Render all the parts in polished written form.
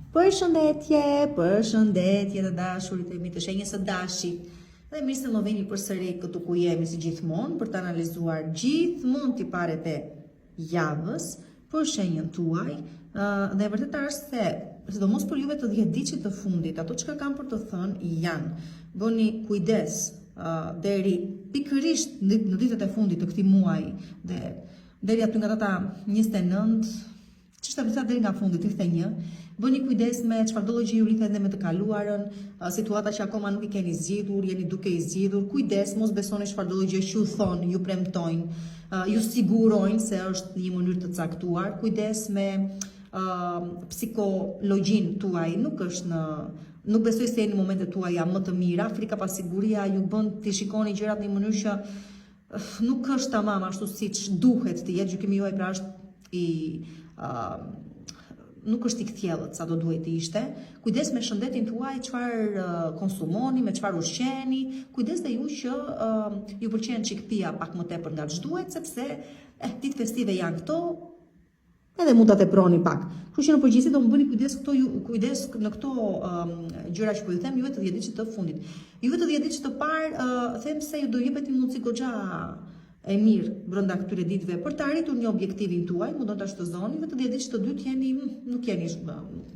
Përshëndetje të dashurit e mi të shenjës së dashit. Dhe mirë se më vini përsëri këtu ku jemi si gjithmonë për të analizuar gjithmonë tiparet e javës për shenjën tuaj. Dhe e vërtet është se, sidomos për juve të 10 ditëve të fundit, ato çka kam për të thënë janë: bëni kujdes deri pikërisht në ditët e fundit të këtij muaji dhe deri aty nga data 29, ç'është vërtet deri nga fundi 31. Bëni kujdes me çfarë do gjë ju rrithet me të kaluarën, situata që akoma nuk i keni zgjidhur, jeni duke i zgjidhur. Kujdes, mos besoni çfarë do gjë që ju thonë, ju premtojnë, ju sigurojnë se është në një mënyrë të caktuar. Kujdes me psikologjin tuaj, nuk besoj se jeni në momentet tuaja më të mira. Frika pas siguria ju bën të shikoni gjërat në një mënyrë që nuk është tamam ashtu siç duhet të jetë. Gjykimi juaj pra është nuk është i kthjellët sa do duhet të ishte. Kujdes me shëndetin tuaj, çfarë konsumoni, me çfarë ushqeni. Kujdes dhe ju që ju pëlqen çikpia pak më tepër nga ç'duhet, sepse ditë festive janë këto, edhe mund ta teproni pak. Kështu që në përgjithësi do më bëni kujdes në këto gjëra që po ju them juve të 10 ditëve të fundit. Juve të 10 ditëve të parë them se ju do jepet një mundësi goxha e mirë brenda këtyre ditëve për të arritur një objektivin tuaj, mundon ta shtëzoni. Vetë 10 ditë të dytë nuk jeni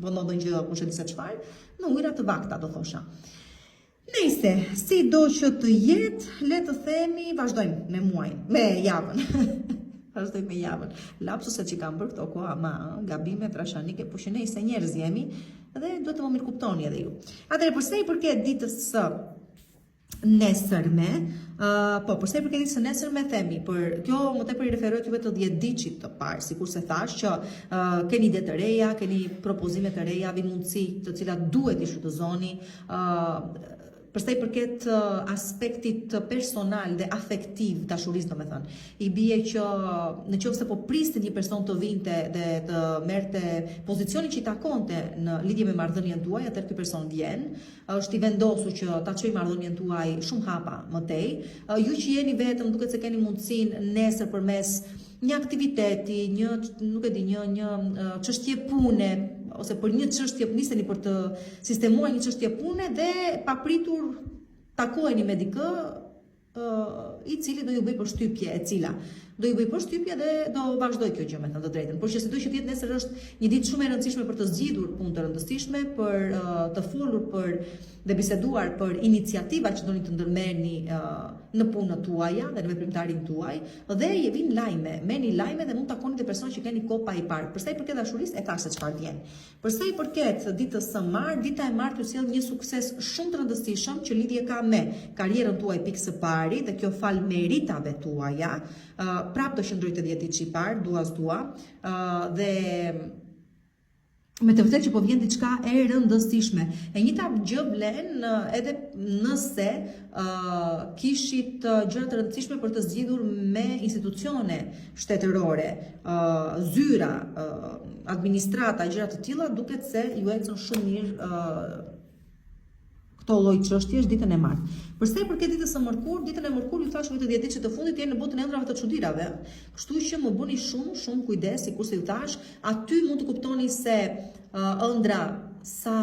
vënë ndonjë gjë kush e di se çfarë, në ujëra të vakta do thosha. Nëse si do që të jetë, le të themi vazhdojmë me muajin, me javën. Vazhdojmë me javën. Lapsuset që kam bërë këto kohë, ama gabime trashanike, por që ne se njerëz jemi dhe duhet të më mirë kuptoni edhe ju. Atëherë përse i përket ditës së nesërme, përse i përket ditës së nesërme themi, për kjo më tepër i referohet juve të 10 ditëve të parë, sikurse thash që keni ide të reja, keni propozime të reja, vi mundësi të cilat duhet i shfrytëzoni. Përsa i përket aspektit personal dhe afektiv, dashurisë domethënë, i bie që nëse po prisni një person të vinte dhe të merrte pozicionin që i takonte në lidhje me marrëdhënien tuaj, atëherë ky person vjen, është i vendosur që ta çojë marrëdhënien tuaj shumë hapa më tej. Ju që jeni vetëm, duket se keni mundësinë nesër përmes një aktiviteti, një çështje pune, ose për një çështje niseni për të sistemuar një çështje pune dhe papritur takoheni me dikë i cili do ju bëj përshtypje, e cila do ju bëj përshtypje dhe do vazhdoj kjo gjë me të drejtën. Por që sido që të jetë nesër është një ditë shumë e rëndësishme për të zgjidhur punë të rëndësishme, për të folur dhe biseduar për iniciativa që doni të ndërmerrni në punën tuaja dhe në veprimtarin tuaj, dhe vin lajme, merrni lajme dhe mund të takoni të personat që keni kohë pa i parë. Përsa i përket dashurisë, e thash se çfarë vjen. Përsa i përket ditës së martë, dita e martë ju sjell një sukses shumë të rëndësishëm që lidhje ka me karrierën tuaj pikë së pari, dhe kjo fal meritave tuaja. Prap do qëndroj të 10 ditë që i parë, dua s'dua, dhe me të vërtetë që po vjen diçka e rëndësishme. E njëjta gjë vlen edhe nëse kishit gjëra të rëndësishme për të zgjidhur me institucione shtetërore, zyra, administrata, gjëra të tilla, duket se ju ecën shumë mirë këto lloj çështjesh ditën e martë. Përsa i përket ditës së mërkurë, ditën e mërkurë ju thash vetë 10 ditëve të fundit jeni në botën e ëndrave të çuditërave. Kështu që më bëni shumë kujdes, sikurse ju thash, aty mund të kuptoni se ëndra sa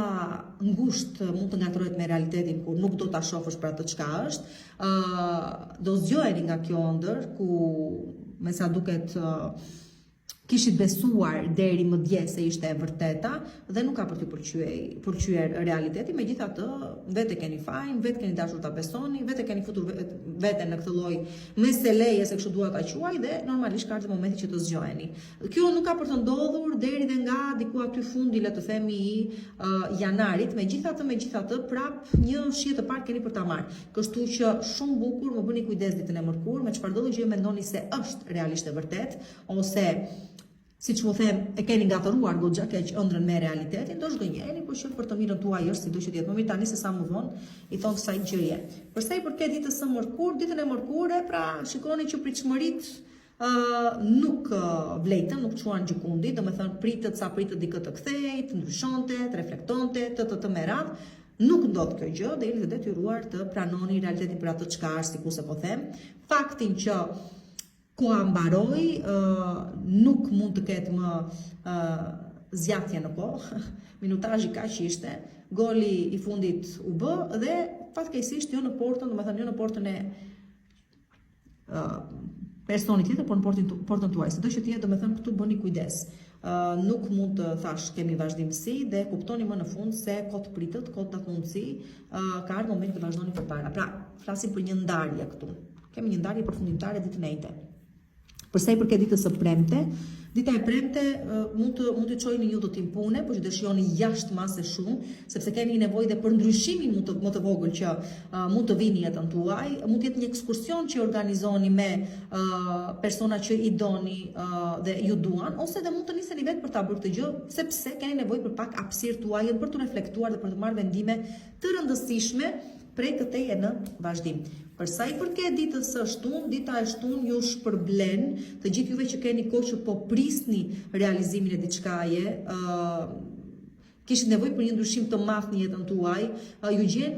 ngushtë mund të ngatrohet me realitetin kur nuk do ta shohësh për atë çka është. Do zgjoheni nga kjo ëndër ku me sa duket kishit besuar deri më dje se ishte e vërteta dhe nuk ka për t'ju pëlqyer realiteti. Megjithatë, vetë keni fajin, vetë keni dashur ta besoni, vetë keni futur veten në këtë lloj meseleje, se kështu dua ta quaj, dhe normalisht ka ardhur momenti që të zgjoheni. Kjo nuk ka për të ndodhur deri dhe nga diku aty fundi, le të themi, i janarit. Megjithatë, prap një shije të parë keni për ta marrë. Kështu që shumë bukur, më bëni kujdes ditën e mërkurë, me çfarëdo gjë mendoni se është realisht e vërtet, ose siç mu them, e keni ngatëruar goxha keq ëndrën me realitetin, do zhgënjeni, por që për të mirën tuaj është sido që të jetë. Më mirë tani se sa më vonë i thon kësaj gjëje. Përsa i përket ditës së mërkurë, ditën e mërkurë, pra shikoni që pritshmëritë nuk vlejtën, nuk quan gjikundi, domethënë pritët dikë të kthej, të ndryshonte, të reflektonte, të me radhë. Nuk ndodh kjo gjë, dhe jeni të detyruar të pranoni realitetin për atë çka është, sikurse po them. Faktin që koha mbaroi, nuk mund të ketë më zjatje në kohë, minutazhi kaq ishte, goli i fundit u bë dhe fatkeqësisht jo në portën, domethënë jo në portën e personi tjetër, por në portën tuaj. Sido që t'jetë, domethënë këtu bëni kujdes. Nuk mund të thash kemi vazhdimsi dhe kuptoni më në fund se kot pritët, kot dakmundsi, ka ardhur momenti të vazhdoni përpara. Pra, flasim për një ndarje këtu. Kemi një ndarje përfundimtare ditën e njëjtë. Përsa i përket ditës së premte, dita e premte mund të çojini një udhëtim pune, por që dëshironi jashtë mase shumë, sepse keni nevojë dhe për ndryshimin më të vogël që mund të vini jetën tuaj, mund të jetë një ekskursion që organizoni me persona që i doni dhe ju duan, ose dhe mund të niseni vetë për ta bërë këtë gjë, sepse keni nevojë për pak hapësirë tuaj për të reflektuar dhe për të marrë vendime të rëndësishme prej këtej në vazhdim. Për sa i përket ditës së shtunë, dita e shtunë ju shpërblen të gjithë juve që keni kohë që po prisni realizimin e diçkaje, kishit nevojë për një ndryshim të madh në jetën tuaj, ju gjen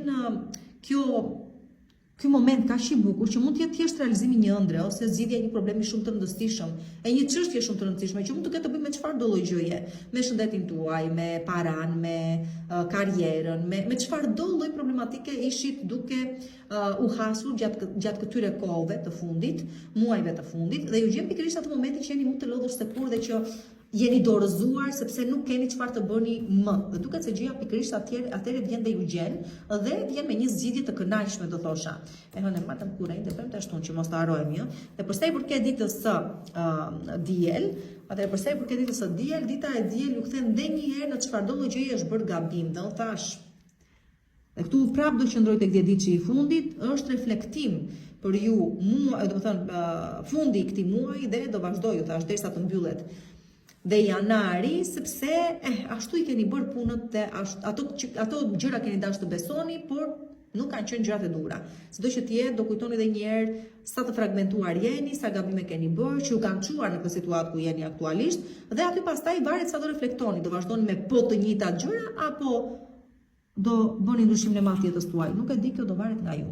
ky moment kaq i bukur që mund të jetë thjesht realizimi një ëndre ose zgjidhja e një problemi shumë të rëndësishëm, e një çështje shumë të rëndësishme që mund të ketë të bëjë me çfarëdo lloj gjëje, me shëndetin tuaj, me paran, me karrierën, me çfarëdo lloj problematike ishit duke u hasur gjatë këtyre kohëve të fundit, muajve të fundit, dhe ju gjen pikërisht atë momenti që jeni më të lodhur se kur dhe që jeni dorëzuar sepse nuk keni çfarë të bëni më. Dhe duket se gjëja pikërisht atëherë vjen dhe ju gjen dhe vjen me një zgjidhje të kënaqshme, do thosha. E hënë matëm kurrent dhe premte ashtu që mos ta harrojmë, Dhe përsa i përket ditës së diel, atëherë përsa i përket ditës së diel, dita e diel ju kthen edhe një herë në çfarëdo lloj gjëje është bërë gabim, dhe u thash. Dhe këtu prapë do qëndroj tek diçi i fundit, është reflektim për ju, domethënë fundi i këtij muaji dhe do vazhdoj, u thash, derisa të mbyllet dhe janari, sepse ashtu i keni bërë punët dhe ato gjëra keni dashur të besoni, por nuk kanë qenë gjërat e dhura. Sido që t'jetë, do kujtoni edhe një herë sa të fragmentuar jeni, sa gabime keni bërë, që ju kanë çuar në këtë situatë ku jeni aktualisht, dhe aty pastaj varet sa do reflektoni, do vazhdoni me po të njëjta gjëra apo do bëni ndryshim në madh jetës tuaj. Nuk e di, kjo do varet nga ju.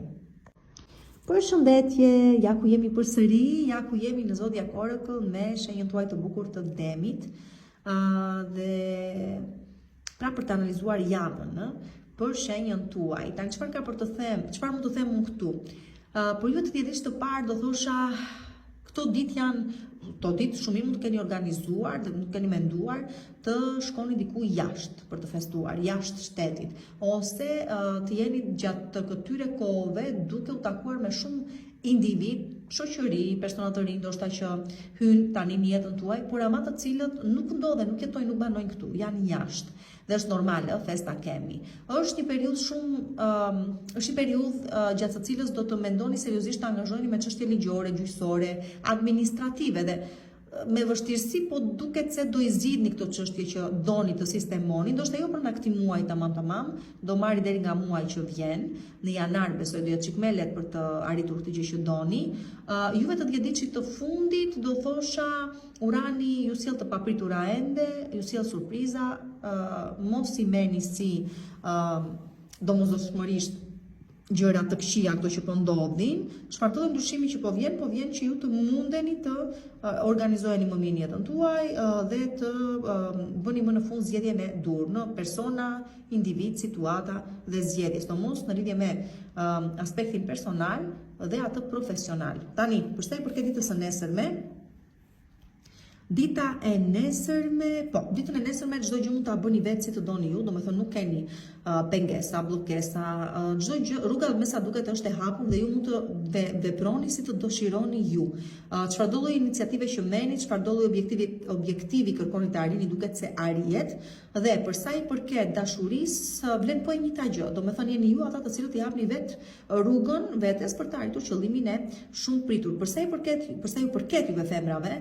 Përshëndetje, ja ku jemi përsëri, ja ku jemi në zodiak Oracle me shenjën tuaj të bukur të Demit, dhe pra për të analizuar javën, për shenjën tuaj. Tani çfarë ka për të them, çfarë mund të them unë këtu? Për ju të dietësh të parë do thosha, këto ditë shumë mirë mund të keni organizuar dhe mund të keni menduar të shkoni diku jashtë për të festuar, jashtë shtetit, ose të jeni gjatë këtyre kohëve duke u takuar me shumë individ, shoqëri, persona të rinj, ndoshta që hynë tani në jetën tuaj, por ama të cilët nuk ndodhen, nuk jetojnë, nuk banojnë këtu, janë jashtë. Dhe është normale, festa kemi. Është një periudhë gjatë së cilës do të mendoni seriozisht të angazhoheni me çështje ligjore, gjyqësore, administrative dhe me vështirësi, po duket se do i zgjidhni këto çështje që doni të sistemoni, ndoshta jo brenda këtij muaji tamam, do marri deri nga muaji që vjen, në janar besoj do jetë çik më lehtë për të arritur këtë gjë që doni. Juve të 10 ditësh të fundit do thosha Urani ju sjell të papritura ende, ju sjell surpriza, mos i merrni si domosdoshmërisht gjëra të këqija këto që po ndodhin, çfarëdo ndryshimi që po vjen që ju të mundeni të organizoheni më mirë jetën tuaj dhe të bëni më në fund zgjedhje me dur në persona, individ, situata dhe zgjedhje, sidomos në lidhje me aspektin personal dhe atë profesional. Tani, përsa i përket ditës së nesërme, ditën e nesërme çdo gjë mund ta bëni vetë si të doni ju, domethënë nuk keni pengesa, bllokesa, çdo gjë, rruga me sa duket është e hapur dhe ju mund të veproni si të dëshironi ju. Çfarëdo lloj iniciative që merrni, çfarëdo lloj objektivi kërkoni të arrini, duket se arrihet. Dhe për sa i përket dashurisë, vlen po e njëjta gjë, domethënë jeni ju ata të cilët i japni vetë rrugën vetes për të arritur qëllimin e shumë pritur. Përsa ju përket juve femrave,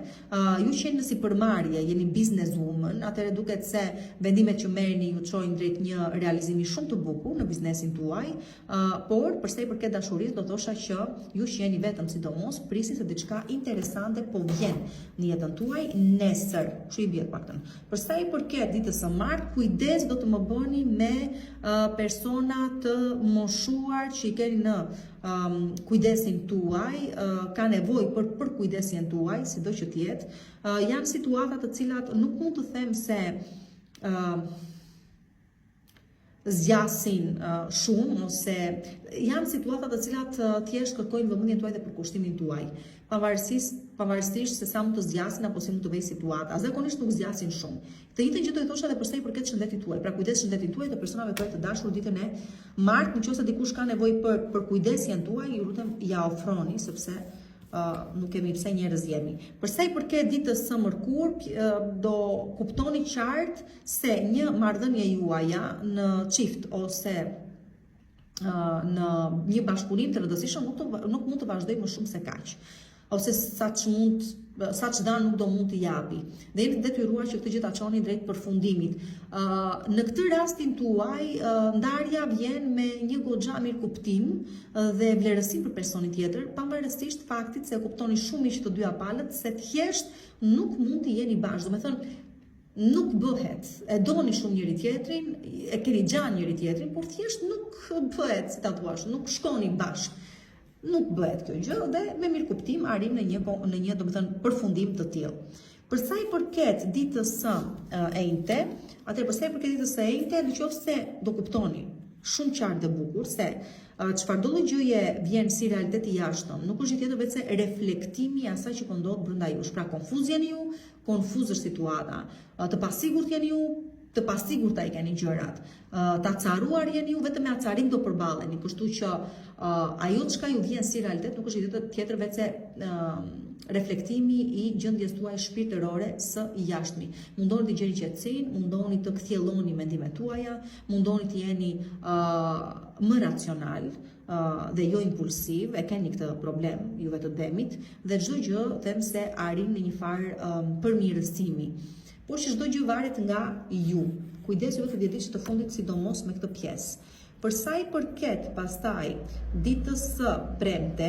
ju që jeni në sipërmarrje, jeni business woman, atëherë duket se vendimet që merrni ju çojnë drejt një realizimi shumë të bukur në biznesin tuaj, por përsa i përket dashurisë do thosha që ju që jeni vetëm sidomos prisni se diçka interesante po vjen në jetën tuaj nesër, kështu i bie paktën. Përsa i përket ditës së martë, kujdes do të më bëni me persona të moshuar që i keni në kujdesin tuaj, ka nevojë për kujdesin tuaj, sido që t'jetë, janë situata të cilat nuk mund të them se zgjasin shumë ose janë situata të cilat thjesht kërkojnë vëmendjen tuaj dhe përkushtimin tuaj, pavarësisht se sa mund të zgjasin apo si mund të vej situata. Zakonisht nuk zgjasin shumë. Të njëjtën gjë do të thosha edhe për sa i përket shëndetit tuaj. Pra kujdes shëndetit tuaj të personave tuaj të dashur ditën e martë, nëse dikush ka nevojë për kujdesjen tuaj, ju lutem ja ofroni sepse nuk kemi pse njerëz jemi. Për sa i përket ditës së mërkurë, do kuptoni qartë se një marrëdhënie juaja në çift ose në një bashkëpunim të rëndësishëm nuk mund të vazhdojë më shumë se kaq. Ose sa ç'dan nuk do mund të japi. Dhe jeni të detyruar që këtë gjë ta çoni drejt përfundimit. Në këtë rastin tuaj, ndarja vjen me një goxha mirëkuptim dhe vlerësim për personin tjetër, pavarësisht faktit se kuptoni shumë miq të dyja palët se thjesht nuk mund të jeni bashkë. Domethënë, nuk bëhet. E doni shumë njëri tjetrin, e keni gjanë njëri tjetrin, por thjesht nuk bëhet, si ta thuash, nuk shkoni bashkë. Nuk bëhet kjo gjë dhe me mirëkuptim arrim në një domethënë përfundim të tillë. Për sa i përket ditës së enjte, nëse do kuptoni shumë qartë dhe bukur se çfarëdo gjëje vjen si realitet i jashtëm, nuk është tjetër veç se reflektimi i asaj që po ndodh brenda jush. Pra konfuz jeni ju, konfuz është situata. Të pasigurt jeni ju, të pasigurta i keni gjërat. Të acaruar jeni ju, vetëm me acarim do përballeni, kështu që ajo çka ju vjen si realitet nuk është tjetër veç se reflektimi i gjendjes tuaj shpirtërore së jashtmi. Mundoni të gjeni qetësinë, mundoni të kthjelloni mendimet tuaja, mundoni të jeni më racional dhe jo impulsiv, e keni këtë problem juve të demit, dhe çdo gjë them se arrin në një farë përmirësimi. Por që çdo gjë varet nga ju. Kujdes juve të vjedisë të fundit, sidomos me këtë pjesë. Për sa i përket pastaj ditës së premte,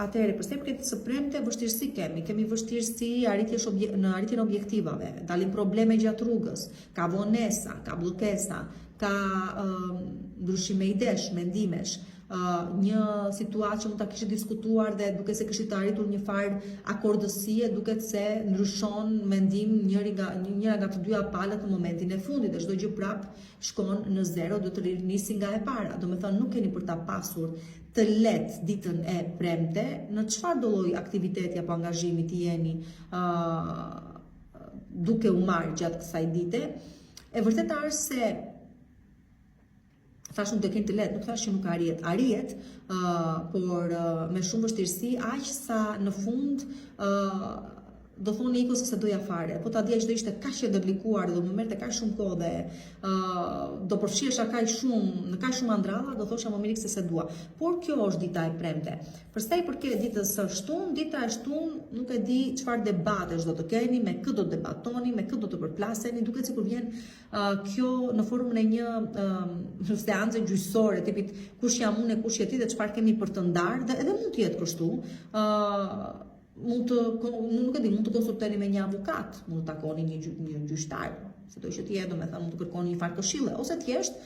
atëherë për sa i përket ditës së premte, vështirësi kemi vështirësi në arritjen e objektivave, dalin probleme gjatë rrugës, ka vonesa, ka bllokesa, ka ndryshime idesh, mendimesh, një situatë që mund ta kishit diskutuar dhe duke se kishit arritur një farë akordësie, duket se ndryshon mendim njëra nga të dyja palët në momentin e fundit, dhe çdo gjë prap shkon në zero, do të nisi nga e para. Domethënë nuk keni për ta pasur të lehtë ditën e premte, në çfarëdo lloj aktiviteti apo angazhimi të jeni duke u marrë gjatë kësaj dite. E vërteta është se thash nuk do keni të lehtë, nuk thash që nuk arrihet, por me shumë vështirësi, aq sa në fund do thoni iko se doja fare, po ta dija që do ishte kaq e dërlikuar dhe do më merrte kaq shumë kohë dhe do përfshihesha kaq shumë në kaq shumë andralla, do thosha më mirë se dua. Por kjo është dita e premte. Për sa i përket ditës së shtunë, dita e shtunë nuk e di çfarë debatesh do të keni, me kë do të debatoni, me kë do të përplaseni, duket sikur vjen kjo në formën e një seance gjyqësore, tipit kush jam unë, kush je ti dhe çfarë kemi për të ndarë, dhe edhe mund të jetë kështu. Mund të konsultoni me një avokat, mund të takoni një gjyqtar, se do që t'jetë, domethënë mund të kërkoni një farë këshille, ose thjesht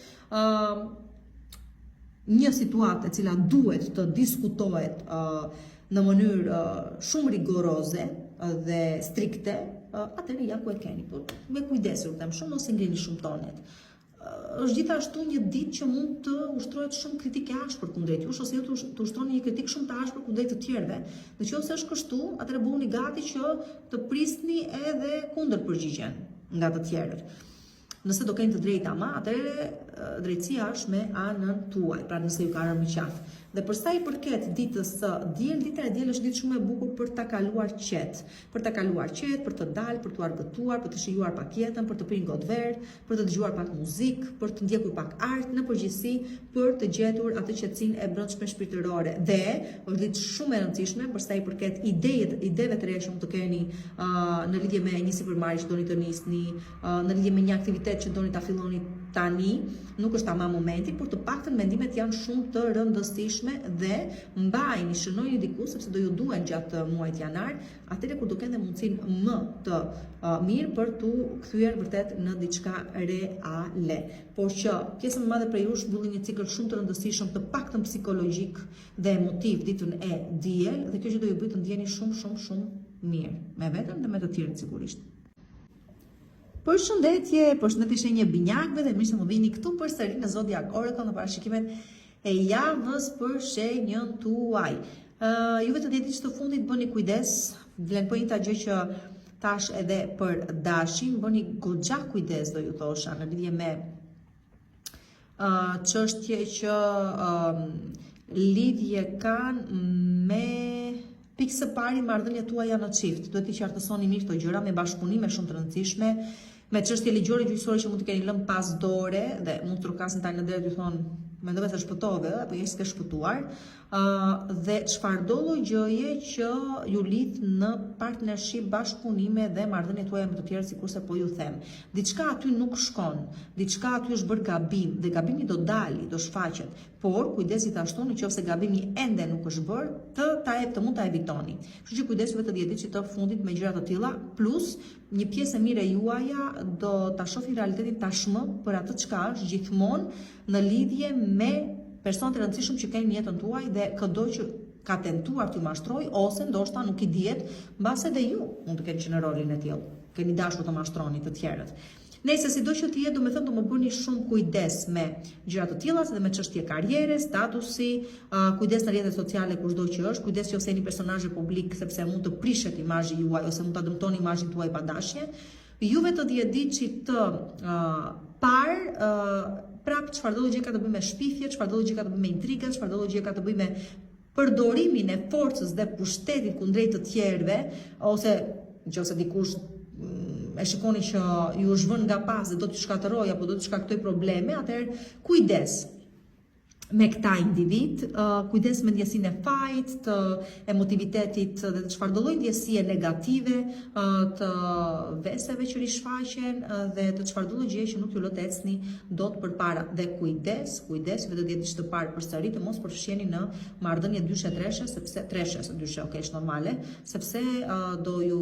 një situatë e cila duhet të diskutohet në mënyrë shumë rigoroze dhe strikte, atëherë ja ku e keni, por me kujdes, them shumë, mos i ngrini shumë tonet. Është gjithashtu një ditë që mund të ushtrohet shumë kritike ashpër kundrejt jush, ose ju të ushtroni një kritik shumë të ashpër kundrejt të tjerëve. Nëse është kështu, atëherë bëhuni gati që të prisni edhe kundër përgjigjen nga të tjerët. Nëse do keni të drejta ama, atëherë drejtësia është me anën tuaj, pra nëse ju ka rënë më qafë. Dhe për sa i përket ditës së diel, dita e diel është ditë shumë e bukur për ta kaluar qetë. Për ta kaluar qetë, për të dalë, për të argëtuar, për të shijuar pak jetën, për të pirë gotë verë, për të dëgjuar pak muzikë, për të ndjekur pak art, në përgjithësi për të gjetur atë qetësinë e brendshme shpirtërore. Dhe është ditë shumë e rëndësishme për sa i përket ideve të reja që mund të keni në lidhje me një sipërmarrje që doni të nisni, në lidhje me një aktivitet që doni ta filloni tani, nuk është ama momenti, por të paktën mendimet janë shumë të rëndësishme dhe mbajini, shënojini diku sepse do ju duhen gjatë muajit janar, atëherë kur do keni mundësinë më të mirë për tu kthyer vërtet në diçka reale. Por që pjesën më madhe prej jush mbyllin një cikël shumë të rëndësishëm, të paktën psikologjik dhe emotiv ditën e diel, dhe kjo që do ju bëjë të ndjeni shumë mirë me veten dhe me të tjerët sigurisht. Përshëndetje shenjë binjakëve dhe mirë se më vini këtu përsëri në Zodiac Oracle në parashikimet e javës për shenjën tuaj. Juve të ditës të fundit bëni kujdes, vlen po një gjë që tash edhe për dashin, bëni goxha kujdes do ju thosha në lidhje me çështje që lidhje kanë me pikë së pari marrëdhëniet tuaja në çift. Duhet t'i qartësoni mirë këto gjëra me bashkëpunime shumë të rëndësishme, me çështje ligjore gjyqësore që mund të keni lënë pas dore dhe mund të trokasin tani në drejt ju thonë mendove se shpëtove apo je s'ke shpëtuar, dhe çfarëdo gjëje që ju lidh në partnership, bashkëpunime dhe marrëdhënie tuaja me të tjerë, sikurse po ju them. Diçka aty nuk shkon, diçka aty është bërë gabim dhe gabimi do dali, do shfaqet. Por kujdesi ashtu nëse gabimi ende nuk është bërë, të mund ta evitoni. Kështu që kujdesu vetë 10 ditë që të fundit me gjëra të tilla, plus një pjesë e mirë e juaja do ta shohë realitetin tashmë për atë çka është gjithmonë në lidhje me personat e rëndësishëm që keni në jetën tuaj dhe këdo që ka tentuar t'ju mashtroj ose ndoshta nuk i dihet, mbase dhe ju mund të keni që në rolin e tillë. Keni dashur të mashtroni të tjerët. Nëse sido që të jetë, do të thënë, do më bëni shumë kujdes me gjëra të tilla, edhe me çështje karriere, statusi, kujdes në rrjetet sociale kushdo që është, kujdes që ose jeni personazhe publik sepse mund të prishet imazhi juaj ose mund ta dëmtoni imazhin tuaj pa dashje. Juve të 10 ditë që të prap çfarëdo gjë ka të bëjë me shpifje, çfarëdo gjë ka të bëjë me intriga, çfarëdo gjë ka të bëjë me përdorimin e forcës dhe pushtetit kundrejt të tjerëve, ose nëse dikush e shikoni që ju është vënë nga pas dhe do t'ju shkatërroj apo do t'ju shkaktoj probleme, atëherë kujdes me këta individ, kujdes me ndjesinë e fajit, të emotivitetit dhe të çfarëdo lloj ndjesie negative, të veseve që rishfaqen dhe të çfarëdo gjë që nuk ju lë të ecni dot përpara. Dhe kujdes vetë 10 ditë të parë përsëri të mos përfshiheni në marrëdhënie dyshe-treshe, sepse është normale, sepse do ju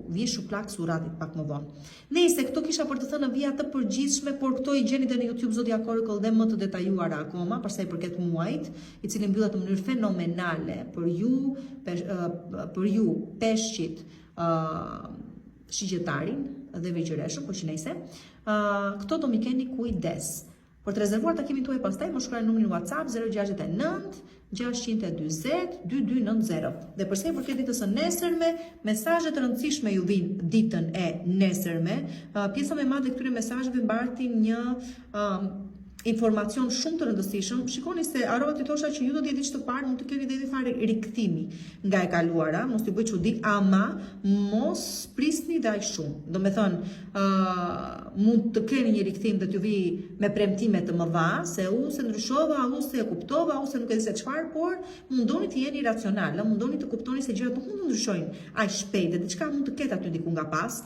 vijë shuplak suratit pak më vonë. Nëse këto kisha për të thënë vija të përgjithshme, por këto i gjeni në YouTube Zodiac Oracle dhe më të detajuara akoma, për sa i përket muajit, i cili mbyllet në mënyrë fenomenale për ju peshqit, shigjetarin dhe vegjëreshën, por që nejse, këto do mi keni kujdes. Për të rezervuar takimin tuaj pastaj, më shkruani numrin WhatsApp 069 620 2290. Dhe përsa i përket ditës së nesërme, mesazhe të rëndësishme ju vijnë ditën e nesërme. Pjesa më e madhe e këtyre mesazheve mbartin një informacion shumë të rëndësishëm. Shikoni se harrova t'i thosha që ju do 10 ditë të parë mund të keni edhe fare rikthimi nga e kaluara, mos t'ju bëj çudi, ama mos prisni dhe aq shumë. Do me thënë, mund të keni një rikthim dhe t'ju vi me premtime të mëdha, se se ndryshova, se e kuptova, se nuk e di se çfarë, por mundoni të jeni racional, mundoni të kuptoni se gjërat nuk mund të ndryshojnë aq shpejt dhe diçka mund të ketë aty diku nga pas.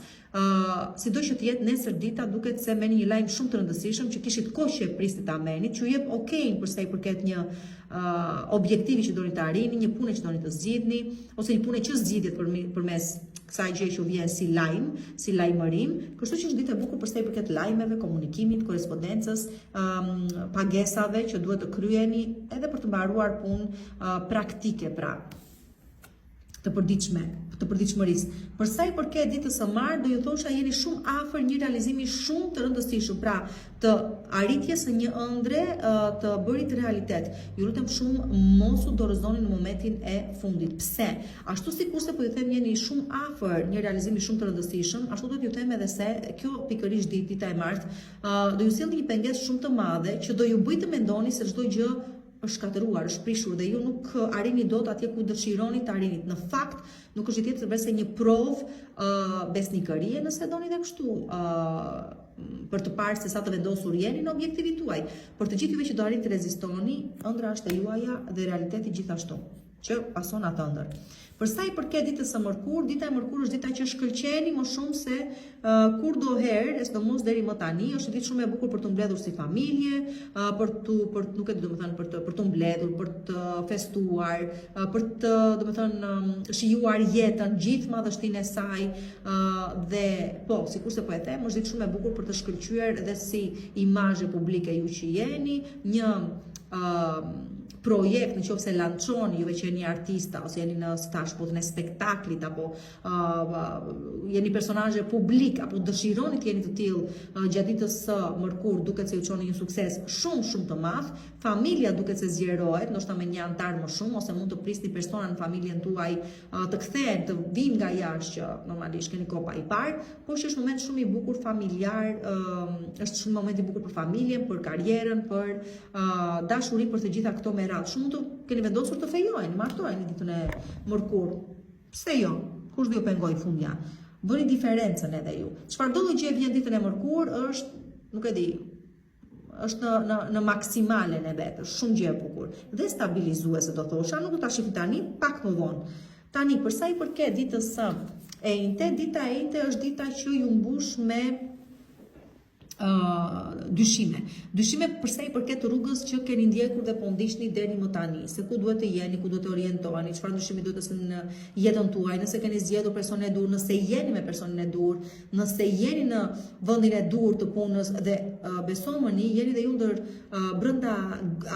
Sido që të jetë nesër dita, duket se me një lajm shumë të rëndësishëm që kishit kohë që e pristit ta menit, që ju jep okejn për sa i përket një objektivi që doni të arrini, një pune që doni të zgjidhni, ose një pune që zgjidhet përmes kësaj gjëje që vjen si lajm, si lajmërim. Kështu që është ditë e bukur për sa i përket lajmeve, komunikimit, korrespondencës, pagesave që duhet të kryeni edhe për të mbaruar punë praktike, pra të përditshmërisë. Për sa i përket ditës së martë, do ju thosha jeni shumë afër një realizimi shumë të rëndësishëm, pra të arritjes së një ëndre të bërit realitet. Ju lutem shumë mos u dorëzoni në momentin e fundit. Pse? Ashtu sikurse po ju them jeni shumë afër një realizimi shumë të rëndësishëm, ashtu do t'ju them edhe se kjo pikërisht dita e martë do ju sjellë një pengesë shumë të madhe që do ju bëjë të mendoni se çdo gjë është shkatëruar, është prishur dhe ju nuk arrini dot atje ku dëshironi të arrinit. Në fakt, nuk është tjetër se një provë besnikërie, nëse doni dhe kështu, për të parë se sa të vendosur jeni në objektivin tuaj. Por të gjithë juve që do arrini të rezistoni, ëndra është e juaja dhe realiteti gjithashtu, që pason atë ëndër. Për sa i përket ditës së mërkurë, dita e mërkurë është dita që shkëlqeni më shumë se kurdoherë, sidomos deri më tani. Është ditë shumë e bukur për të mbledhur si familje, për të mbledhur, për të festuar, për të, shijuar jetën gjithë madhështinë e saj, dhe po, sikurse po e them, është ditë shumë e bukur për të shkëlqyer edhe si imazhe publike ju që jeni, një projekt, në qoftë se lançoni juve që jeni artista ose jeni në stash shputën e spektaklit apo jeni personazhe publik apo dëshironi të jeni të tillë gjatë ditës së mërkur, duket se ju çoni një sukses shumë të madh, familja duket se zgjerohet, ndoshta me një antar më shumë ose mund të prisni persona në familjen tuaj të kthehen, të vinë nga jashtë që normalisht keni kopa i parë, por që është moment shumë i bukur familjar, është shumë moment i bukur për familjen, për karrierën, për dashuri, për të gjitha këto me radhë. Shumë të keni vendosur të fejojeni, martoheni ditën e mërkur. Pse jo? Kush do ju pengoj fundja? Bëni diferencën edhe ju. Çfarë do gjë vjen ditën e mërkur është, nuk e di, është në maksimalen e vetë, është shumë gjë e bukur dhe stabilizuese do thosha, nuk do ta shihni tani, pak më vonë. Tani për sa i përket ditës së enjte, dita e enjte është dita që ju mbush me dyshime për sa i përket rrugës që keni ndjekur dhe po ndiqni deri më tani, se ku duhet të jeni, ku duhet të orientoheni, çfarë ndryshimi duhet të keni në jetën tuaj, nëse keni zgjedhur personin e dur, nëse jeni me personin e dur, nëse jeni në vendin e dur të punës dhe besomuni, jeni dhe ju ndër brenda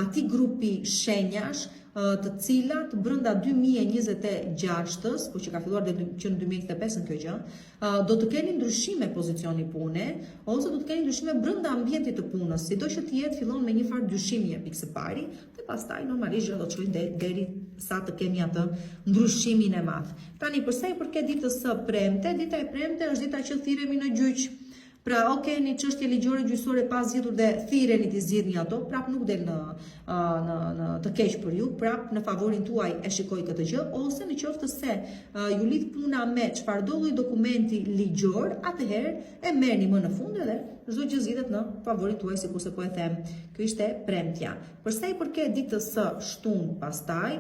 atij grupi shenjash të cilat brenda 2026-s, po që ka filluar që në 2025 kjo gjë, do të keni ndryshime pozicioni pune, ose do të keni ndryshime brenda ambientit të punës, sido që të jetë fillon me një farë dyshimi pikë së pari, dhe pastaj normalisht do të çojë deri sa të kemi atë ndryshimin e madh. Tani përsa i përket ditës së premte, dita e premte është dita që thirremi në gjyq. Pra, një çështje ligjore gjyqësore pas zgjedhur dhe thirreni të zgjidhni ato, prap nuk del në të keq për ju, prap në favorin tuaj e shikoj këtë gjë, ose në qoftë se ju lidh puna me çfarëdo lloj dokumenti ligjor, atëherë e merrni më në fund edhe çdo gjë zgjidhet në favorin tuaj, sikurse po e them. Kjo ishte premtja. Përsa i përket ditës së shtunë pastaj,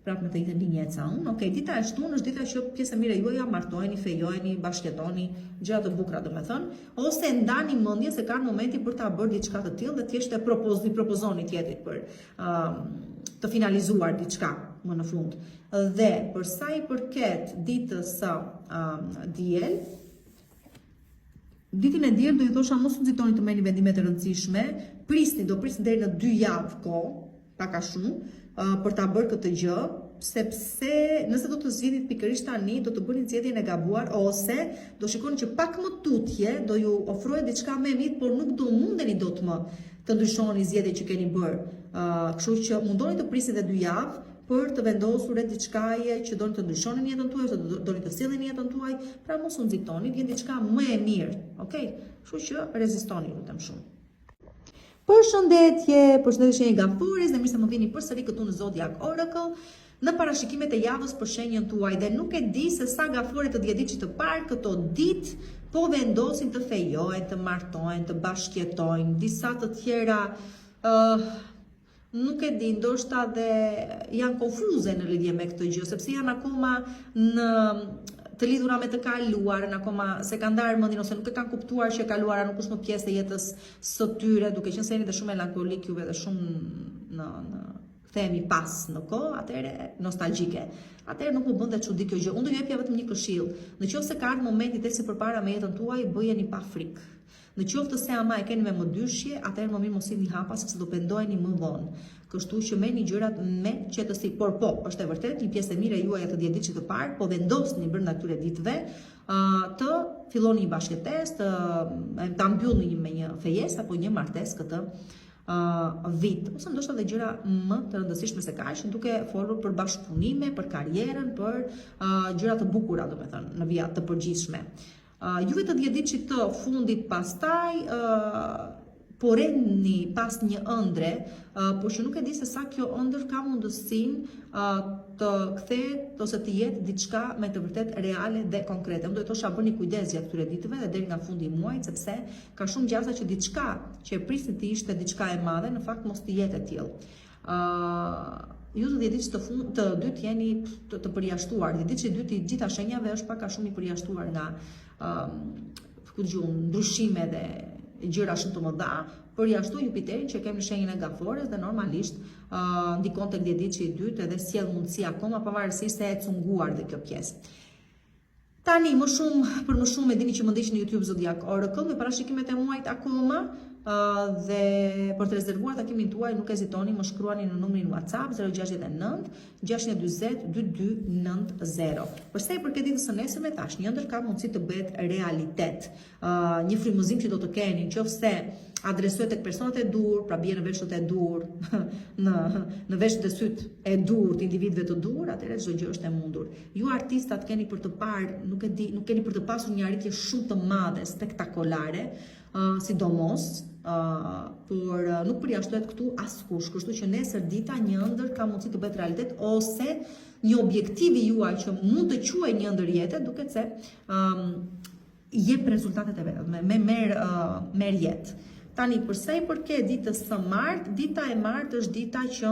prap me të njëjtën linjë e ca unë. Okej, dita e shtunë është dita që pjesë e mira juaja martoheni, fejojeni, bashkëjetoni, gjëra të bukura domethënë, ose ndani mendje se ka momenti për ta bërë diçka të tillë dhe thjesht e propozoni tjetrit për të finalizuar diçka më në fund. Dhe për sa i përket ditës së diel, ditën e diel do ju thosha mos u nxitoni të merrni vendime të rëndësishme, prisni deri në 2 javë kohë, pak a shumë, për ta bërë këtë gjë, sepse nëse do të zgjidhni pikërisht tani, do të bëni zgjedhjen e gabuar, ose do shikoni që pak më tutje do ju ofrohet diçka më e mirë, por nuk do mundeni dot më të ndryshoni zgjedhjen që keni bërë. Kështu që mundoni të prisni edhe 2 javë për të vendosur diçkaje që doni të ndryshoni në jetën tuaj, ose doni të sjellni në jetën tuaj, pra mos u nxitoni, vjen diçka më e mirë, okay? Kështu që rezistoni, lutem shumë. Përshëndetje shenjë Gafores, dhe mirë se më vini përsëri këtu në Zodiac Oracle, në parashikimet e javës për shenjën tuaj, dhe nuk e di se sa Gafore të diçit të parë këto ditë po vendosin të fejojnë, të martojnë, të bashkjetojnë, disa të tjera nuk e di, ndoshta dhe janë konfuze në lidhje me këtë gjë, sepse janë akoma të lidhura me të kaluarën, akoma se kanë ndarë mendin ose nuk e kanë kuptuar që e kaluara nuk është më pjesë e jetës së tyre, duke qenë se jeni dhe shumë melankolik juve dhe shumë në themi pas në kohë, atëherë nostalgjike. Atëherë nuk më bën dhe çudi kjo gjë. Unë do ju jepja vetëm një këshill. Nëse ka ardhur momenti tek përpara me jetën tuaj, bëjeni pa frikë. Në qoftë se ama e keni me më dyshje, atëherë më mirë mos i hapa sepse do pendoheni më vonë. Kështu që merrni gjërat me qetësi. Por është e vërtetë një pjesë e mirë e juaja të diçit të parë, po vendosni brenda këtyre ditëve të filloni një bashkëtesë, ta mbyllni me një fejesë apo një martesë këtë vit, ose ndoshta dhe gjëra më të rëndësishme se kaq, duke folur për bashkëpunime, për karrierën, për gjëra të bukura, domethënë, në vija të përgjithshme. Juve të diçit të fundit pastaj poreni pas një ëndre, por që nuk e di se sa kjo ëndër ka mundësinë të kthehet ose të jetë diçka me të vërtet reale dhe konkrete. Unë do të thosha bëni kujdes gjatë këtyre ditëve dhe deri nga fundi i muajit, sepse ka shumë gjasa që diçka që e prisni të ishte diçka e madhe, në fakt mos të jetë e tillë. Ju të diçit të dytë jeni të përjashtuar. Diçi i dytë i gjitha shenjave është pak a shumë i përjashtuar nga ndryshime dhe gjëra shumë të mëdha, përjashtu Jupiterin që kemi në shenjën e Gafores dhe normalisht ndikon tek diçi i dytë edhe sjell mundësi akoma pavarësisht se e cunguar dhe kjo pjesë. Tani për më shumë e dini që më ndiqni në YouTube Zodiac Oracle me parashikimet e muajit akoma, dhe për të rezervuar takimin tuaj nuk hezitoni, më shkruani në numrin WhatsApp 069 620 2290. Përsa i përket ditës së nesërme, tash një ndër ka mundësi të bëhet realitet. Një frymëzim që do të keni, nëse adresohet tek personat e dur, pra bie në veshët e dur, në veshët e syt e dur të individëve të dur, atëherë çdo gjë është e mundur. Ju artistat keni për të parë, nuk keni për të pasur një arritje shumë të madhe, spektakolare, sidomos, por nuk përjashtohet këtu askush, kështu që nesër dita një ëndër ka mundësi të bëhet realitet, ose një objektivi juaj që mund të quajë një ëndër jete, duket se jep rezultatet e vet, merr jetë. Tani, përsa i përket ditës së martë, dita e martë është dita që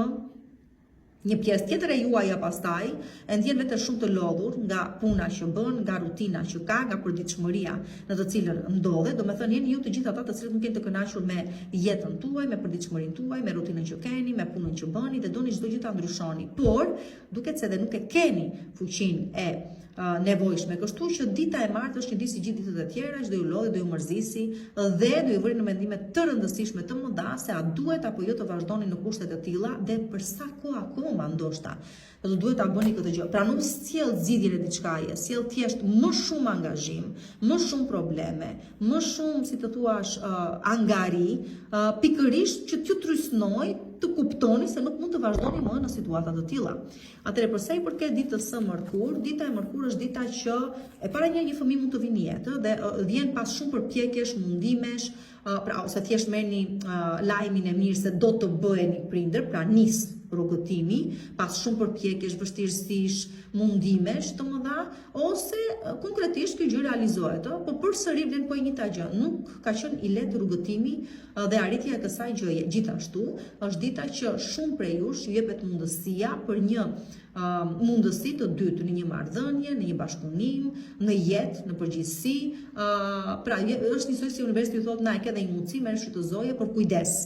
një pjesë tjetër e juaja pastaj e ndjen vetë shumë të lodhur nga puna që bën, nga rutina që ka, nga përditshmëria në të cilën ndodhet. Domethënë jeni ju të gjithë ata të cilët nuk jeni të kënaqur me jetën tuaj, me përditshmërinë tuaj, me rutinën që keni, me punën që bëni dhe doni çdo gjë ta ndryshoni. Por duket se edhe nuk e keni fuqinë e nevojshme, kështu që dita e martë është një ditë si gjithë ditët e tjera, që do ju lodhi, do ju mërzisi dhe do ju vëri në mendime të rëndësishme të mëdha se a duhet apo jo të vazhdoni në kushte të tilla dhe për sa kohë akoma ndoshta do duhet ta bëni këtë gjë. Pra nuk sjell zgjidhjen e diçkaje, sjell thjesht më shumë angazhim, më shumë probleme, më shumë, si të thuash, angari, pikërisht që t'ju trysnoj të kuptoni se nuk mund të vazhdoni më në situata të tilla. Atëherë përsa i përket ditës së mërkur, dita e mërkur është dita që e para një fëmijë mund të vinë jetë dhe vjen pas shumë përpjekjesh, mundimesh, pra ose thjesht merrni lajmin e mirë se do të bëheni prindër, pra nis rrugëtimi, pas shumë përpjekjesh, vështirësish, mundimesh të mëdha, ose konkretisht kjo gjë realizohet, po përsëri vlen po e njëjta gjë. Nuk ka qenë i lehtë rrugëtimi dhe arritja e kësaj gjëje. Gjithashtu, është dita që shumë prej jush ju jepet mundësia për një mundësi të dytë në një marrëdhënie, në një bashkëpunim, në jetë, në përgjithësi. Pra është njësoj si universi ju thotë na e ke dhe një mundësi, merr shfrytëzoje, por kujdes.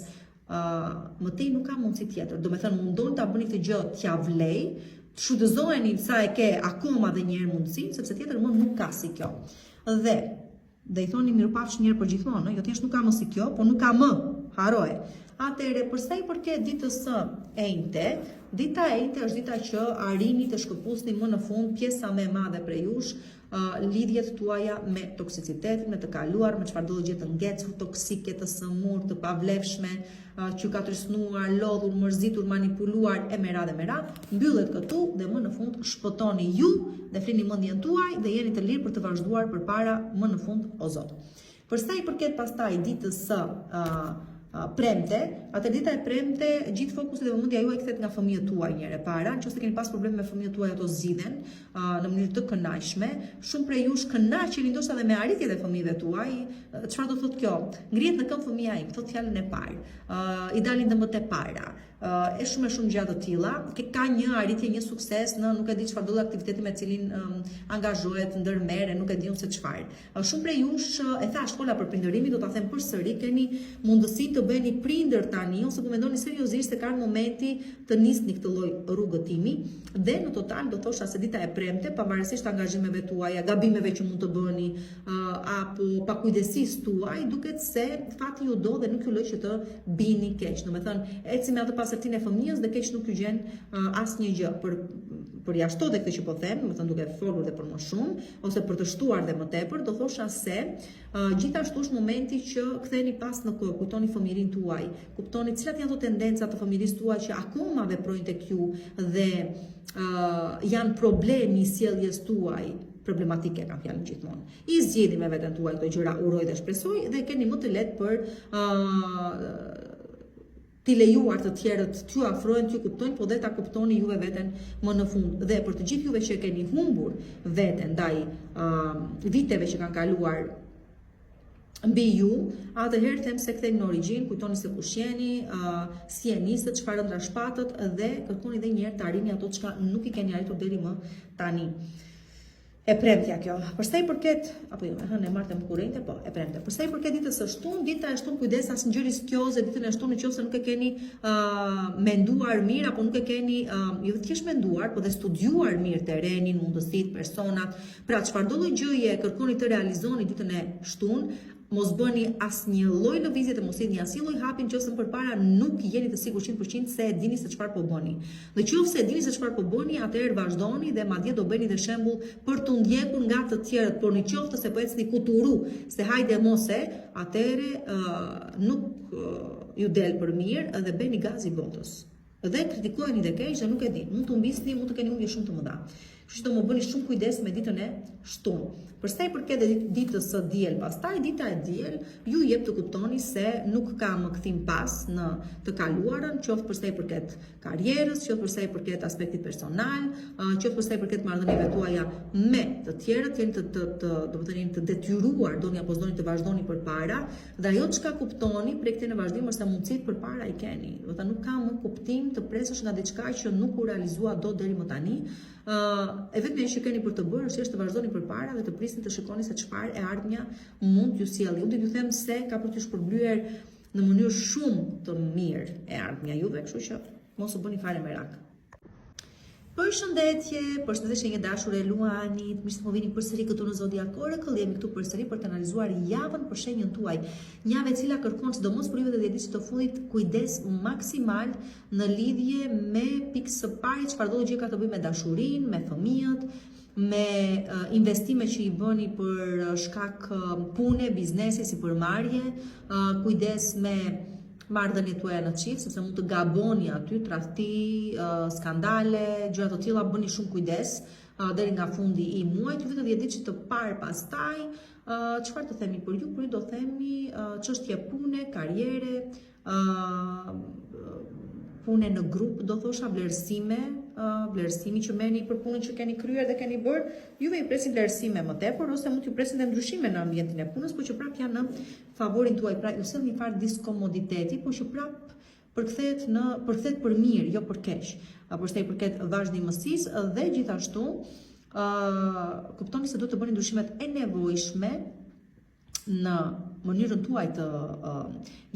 Mëtej nuk ka mundësi tjetër. Do me thënë mundon ta bëni këtë gjë t'ja vlej, të shfrytëzoheni sa e ke akoma dhe një herë mundësi, sepse tjetër më nuk ka si kjo. Dhe i thoni mirupafsh një herë për gjithmonë, jo thjesht nuk ka më si kjo, por nuk ka më, haroje. Atëherë, përsa i përket ditës së enjte, dita e enjte është dita që arrini të shkëputni më në fund pjesa më e madhe prej jush, lidhjet tuaja me toksicitetin, me të kaluar, me çfarë do gjë të ngecur, toksike, të sëmur, të pavlefshme, që ka trysnuar, lodhur, mërzitur, manipuluar e mera, mbyllet këtu dhe më në fund shpëtoni ju dhe flini mendjen tuaj dhe jeni të lirë për të vazhduar përpara më në fund o Zot. Përsa i përket pastaj ditës së premte, atë dita e premte, gjithë fokusi dhe vëmendja juaj kthehet nga fëmijët tuaj një herë para, nëse keni pas probleme me fëmijët tuaj ato zgjidhen në mënyrë të kënaqshme. Shumë prej jush kënaqeni ndoshta edhe me arritjet e fëmijëve tuaj. Çfarë do thotë kjo? Ngrihet në këmbë fëmia im, thotë fjalën e parë. I dalin dëmët e para. E shumë gjëra të tilla, ka një arritje, një sukses në nuk e di çfarë do aktiviteti me cilin angazhohet, ndërmerre, nuk e di unë se çfarë. Shumë prej jush e tha shkolla për prindërimin, do ta them përsëri, keni mundësi të bëheni prindër tani ose po mendoni seriozisht se ka momenti të nisni këtë lloj rrugëtimi dhe në total do thosha se dita e premte, pavarësisht angazhimeve tuaja, gabimeve që mund të bëni apo pakujdesisë tuaj, duket se fati ju do dhe nuk ju lë që të bini keq. Domethënë, eci me atë pasërtinë e fëmijës dhe keq nuk ju gjen asnjë gjë. Përjashtohet këtë që po them, domethënë duke folur dhe për më shumë ose për të shtuar dhe më tepër, do thosha se gjithashtu është momenti që ktheheni pas në kohë, kujtoni fëmirin tuaj, kuptoni cilat janë ato tendenca të fëmirisë tuaj që akoma veprojnë tek ju dhe janë problemi i sjelljes tuaj, problematike kam fjalën gjithmonë. I zgjidhni me veten tuaj këto gjëra, uroj dhe shpresoj dhe keni më të lehtë për t'i lejuar të tjerët t'ju afrohen, t'ju kuptojnë, po dhe ta kuptoni juve veten më në fund. Dhe për të gjithë juve që keni humbur veten ndaj viteve që kanë kaluar mbi ju, atëherë them se kthejmë në origjinë, kujtoni se kush jeni, si e nisët, çfarë ëndra shpatët dhe kërkoni edhe një herë të arrini ato çka nuk i keni arritur deri më tani. E premtja kjo. Përsa i përket, apo jo, e martëm kurrente, po, e premte. Përsa i përket ditës së shtunë, dita e shtunë kujdes asnjë gjë riskioze, ditën e shtunë nëse nuk e keni menduar mirë apo nuk e keni jo thjesht menduar, por dhe studiuar mirë terrenin, mundësitë, personat. Pra çfarëdo lloj gjëje kërkoni të realizoni ditën e shtunë, mos bëni asnjë lloj lëvizje dhe mos jeni asnjë lloj hapi nëse përpara nuk jeni të sigurt 100% se e dini se çfarë po bëni. Dhe nëse e dini se çfarë po bëni, atëherë vazhdoni dhe madje do bëni dhe shembull për të ndjekur nga të tjerët, por nëse se po ecni kuturu, se hajde mose, atëherë nuk ju del për mirë dhe bëni gazi botës. Dhe kritikojeni dhe keq dhe nuk e di, mund të humbisni, mund të keni humbje shumë të mëdha. Kështu që do më bëni shumë kujdes me ditën e shtunë. Për sa i përket ditës së diel, pastaj dita e diel ju jep të kuptoni se nuk ka më kthim pas në të kaluarën, qoftë për sa i përket karrierës, qoftë për sa i përket aspektit personal, qoftë për sa i përket marrëdhënieve tuaja me të tjerët, jeni të detyruar, doni apo s'doni të vazhdoni përpara, dhe ajo çka kuptoni prej këtij në vazhdim është se mundësitë përpara i keni. Do të thotë nuk ka më kuptim të presësh nga diçka që nuk u realizua dot deri më tani. E vetmja që keni për të bërë është të vazhdoni përpara dhe të prisni të shikoni se çfarë e ardhmja mund t'ju sjellë. Unë do t'ju them se ka për t'ju shpërblyer në mënyrë shumë të mirë e ardhmja juve, kështu që mos u bëni fare merak. Përshëndetje një dashur e Luanit, mirë se po vini përsëri këtu në Zodiac Oracle, jemi këtu përsëri për të analizuar javën për shenjën tuaj. Një javë e cila kërkon sidomos për juve të dhjetëdijit të fundit kujdes maksimal në lidhje me pikë së pari çfarë do gjë ka të bëjë me dashurinë, me fëmijët, me investime që i bëni për shkak pune, biznesi, sipërmarrje, kujdes me marrëdhëniet tuaja në çift, sepse mund të gaboni aty, tradhti, skandale, gjëra të tilla, bëni shumë kujdes deri nga fundi i muajit. Ju vetë 10 ditë të parë pastaj, çfarë të themi për ju? Për ju do themi çështje pune, karriere, pune në grup, do thosha vlerësimi që merrni për punën që keni kryer dhe keni bërë, juve i presin vlerësime më tepër ose mund t'ju presin dhe ndryshime në ambientin e punës, por që prap janë në favorin tuaj, pra ju sjell një farë diskomoditeti, por që prap përkthehet për mirë, jo për keq. Për sa i përket vazhdimësisë dhe gjithashtu kuptoni se duhet të bëni ndryshimet e nevojshme në mënyrën tuaj të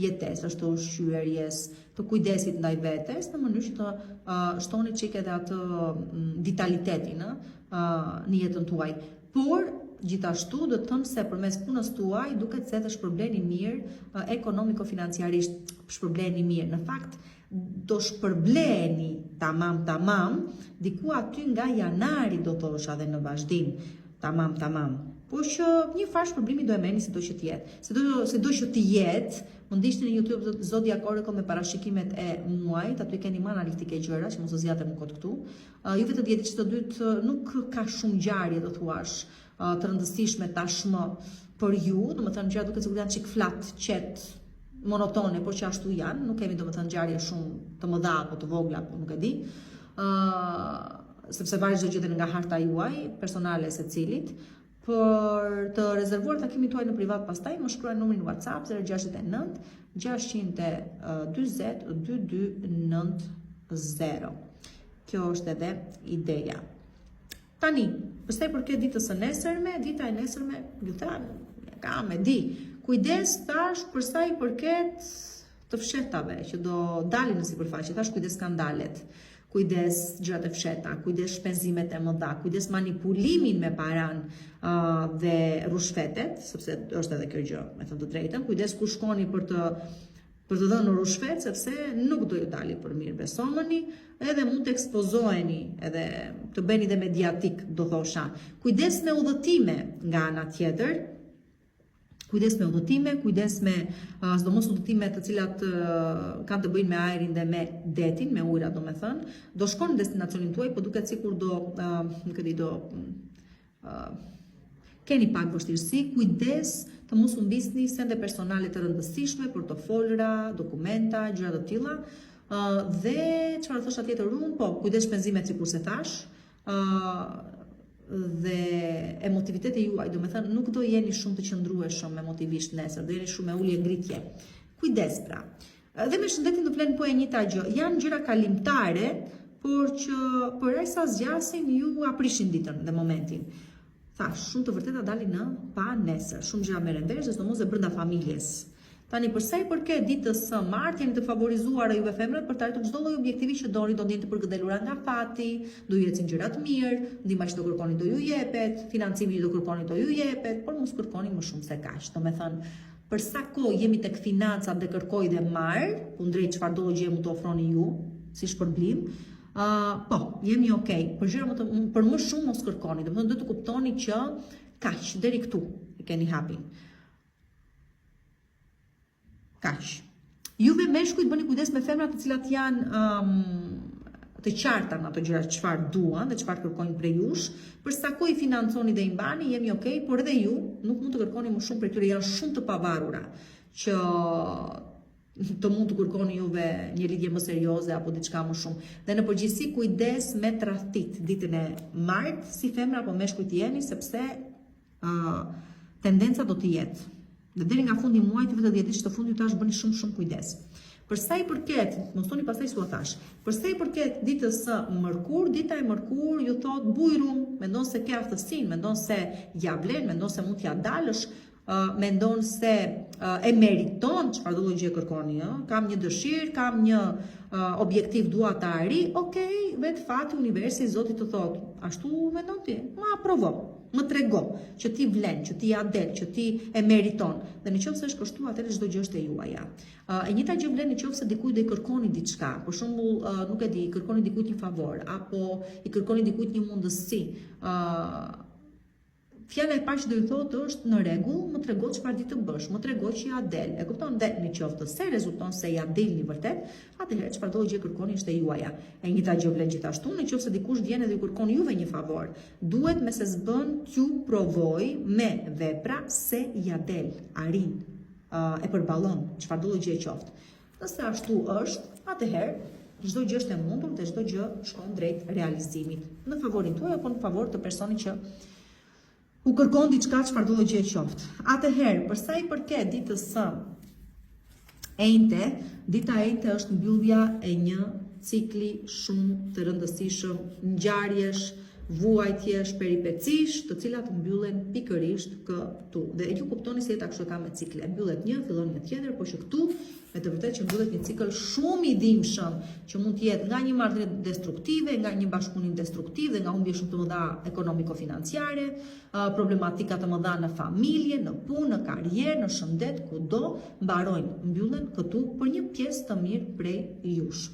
jetesës, të ushqyerjes, të kujdesit ndaj vetes, në mënyrë që të shtoni çik edhe atë vitalitetin në jetën tuaj. Por gjithashtu do të them se përmes punës tuaj duket se të shpërbleni mirë ekonomiko-financiarisht, shpërbleni mirë. Në fakt do shpërbleni tamam diku aty nga janari, do thosha, dhe në vazhdim tamam. Po që një farë shpërblimi do e merrni sido që të jetë. Sido që të jetë, më ndiqni në YouTube Zodiac Oracle me parashikimet e muajit, aty keni më analitike gjëra që mos u zgjatem kot këtu. Juve të dietës të dytë nuk ka shumë ngjarje, do thuash, të rëndësishme tashmë për ju, domethënë gjëra duket sikur janë çik flat, qet, monotone, por që ashtu janë, nuk kemi domethënë ngjarje shumë të mëdha apo të vogla, apo nuk e di. Sepse varet çdo gjë nga harta juaj personale secilit. Për të rezervuar takimin tuaj në privat pastaj më shkruani numrin WhatsApp 069 640 2290. Kjo është edhe ideja. Tani, përsa i përket ditës së nesërme, dita e nesërme, ju them, kam e di. Kujdes tash përsa i përket të fshehtave që do dalin në sipërfaqe, tash kujdes skandalet. Kujdes gjërat e fsheta, kujdes shpenzimet e mëdha, kujdes manipulimin me paran dhe rushfetet, sepse është edhe kjo gjë, me thënë të drejtën, kujdes ku shkoni për të dhënë në rushfet, sepse nuk do ju dali për mirë, besomeni, edhe mund të ekspozoheni, edhe të bëni dhe mediatik, do thosha. Kujdes me udhëtime nga ana tjetër, kujdes me udhëtime, kujdes me sidomos udhëtime të cilat kanë të bëjnë me ajrin dhe me detin, me ujëra, domethënë, do shkon në destinacionin tuaj, por duket sikur keni pak vështirësi, kujdes të mos humbisni sende personale të rëndësishme, portofolra, dokumenta, gjëra të tilla. Dhe çfarë thosha tjetër unë, po, kujdes shpenzimet sikur se thash. Dhe emotiviteti juaj, do me thënë, nuk do jeni shumë të qëndrueshëm emotivisht nesër, do jeni shumë me ulje ngritje. Kujdes pra. Dhe me shëndetin do flen po e njëjta gjë. Janë gjëra kalimtare, por që përsa zgjasin ju aprishin ditën dhe momentin. Thash, shumë të vërteta dalin në pa nesër, shumë gjëra merren vesh, sidomos dhe brenda familjes. Tani për sa i përket ditës së martë, jeni të favorizuara juve femrat për të arritur çdo lloj objektivi që doni, do ndjeni të përgëdelura nga fati, do ju ecin gjëra të mirë, ndihma që do kërkoni do ju jepet, financimi që do kërkoni do ju jepet, por mos kërkoni më shumë se kaq. Domethënë, për sa kohë jemi tek financat dhe kërkoj dhe marr, kundrejt çfarë do gjë mund të ofroni ju si shpërblim, po, jemi okay. Për gjëra për më shumë mos kërkoni. Domethënë do të kuptoni që kaq deri këtu e keni hapin. Kaq. Juve meshkujt bëni kujdes me femrat të cilat janë të qarta në ato gjëra çfarë duan dhe çfarë kërkojnë prej jush. Për sa kohë i financoni dhe i mbani, jemi okay, por edhe ju nuk mund të kërkoni më shumë prej tyre, janë shumë të pavarura që të mund të kërkoni juve një lidhje më serioze apo diçka më shumë. Dhe në përgjithësi kujdes me tradhtit ditën e martë, si femra apo meshkujt jeni, sepse tendenca do të jetë. Dhe deri nga fundi i muajit vetë 10 ditë të fundit tash bëni shumë kujdes. Për sa i përket, mos thoni pastaj s'u thash. Për sa i përket ditës së mërkur, dita e mërkur ju thot bujrum, mendon se ke aftësinë, mendon se ja vlen, mendon se mund t'ja dalësh, mendon se e meriton çfarë do gjë kërkoni, kam një dëshirë, kam një objektiv dua ta arri, okay, vet fati universi Zoti të thot, ashtu mendon ti, ma aprovo. Më trego që ti vlen, që ti ja del, që ti e meriton. Dhe nëse është kështu, atëherë çdo gjë është e juaja. E njëjta gjë vlen nëse dikujt do i kërkoni diçka, për shembull, nuk e di, i kërkoni dikujt një favor apo i kërkoni dikujt një mundësi. Fjala e parë që do ju thotë është në rregull, më trego çfarë di të bësh, më trego që ja del. E kupton? Dhe nëse se rezulton se ja dilni vërtet, atëherë çfarë do gjë kërkoni është e juaja. E njëjta gjë vlen gjithashtu, nëse dikush vjen dhe ju kërkon juve një favor, duhet me se s'bën t'ju provoj me vepra se ja del, arrin, e përballon çfarë do gjë qoftë. Nëse ashtu është, atëherë çdo gjë është e mundur dhe çdo gjë shkon drejt realizimit. Në favorin tuaj apo në favor të personit që u kërkon diçka çfarë do gjë qoftë. Atëherë, për sa i përket ditës së enjte, dita e enjte është mbyllja e një cikli shumë të rëndësishëm, ngjarjesh, vuajtjesh, peripecish, të cilat mbyllen pikërisht këtu. Dhe ju kuptoni se jeta kështu ka me cikle. Mbyllet një, fillon një tjetër, por që këtu me të vërtetë që mbyllet një cikël shumë i dhimbshëm, që mund të jetë nga një marrëdhënie destruktive, nga një bashkëpunim destruktiv dhe nga humbje shumë të mëdha ekonomiko-financiare, problematika të mëdha në familje, në punë, në karrierë, në shëndet, kudo mbarojnë, mbyllen këtu për një pjesë të mirë prej jush.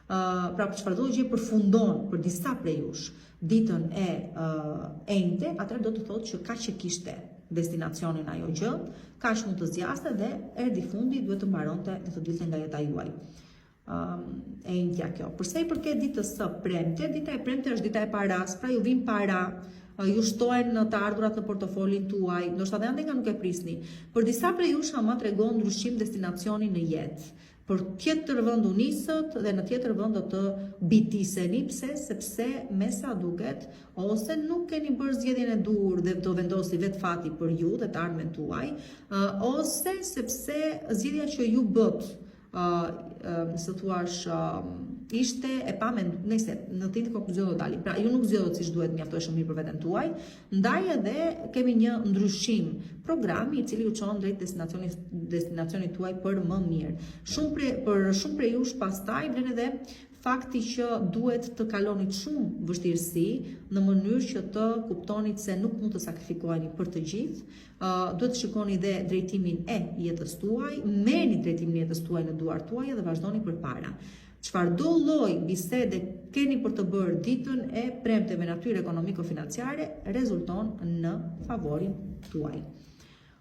Pra çfarë do gjë përfundon për disa prej jush ditën e enjte, atëherë do të thotë që kaq që kishte destinacionin ajo gjë, kaq mund të zgjaste dhe erdhi fundi, duhet të mbaronte dhe të dilte nga jeta juaj. Enjtja kjo. Përsa i përket ditës së premte, dita e premte është dita e paras, pra ju vin para, ju shtohen të ardhurat në portofolin tuaj, ndoshta edhe nga nuk e prisni. Për disa prej jush ama tregon ndryshim destinacioni në jetë. Për tjetër vend u nisët dhe në tjetër vend do të bitiseni, pse? Sepse me sa duket, ose nuk keni bërë zgjedhjen e dur dhe do vendosi vetë fati për ju dhe të ardhmen tuaj, ose sepse zgjedhja që ju bët, nëse thuash, ishte e nëse në të konkluzion do dalim. Pra ju nuk zgjodhët siç duhet mjaftueshëm mirë për veten tuaj, ndaj edhe kemi një ndryshim programi i cili u çon drejt destinacionit tuaj për më mirë. Për shumë prej jush pastaj vlen edhe fakti që duhet të kalonit shumë vështirësi në mënyrë që të kuptonit se nuk mund të sakrifikoheni për të gjithë, duhet të shikoni dhe drejtimin e jetës tuaj, merrni drejtimin e jetës tuaj në duart tuaj dhe vazhdoni përpara. Çfarëdo lloj bisede keni për të bërë ditën e premte me natyrë ekonomiko-financiare rezulton në favorin tuaj.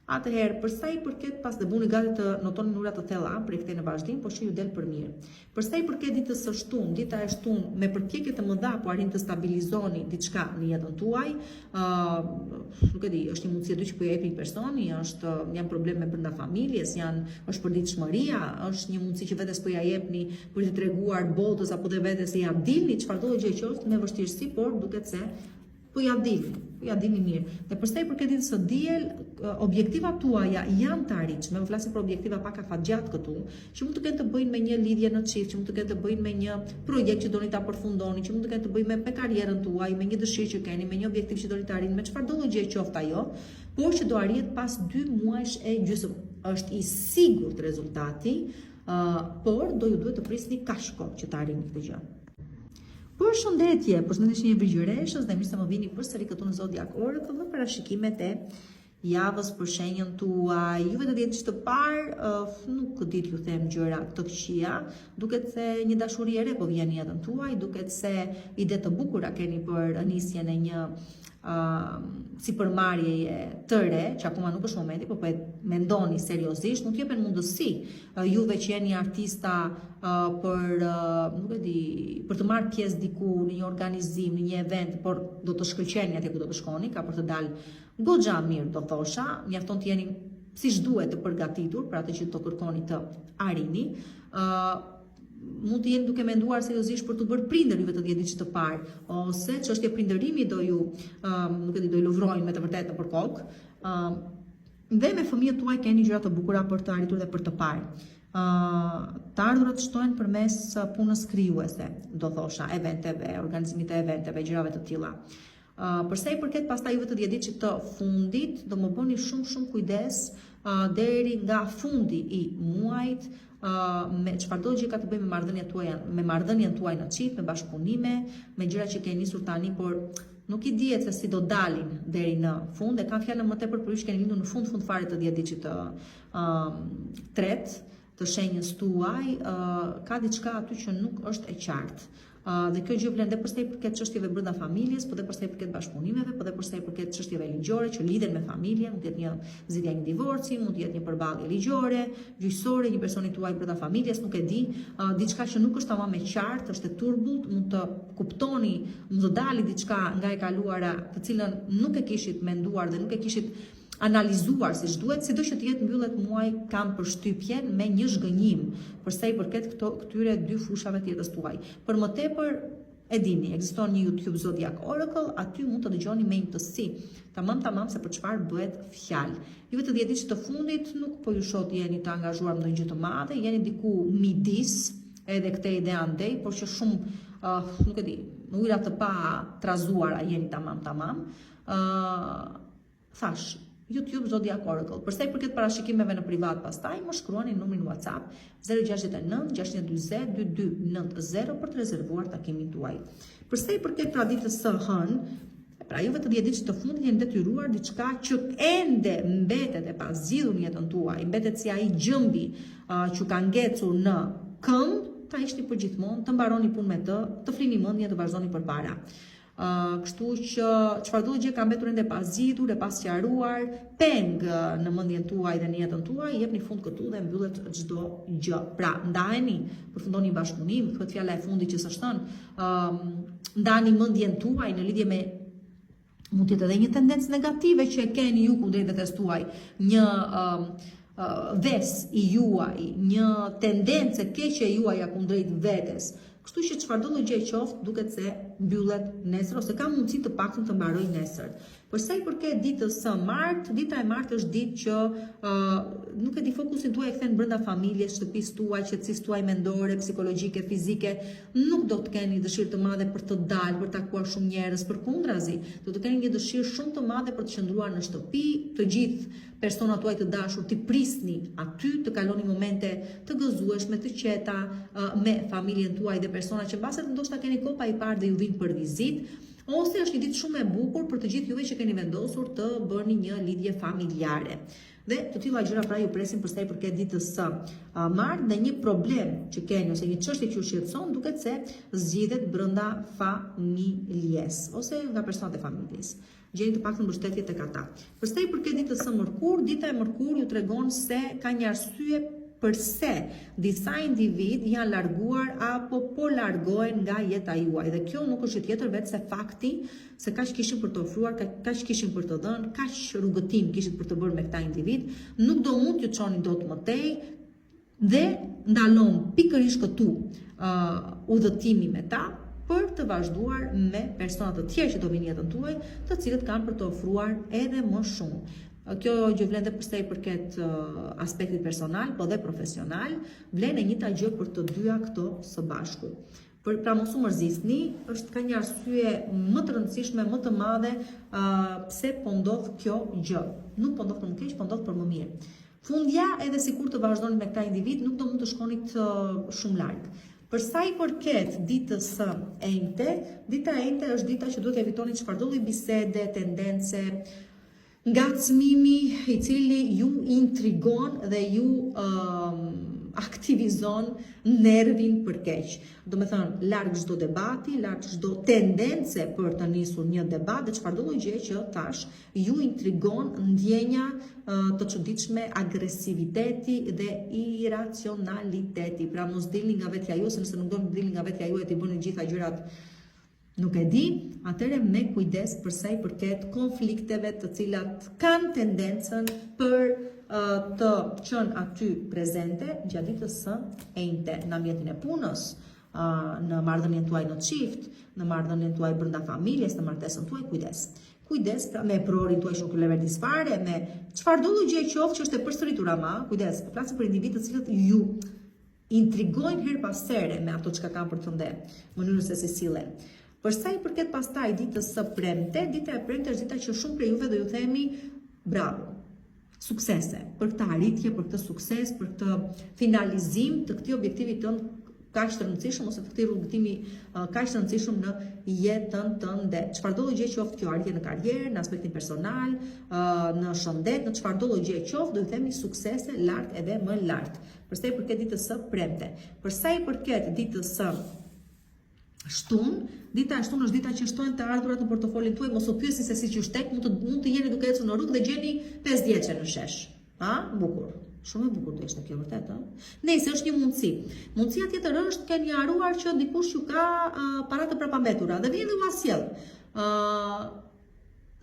Atëherë, për sa i përket pas dhe buni gati të notoni ura të thella për këtë në vazhdim, por që ju del për mirë. Për sa i përket ditës së shtunë, dita e shtunë me përpjekje të mëdha po arrin të stabilizoni diçka në jetën tuaj, nuk e di, është një mundësi që po jep një personi, janë probleme brenda familjes, është përditshmëria, është një mundësi që vetes po ja jepni për të treguar botës apo dhe vetes se ja dilni çfarëdo gjë qoftë me vështirësi, por duket se po ja dilni mirë. Dhe përsa i përket ditës së diel, objektivat tuaja janë të arritshme, më flasim për objektiva pak afatgjatë këtu, që mund të kenë të bëjnë me një lidhje në çift, që mund të kenë të bëjnë me një projekt që doni ta përfundoni, që mund të kenë të bëjnë me karrierën tuaj, me një dëshirë që keni, me një objektiv që doni ta arrini, me çfarëdo gjë qoftë ajo, por që do arrihet pas 2 muajsh e gjysmë. është i sigurt rezultati, por do ju duhet të prisni kaq kohë që të arrini këtë gjë. Përshëndetje një Virgjëreshës dhe mirë se më vini përsëri këtu në Zodiac Oracle dhe parashikimet e javës për shenjën tuaj. Juve të ditë që të parë, nuk ditë ju them gjëra të këqija, duket se një dashuri e re po vjen në jetën tuaj, duket se ide të bukura keni për nisjen e një sipërmarrjeje të re, që akoma nuk është momenti, po e mendoni seriozisht, mund t'jepen mundësi juve që jeni artista për të marrë pjesë diku në një organizim, në një event, por do të shkëlqeni atje ku do të shkoni, ka për të dalë goxha mirë, do thosha, mjafton të jeni siç duhet të përgatitur për atë që të kërkoni të arrini. Mund të jeni duke menduar seriozisht për të bërë prindër juve të 10 ditë të parë, ose çështja prindërimi do ju luvrojnë me të vërtetë nëpër kokë. Dhe me fëmijët tuaj keni gjëra të bukura për të arritur dhe për të parë. Të ardhurat shtojnë përmes punës krijuese, do thosha, eventeve, organizimit të eventeve, gjërave të tilla. Përsa i përket pastaj juve të 10 ditë të fundit, do më bëni shumë kujdes deri nga fundi i muajit, me çfarëdo gjë ka të bëjë me marrëdhënien tuaj në çift, me bashkëpunime, me gjëra që keni nisur tani, por nuk i dihet se si do dalin deri në fund. E kam fjalën më tepër për ju që keni lindur në fund fare të 10 ditë të tretë të shenjës tuaj, ka diçka aty që nuk është e qartë. Dhe kjo gjë vlen dhe përsa i përket çështjeve brenda familjes, po dhe përsa i përket bashkëpunimeve, po dhe përsa i përket çështjeve ligjore që lidhen me familjen, mund të jetë një zgjidhje një divorci, mund të jetë një përballje ligjore, gjyqësore, një personi tuaj brenda familjes, nuk e di, diçka që nuk është tamam e qartë, është e turbullt, mund të kuptoni, mund të dalë diçka nga e kaluara, të cilën nuk e kishit menduar dhe nuk e kishit analizuar siç duhet, sido që të jetë mbyllet muaj, kam përshtypjen me një zhgënjim përsa i përket këtyre dy fushave të jetës tuaj. Për më tepër, e dini, ekziston një YouTube Zodiac Oracle, aty mund të dëgjoni me imtësi, tamam se për çfarë bëhet fjalë. Juve të 10 ditë të fundit nuk po ju shoh të jeni të angazhuar në ndonjë gjë të madhe, jeni diku midis, edhe këtë ide andej, por që shumë, nuk e di, në ujëra të pa trazuara jeni tamam. Thash, YouTube Zodiac Oracle. Përsa i përket parashikimeve në privat pastaj, më shkruani në numrin WhatsApp 069 620 2290 për të rezervuar takimin tuaj. Përsa i përket traditës së hënë, pra juve të 10 ditë të fundit jeni detyruar diçka që ende mbetet e pazgjidhur në jetën tuaj, mbetet si ai gjëmbi që ka ngecur në këmbë, ta ishni përgjithmonë, të mbaroni punë me të flini mendjen, të vazhdoni përpara. Kështu që çfarëdo gjë ka mbetur ende pazgjitur e pasqaruar, peng në mendjen tuaj dhe në jetën tuaj, jepni fund këtu dhe mbyllet çdo gjë. Pra, ndajeni, përfundoni bashkëpunim, thuhet fjala e fundit që s'është thënë, ndani mendjen tuaj në lidhje me mund të jetë edhe një tendencë negative që e keni ju kundrejt vetes tuaj, një ves i juaj, një tendencë keqe e juaja kundrejt vetes. Kështu që çfarëdo gjë qoftë, duket se mbyllet nesër ose ka mundësi të paktën të mbarojë nesër. Përsa i përket ditës së martë, dita e martë është ditë që nuk e di, fokusin tuaj e kthen brenda familjes, shtëpisë tuaj, qetësisë tuaj mendore, psikologjike, fizike, nuk do të keni dëshirë të madhe për të dalë, për të takuar shumë njerëz, përkundrazi, do të keni një dëshirë shumë të madhe për të qëndruar në shtëpi, të gjithë personat tuaj të dashur t'i prisni aty, të kaloni momente të gëzueshme, të qeta me familjen tuaj dhe persona që mbase ndoshta keni kohë pa i parë dhe ju vinë për vizitë, ose është një ditë shumë e bukur për të gjithë juve që keni vendosur të bëni një lidhje familjare. Dhe të tilla gjëra pra ju presin përsa i përket ditës së martë, dhe një problem që keni ose një çështje që ju shqetëson duket se zgjidhet brenda familjes ose nga personat e familjes. Gjeni të paktën mbështetje tek ata. Përsa i përket ditës së mërkurë, dita e mërkurë ju tregon se ka një arsye përse disa individ janë larguar apo po largohen nga jeta juaj. Dhe kjo nuk është tjetër vetë se fakti se kaq kishin për të ofruar, kaq kishin për të dhënë, kaq rrugëtim kishit për të bërë me këta individ, nuk do mund t'ju çoni dot më tej dhe ndalon pikërisht këtu udhëtimi me ta për të vazhduar me personat të tjerë që do vinë jetën tuaj, të cilët kanë për të ofruar edhe më shumë. Kjo gjë vlen dhe përsa i përket aspektit personal, po dhe profesional, vlen e njëjta gjë për të dyja këto së bashku. Pra mos u mërzisni, ka një arsye më të rëndësishme, më të madhe pse po ndodh kjo gjë. Nuk po ndodh për më keq, po ndodh për më mirë. Fundja, edhe sikur të vazhdoni me këta individ, nuk do mund të shkonit shumë larg. Për sa i përket ditës së enjte, dita e enjte është dita që duhet evitoni çfarëdo lloj bisede, tendence, ngacmimi i cili ju intrigon dhe ju aktivizon nervin për keq. Do me thënë, larg çdo debati, larg çdo tendence për të nisur një debat dhe çfarëdo lloj gjë që tash ju intrigon ndjenja të çuditshme, agresiviteti dhe iracionaliteti. Pra mos dilni nga vetja ju, se nëse nuk do të dilni nga vetja ju e të bëni gjitha gjërat nuk e di, atëre me kujdes për sa i përket konflikteve të cilat kanë tendencën për të qenë aty prezente gjatë ditës së enjte në ambientin e punës, në marrëdhënien tuaj në çift, në marrëdhënien tuaj brenda familjes, në martesën tuaj, kujdes. Kujdes pra me prorin tuaj shumë leverdis fare, me çfarëdo lloj gjë qoftë që është e përsëritur ama, kujdes, po flasim për individë të cilët ju intrigojnë her pas here me ato çka kanë për të thënë, mënyrën se si sillen. Për sa i përket pastaj ditës së premte, dita e premte është dita që shumë prej juve do ju themi bravo, suksese, për këtë arritje, për këtë sukses, për këtë finalizim të këtij objektivi tënd kaq të rëndësishëm ose të këtij rrugëtimi kaq të rëndësishëm në jetën tënde. Çfarëdo lloj gjë qoftë kjo arritje në karrierë, në aspektin personal, në shëndet, në çfarëdo lloj gjë qoftë, do ju themi suksese lart edhe më lart. Për sa i përket ditës së premte, për sa i përket ditës së shtunë, dita e shtunë është dita që shtojnë të ardhurat në portofolin tuaj, mos u pyesni se si që shtek, mund të jeni duke ecur në rrugë dhe gjeni 5 djeçe në shesh. Bukur. Shumë e bukur do ishte kjo vërtet, Nëse është një mundësi. Mundësia tjetër është keni haruar që dikush ju ka para të prapambetura dhe vjen dhe u asjell.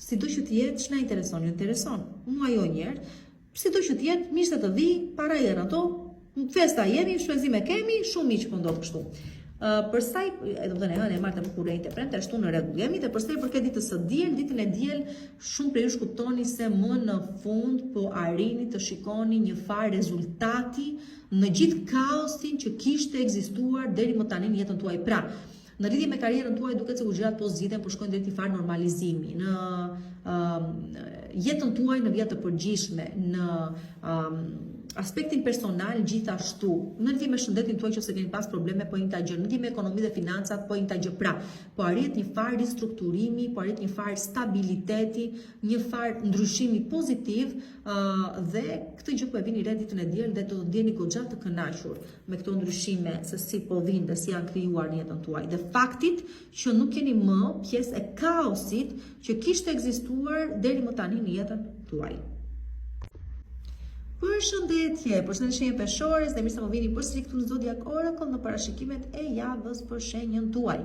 Sido që të jetë, ç'na intereson, ju intereson. Mua jo njerë. Sido që të jetë, mirë se të vi, para janë ato, festa jemi, shpenzime kemi, shumë miq po ndodh kështu. Përsa do të thënë, e marrë të kurrejt e premte, ashtu në rregull jemi, dhe përsa i përket ditës së diel, ditën e diel, shumë prej jush kuptoni se më në fund po arrini të shikoni një farë rezultati në gjithë kaosin që kishte ekzistuar deri më tani në jetën tuaj. Pra, në lidhje me karrierën tuaj duket se gjërat po zgjidhen, po shkojnë drejt një farë normalizimi. Në jetën tuaj në vijat të përgjithshme, në aspektin personal gjithashtu, në lidhje me shëndetin tuaj nëse keni pas probleme, po njëjta gjë, në lidhje me ekonominë dhe financat, po njëjta gjë. Pra, po arrit një farë ristrukturimi, po arrit një farë stabiliteti, një farë ndryshimi pozitiv, dhe këtë gjë po e vini re ditën e diel dhe do të ndjeni goxha të kënaqur me këto ndryshime se si po vinë dhe si janë krijuar në jetën tuaj. Dhe faktit që nuk keni më pjesë e kaosit që kishte ekzistuar deri më tani në jetën tuaj. Përshëndetje, shenjën peshore, dhe mirë se më vini përsëri këtu në Zodiac Oracle në parashikimet e javës për shenjën tuaj.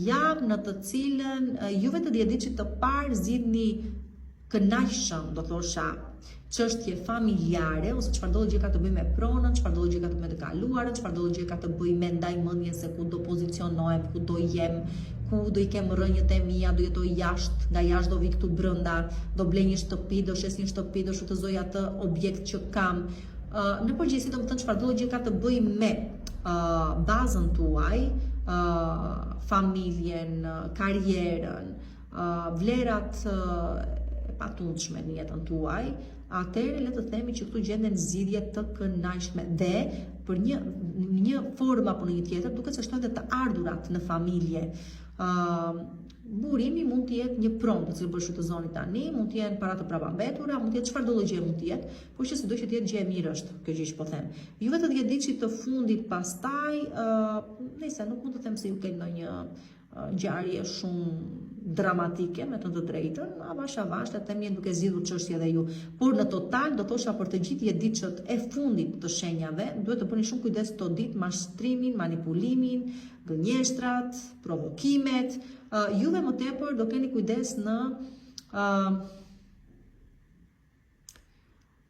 Javë në të cilën juve të djediçit të parë zgjidhni kënaqshëm, do thosha, çështje familjare ose çfarëdo gjë ka të bëjë me pronën, çfarëdo gjë ka të bëjë me të kaluarën, çfarëdo gjë ka të bëjë me ndajmendjen se ku do pozicionohem, ku do jem, ku do I kem rrënjët e mia, do jetoj jashtë, nga jashtë do vi këtu brenda, do blej një shtëpi, do shes një shtëpi, do shfrytëzoj atë objekt që kam. Në përgjithësi do të thënë çfarëdo gjë ka të bëjë me bazën tuaj, familjen, karrierën, vlerat patundshme në jetën tuaj, atëherë le të themi që këtu gjenden zgjidhje të kënaqshme dhe për një formë apo në një tjetër duket se shtojnë të ardhurat në familje. Burimi mund të jetë një pronë të cilën po shfrytëzoni tani, mund të jenë para të prapambetura, mund të jetë çfarëdo lloj gjë mund të jetë, por që sido që të jetë gjë e mirë është kjo gjë që po them. Juve të djediçit të fundit pastaj, nëse nuk mund të them se ju keni ndonjë ngjarje shumë dramatike me të drejtën, avash të them jeni duke zgjidhur çështje dhe ju. Por në total do thosha për të gjithë djediçët e fundit të shenjave, duhet të bëni shumë kujdes këto ditë, mashtrimin, manipulimin, gënjeshtrat, provokimet. Juve më tepër do keni kujdes në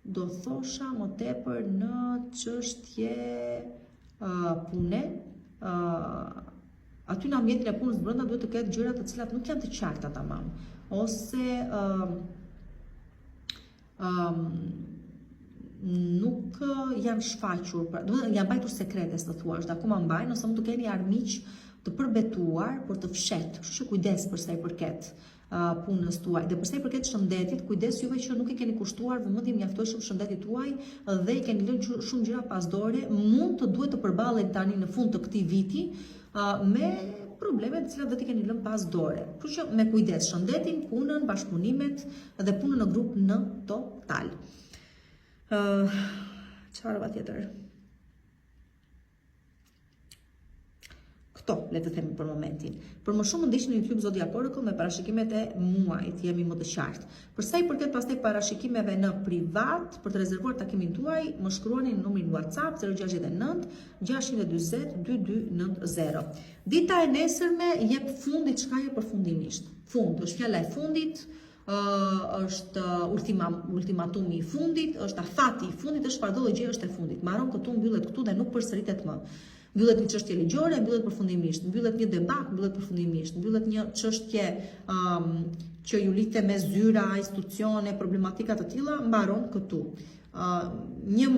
do thosha më tepër në çështje pune, aty në ambientin e punës brenda duhet të ketë gjëra të cilat nuk janë të qarta tamam, ose nuk janë shfaqur, janë mbajtur sekrete, të thuash, dhe akoma mbajnë, ose mund të keni armiq të përbetuar për të fshetë, kështu që kujdes për sa I përket punës tuaj. Dhe përsa i përket shëndetit, kujdes juve që nuk i keni kushtuar vëmendje mjaftueshëm shëndetit tuaj dhe i keni lënë shumë gjëra pasdore, mund të duhet të përballeni tani në fund të këtij viti me probleme të cilat do t'i keni lënë pas dore. Kështu që me kujdes shëndetin, punën, bashkëpunimet dhe punën në grup në total. Çfarë tjetër? Këto, le të themi për momentin. Për më shumë ndiqni në YouTube Zodiakorëko me parashikimet e muajit, jemi më të qartë. Për sa i përket pastaj parashikimeve në privat, për të rezervuar takimin tuaj, më shkruani në numrin WhatsApp 069 640 2290. Dita e nesërme jep fundi çka je përfundimisht. Fund, është fjala e fundit, është ultimatumi i fundit, është afati i fundit, është çfarëdo gjë është e fundit. Mbaron këtu, mbyllet këtu dhe nuk përsëritet më. Mbyllet një çështje ligjore, mbyllet përfundimisht, mbyllet një debat, mbyllet përfundimisht, mbyllet një çështje që ju lidhte me zyra, institucione, problematika të tilla, mbaron këtu. Një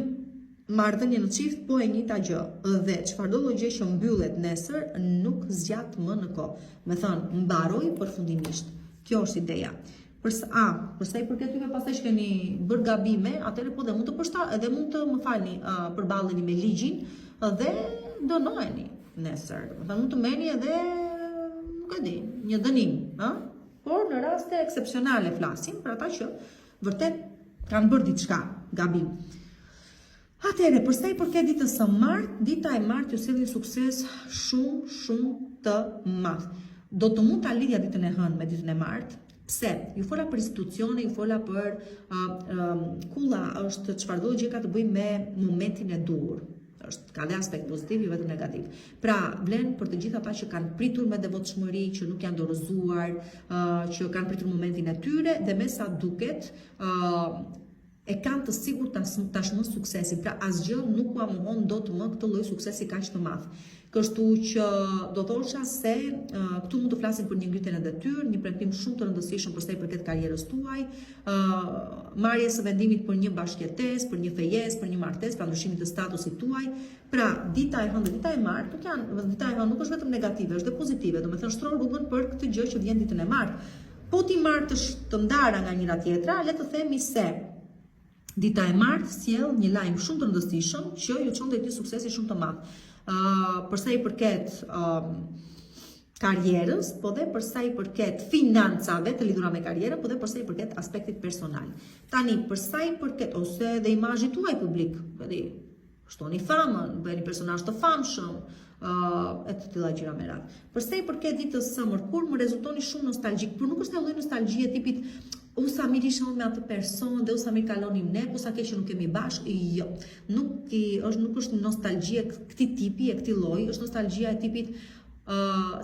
marrëdhënie në çift po e njëjta gjë, dhe çfarëdo gjë që mbyllet nesër nuk zgjat më në kohë. Me thënë, mbaroi përfundimisht. Kjo është ideja. Përsa i përket juve pastaj që keni bërë gabime, atëherë po dhe mund të më falni, përballeni me ligjin dhe dënoheni nesër. Mund të merrni edhe, nuk e di, një dënim, por në raste ekcepsionale flasim për ata që vërtet kanë bërë diçka, gabim. Atëherë, përsa i përket ditës së martë, dita e martë ju sjell një sukses shumë të madh. Do të mund ta lidhja ditën e hënë me ditën e martë. Pse? Ju fola për institucione, ju fola për kulla është çfarëdo gjë ka të bëjë me momentin e dur. Ka dhe aspekt pozitiv, jo vetëm negativ. Pra, vlen për të gjithë ata që kanë pritur me devotshmëri, që nuk janë dorëzuar, që kanë pritur momentin e tyre, dhe me sa duket, e kanë të sigurt tashmë suksesin. Pra, asgjë nuk u mohon dot më këtë lloj suksesi kaq të madh. Kështu që do thosha se këtu mund të flasim për një ngritje në detyrë, një premtim shumë të rëndësishëm për sa i përket karrierës tuaj, marrje së vendimit për një bashkëjetesë, për një fejesë, për një martesë, pra ndryshimit të statusit tuaj. Pra, dita e hënë dhe dita e martë dita e hënë nuk është vetëm negative, është dhe pozitive, domethënë shtron rrugën për këtë gjë që vjen ditën e martë. Po ti martësh të ndara nga njëra tjetra, le të themi se dita e martë sjell një lajm shumë të rëndësishëm që ju çon drejt një suksesi shumë të madh. Përsa i përket karrierës, po dhe përsa i përket financave të lidhura me karrierën, po dhe përsa i përket aspektit personal. Tani, përsa i përket ose dhe imazhit tuaj publik, shtoni famën, bëheni personazh të famshëm, e të tilla gjëra me radhë. Përsa i përket ditës së mërkurë, më rezultoni shumë nostalgjik, por nuk është e lloj nostalgjie tipit sa mirë isha me atë person dhe sa mirë kalonim ne, sa keq që nuk kemi bashkë. Jo. Nuk është nostalgjia këtij tipi e këtij lloji, është nostalgjia e tipit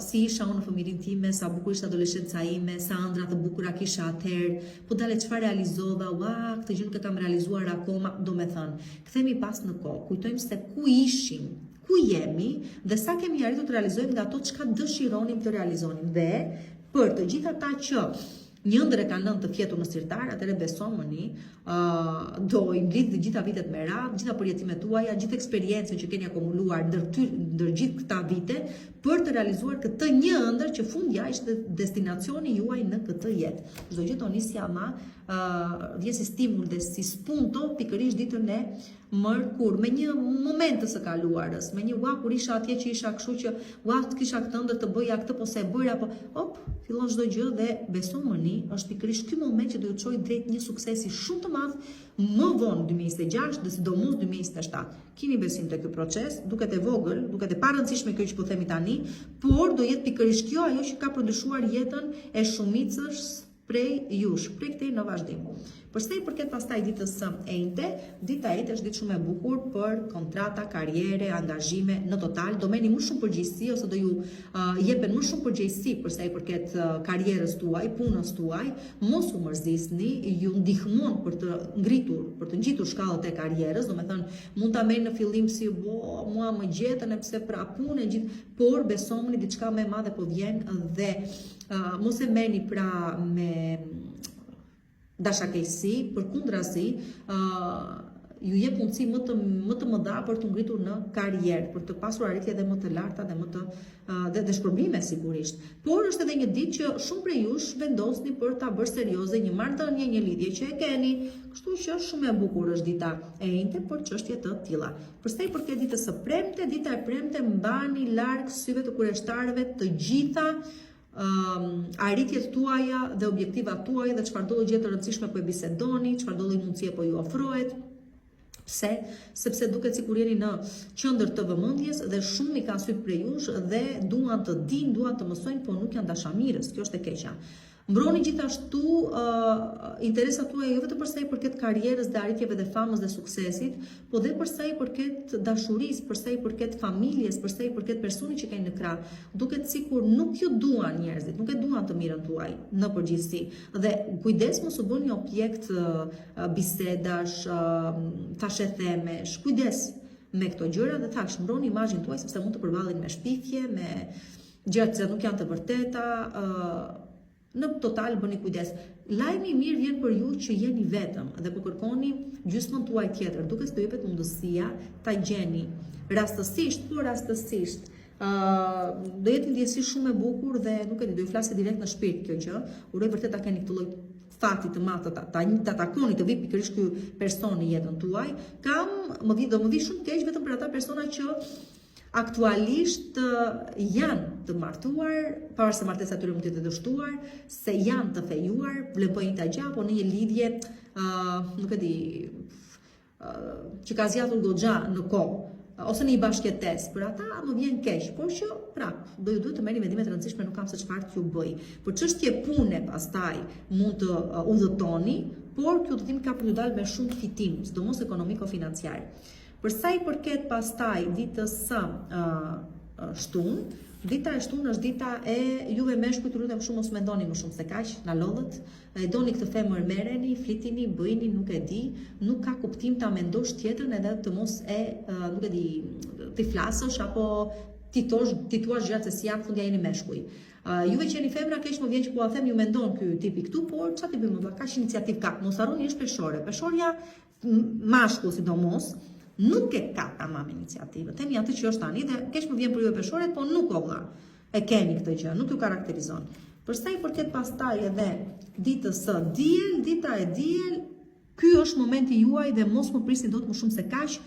si isha unë në fëmijërinë time, sa bukur ishte adoleshenca ime, sa ëndra të bukura kisha atëherë, po dale çfarë realizova, këtë gjë nuk e kam realizuar akoma, domethënë, kthehemi pas në kohë, kujtojmë se ku ishim, ku jemi dhe sa kemi arritur të realizojmë nga ato çka dëshironim të realizonim. Dhe për të gjithë ata që një ëndër e kanë lënë të fjetur në sirtar, atëherë besomuni, do i mblidh të gjitha vitet me radhë, gjitha përjetimet tuaja, gjithë eksperiencën që keni akumuluar ndër gjithë këta vite për të realizuar këtë një ëndër që fundja ishte destinacioni juaj në këtë jetë. Çdo gjë do nisja vjen si stimul dhe si spunto pikërisht ditën e mërkur, me një moment të së kaluarës, me një kur isha atje që isha kështu që të kisha këtë ëndër të bëja këtë po se bëra, fillon çdo gjë dhe besomuni, është pikërisht ky moment që do ju çojë drejt një suksesi shumë të madh më vonë 2026 dhe sidomos 2027. Keni besim te ky proces, duket e vogël, duket e parëndësishme kjo që po themi tani, por do jetë pikërisht kjo ajo që ka përndryshuar jetën e shumicës prej jush, prej këtej në vazhdim. Përsa i përket pastaj ditës së enjte, dita e enjte është ditë shumë e bukur për kontrata, karriere, angazhime në total, do merrni më shumë përgjegjësi ose do ju jepen më shumë përgjegjësi përsa i përket karrierës tuaj, punës tuaj, mos u mërzisni, ju ndihmon për të ngritur, për të ngjitur shkallët e karrierës, domethënë mund ta merrni në fillim si mua më gjetën e pse pra punë gjithë, por besomuni diçka më e madhe po vjen dhe mos e merrni pra me dashakejsi, përkundrazi, ju jep mundësi më të mëdha për të ngritur në karrierë, për të pasur arritje dhe më të larta dhe shpërblime sigurisht. Por është edhe një ditë që shumë prej jush vendosni për ta bërë serioze një marrëdhënie, një lidhje që e keni, kështu që shumë e bukur është dita e njëjtë për çështje të tilla. Për sa i përket ditës së premte, dita e premte mbani larg syve të kurioztarëve të gjitha arritjet tuaja dhe objektivat tuaja dhe çfarëdo gjë të rëndësishme po e bisedoni, çfarëdo mundësie po ju ofrohet. Pse? Sepse duket sikur jeni në qendër të vëmendjes dhe shumë i kanë syt prej jush dhe duan të dinë, duan të mësojnë, po nuk janë dashamirës. Kjo është e keqja. Mbroni gjithashtu interesat tuaja jo vetëm për sa i përket karrierës dhe arritjeve dhe famës dhe suksesit, po dhe për sa i përket dashurisë, për sa i përket familjes, për sa i përket personit që keni në krah. Duket sikur nuk ju duan njerëzit, nuk e duan të mirën tuaj në përgjithësi. Dhe kujdes mos u bëni objekt bisedash, tashethemesh, kujdes me këto gjëra dhe thash mbroni imazhin tuaj sepse mund të përballen me shpifje, me gjëra që nuk janë të vërteta. Në total bëni kujdes. Lajmi i mirë vjen për ju që jeni vetëm dhe po kërkoni gjysmën tuaj tjetër, duke s'do jepet mundësia ta gjeni rastësisht, do jetë ndjesi shumë e bukur dhe nuk e di, do ju flasë direkt në shpirt kjo gjë. Uroj vërtet ta keni këtë lloj fati të madh ta takoni të vi pikërisht ky person në jetën tuaj. Do më vi shumë keq vetëm për ata persona që aktualisht janë të martuar, pavarësisht se martesa tyre mund të jetë dështuar, se janë të fejuar, vlerësojnë ta gjë apo në një lidhje, nuk e di, që ka zgjatur goxha në kohë, ose në një bashkëtesë. Për ata më vjen keq, por që do ju duhet të merrni vendime të rëndësishme, nuk kam se çfarë t'ju bëj. Për çështje pune pastaj mund të udhëtoni, por ky udhëtim ka për t'ju dalë me shumë fitim, sidomos ekonomiko-financiar. Për sa i përket pastaj ditës së shtunë, dita e shtunë është dita e juve meshkujt, lutem shumë mos mendoni më shumë se kaq, na lodhët, e doni këtë femër merreni, flitini, bëjini, nuk e di, nuk ka kuptim ta mendosh tjetrën edhe të mos nuk e di, ti flasësh apo ti thua gjëra se si janë, fundja jeni meshkuj. Juve që jeni femra, keq më vjen që po a them ju mendon ky tipi këtu, por çfarë ti bëjmë, kaq iniciativë ka. Mos harroni është peshore. Peshorja mashkull sidomos nuk e ka tamam iniciativë. Tani atë që është tani dhe keq më vjen për ju peshoret, po nuk o vlla. E keni këtë gjë, nuk ju karakterizon. Për sa i përket pastaj edhe ditës së diel, dita e diel, ky është momenti juaj dhe mos më prisni dot më shumë se kaq.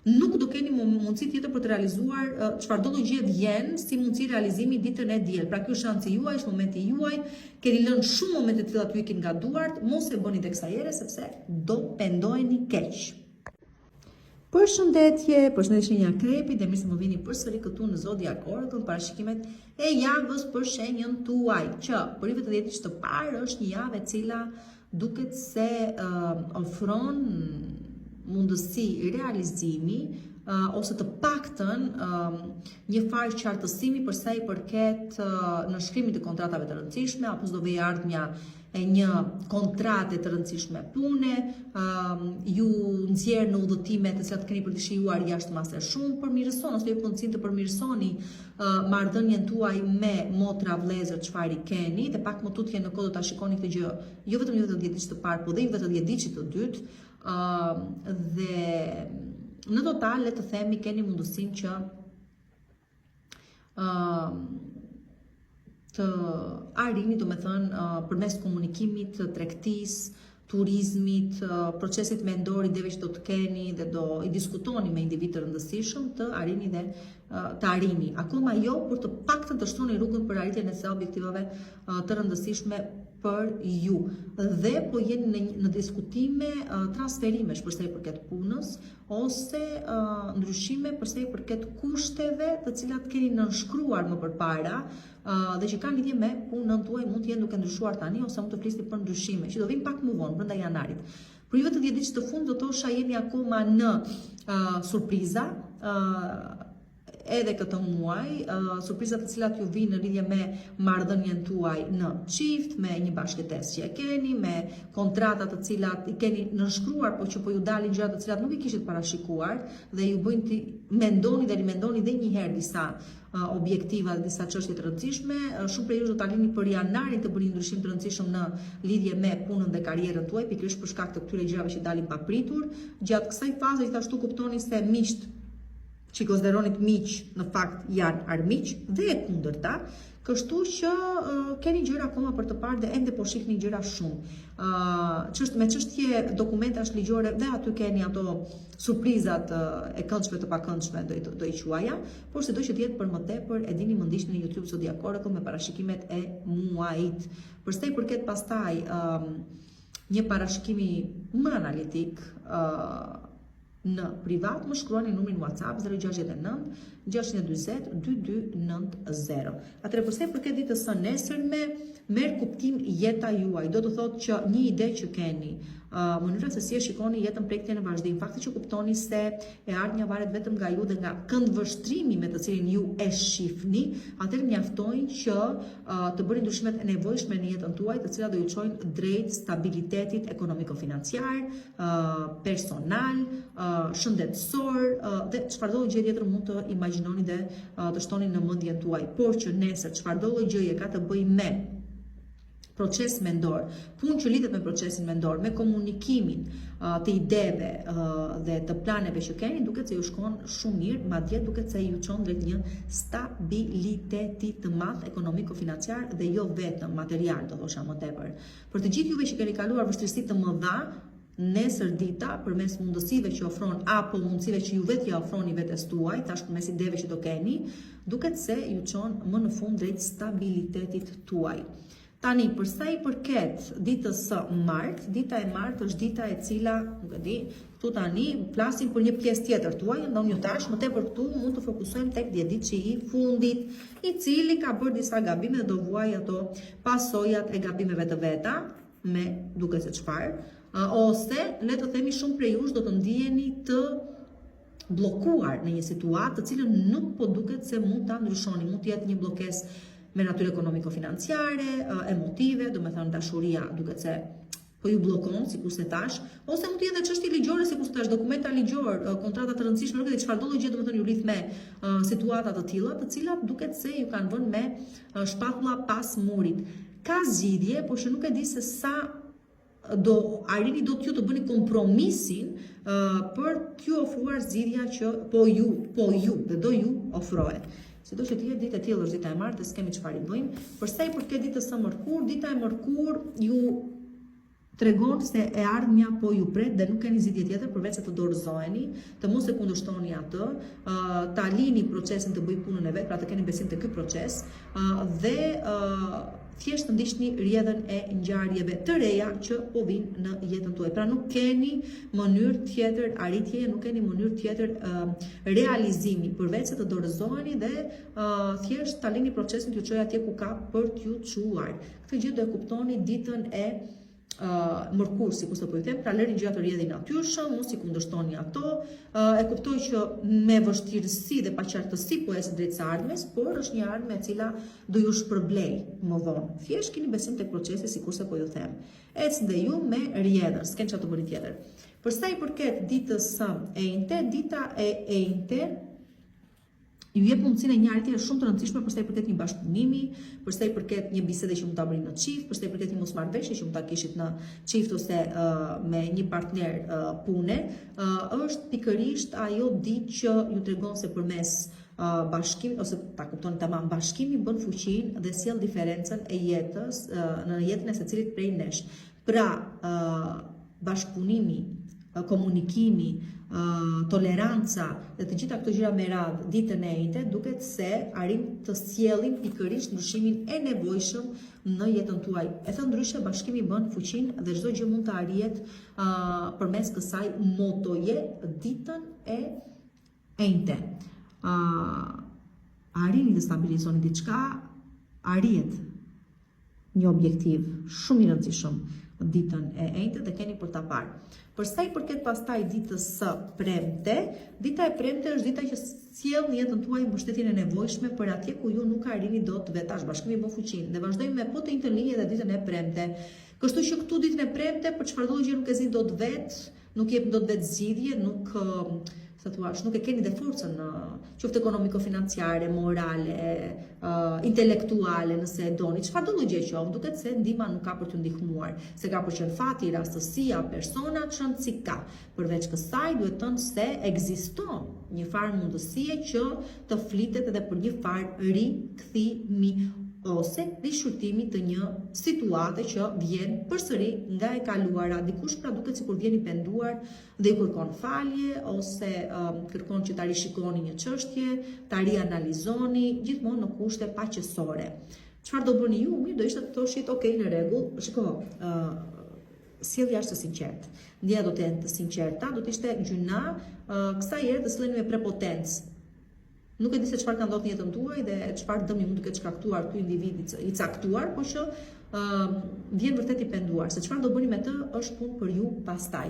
Nuk do keni mundësi tjetër për të realizuar çfarëdo gjë vjen si mundësi realizimi ditën e diel. Pra ky është shansi juaj, është momenti juaj. Keni lënë shumë momente të tilla të ikin nga duart, mos e bëni tek sa herë sepse do pendoheni keq. Përshëndetje shenja Akrepi dhe mirë se më vini përsëri këtu në Zodiac Oracle, parashikimet e javës për shenjën tuaj, që për vitin e 10 të parë është një javë e cila duket se ofron mundësi realizimi ose të paktën një farë qartësimi për sa i përket nënshkrimit të kontratave të rëndësishme, apo s'do vej ardhmja e një kontrate të rëndësishme pune, ju nxjerr në udhëtime të cilat keni për të shijuar jashtë masë shumë, përmirëson ose ju mundësinë të përmirësoni marrëdhënien tuaj me motra vëllezër çfarë keni dhe pak më tutje në kohë do ta shikoni këtë gjë, jo vetëm në 10 ditë të parë, por edhe në 10 ditë të dytë, dhe në total le të themi keni mundësinë që të arrini, do me thënë, përmes komunikimit, tregtisë, turizmit, procesit mendor, ideve që do të keni dhe do i diskutoni me individ të rëndësishëm, të arrini dhe të arrini. Akoma jo, por të paktën të shtoni rrugën për arritjen e objektivave të rëndësishme për ju. Dhe po jeni në diskutime transferimesh për sa i përket punës ose ndryshime për sa i përket kushteve të cilat keni nënshkruar më përpara dhe që kanë lidhje me punën tuaj, mund të jenë duke ndryshuar tani ose mund të flisni për ndryshime që do vinë pak më vonë brenda janarit. Për juve të 10 ditë të fundit do thosha jeni akoma në surpriza, edhe këtë muaj, surprizat të cilat ju vinë në lidhje me marrëdhënien tuaj në çift, me një bashkëtesë që e keni, me kontrata të cilat i keni nënshkruar, por që po ju dalin gjëra të cilat nuk i kishit parashikuar dhe ju bëjnë të mendoni dhe rimendoni edhe një herë disa objektiva dhe disa çështje të rëndësishme. Shumë prej jush do ta lini për janarin të bëni ndryshim të rëndësishëm në lidhje me punën dhe karrierën tuaj, pikërisht për shkak të këtyre gjërave që dalin papritur. Gjatë kësaj faze gjithashtu kuptoni se miqt që i konsideronit miq në fakt janë armiq dhe e kundërta, kështu që keni gjëra akoma për të parë dhe ende po shihni gjëra shumë. Me çështje dokumentash ligjore dhe aty keni ato surprizat e këndshme të pakëndshme do i quaja, por sido që të jetë për më tepër e dini më ndiqni në YouTube Zodiac Oracle me parashikimet e muajit. Për sa i përket pastaj një parashikimi më analitik në privat, më shkruani numrin WhatsApp 069 620 2290. Atëherë përsa i përket ditës së nesërme, merr kuptim jeta juaj. Do të thotë që një ide që keni, mënyra se si e shikoni jetën prej këtij në vazhdim, fakti që kuptoni se e ardhmja varet vetëm nga ju dhe nga këndvështrimi me të cilin ju e shihni, atëherë mjaftojnë që të bëni ndryshimet e nevojshme në jetën tuaj, të cilat do ju çojnë drejt stabilitetit ekonomiko-financiar, personal, shëndetësor dhe çfarëdo gjë tjetër mund të imagjinoni dhe të shtoni në mendjen tuaj. Por që nesër çfarëdo gjëje ka të bëjë me proces mendor, punë që lidhet me procesin mendor, me komunikimin të ideve dhe të planeve që keni, duket se ju shkon shumë mirë, madje duket se ju çon drejt një stabiliteti të madh ekonomiko-financiar dhe jo vetëm material, do thosha më tepër. Për të gjithë juve që keni kaluar vështirësi të mëdha, nesër dita përmes mundësive që ofron apo mundësive që ju vetë ja ofroni vetes tuaj, tash përmes ideve që do keni, duket se ju çon më në fund drejt stabilitetit tuaj. Tani, për sa i përket ditës së martë, dita e martë është dita e cila, nuk e di, këtu tani flasim për një pjesë tjetër tuaj, ndonjë tash, më tepër këtu mund të fokusojmë tek djedhiçi i fundit, i cili ka bërë disa gabime dhe do vuaj ato pasojat e gabimeve të veta, me duket se çfarë, ose le të themi shumë prej jush do të ndiheni të bllokuar në një situatë të cilën nuk po duket se mund ta ndryshoni, mund të jetë një bllokesë me natyrë ekonomiko-financiare, emotive, do me thënë dashuria duket se po ju bllokon, sikur se tash, ose mund të jetë çështje ligjore, sikur se tash dokumenta ligjor, kontrata të rëndësishme, nuk e di çfarëdo gjë, do me thënë ju rrith me situata të tilla, të cilat duket se ju kanë vënë me shpatulla pas murit. Ka zgjidhje, por që nuk e di se sa do arrini do t'ju të bëni kompromisin për t'ju ofruar zgjidhja që po ju dhe do ju ofrohet. Sido që të jetë ditë e tillë është dita e martë, s'kemi çfarë i bëjmë. Për sa i përket ditës së mërkur, dita e mërkur ju tregon se e ardhmja po ju pret dhe nuk keni zgjidhje tjetër përveç se të dorëzoheni, të mos e kundërshtoni atë, ta lini procesin të bëj punën e vet, pra të keni besim te ky proces dhe thjesht të ndiqni rrjedhën e ngjarjeve të reja që po vinë në jetën tuaj. Pra nuk keni mënyrë tjetër arritjeje, nuk keni mënyrë tjetër realizimi, përveç se të dorëzoheni dhe thjesht ta lini procesin t'ju çojë atje ku ka për t'ju çuar. Këtë gjë do e kuptoni ditën e mërkur, sikur se po ju them, pra lërini gjërat të rrjedhin natyrshëm, mos i kundërshtoni ato. E kuptoj që me vështirësi dhe paqartësi po ecë drejt së ardhmes, por është një ardhme e cila do ju shpërblej më vonë. Thjesht keni besim tek procesi, sikur se po ju them. Ecë dhe ju me rrjedhën, s'ken çfarë të bëni tjetër. Për sa i përket ditës së enjte, dita e enjte ju jep mundësinë e një arritjeje shumë të rëndësishme për sa i përket një bashkëpunimi, për sa i përket një bisede që mund ta bëni në çift, për sa i përket një mosmarrëveshje që mund ta kishit në çift ose me një partner pune, është pikërisht ajo ditë që ju tregon se përmes bashkimit ose ta kuptoni tamam, bashkimi bën fuqinë dhe sjell diferencën e jetës në jetën e secilit prej nesh. Pra, bashkëpunimi, komunikimi, toleranca dhe të gjitha këto gjëra me radhë ditën e enjte duket se arrim të sjellim pikërisht ndryshimin e nevojshëm në jetën tuaj. E thënë ndryshe, bashkimi bën fuqinë dhe çdo gjë mund të arrihet përmes kësaj motoje ditën e enjte. Arrini të stabilizoni diçka, arrihet një objektiv shumë i rëndësishëm. ditën e enjte dhe keni për ta parë. Për sa i përket pastaj ditës së premte, dita e premte është dita që sjell në jetën tuaj mbështetjen e nevojshme për atje ku ju nuk arrini dot vetë. Tash bashkimi bën fuqinë dhe vazhdojmë me po të njëjtën linjë edhe ditën e premte. Kështu që këtu ditën e premte për çfarëdo gjë nuk e zgjidh dot vetë, nuk jep dot vetë zgjidhje, nuk e keni dhe forcën qoftë ekonomiko-financiare, morale, intelektuale nëse e doni, çfarëdo gjë qoftë, duket se ndihma nuk ka për t'ju ndihmuar, se ka për qenë fati, rastësia, persona, ç'nd si ka. Përveç kësaj duhet thënë se ekziston një farë mundësie që të flitet edhe për një farë rikthimi ose rishqyrtimi të një situate që vjen përsëri nga e kaluara. Dikush pra duket sikur vjen i penduar dhe i kërkon falje ose kërkon që ta rishikoni një çështje, ta rianalizoni, gjithmonë në kushte paqësore. Çfarë do bëni ju? Mirë, do ishte të thoshit, ok, në rregull, shiko, sjellja është e sinqertë. Ndjeja do të jetë të sinqerta, do të ishte gjyna kësaj herë të silleni me prepotencë. Nuk e di se çfarë ka ndodhur në jetën tuaj dhe çfarë dëmi mund të ketë shkaktuar ky individ i caktuar, por që vjen vërtet i penduar. Se çfarë do bëni me të është punë për ju pastaj.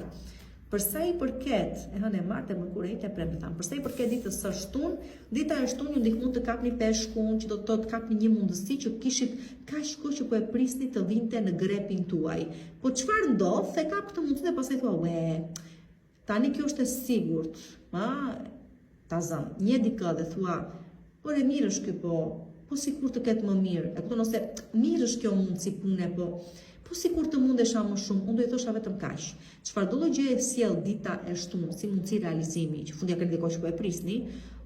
Për sa i përket, e hënë e martë e mërkurejt e premte tham, për sa i përket ditës së shtunë, dita e shtunë ju ndihmon të kapni peshkun, që do të kapni një mundësi që kishit kaq kohë që po e prisni të vinte në grepin tuaj. Po çfarë ndodh? Se kap këtë mundësi dhe pastaj thua, tani kjo është e sigurt, ta zëm, një dikë dhe thua, por e mirë është ky po sikur të ketë më mirë, e kupton ose mirë është kjo mundësi pune, po sikur të mundesha më shumë, unë do i thosha vetëm kaq. Çfarëdo gjë e sjell dita e shtunë si mundësi realizimi, që fundja keni kohë që po e prisni,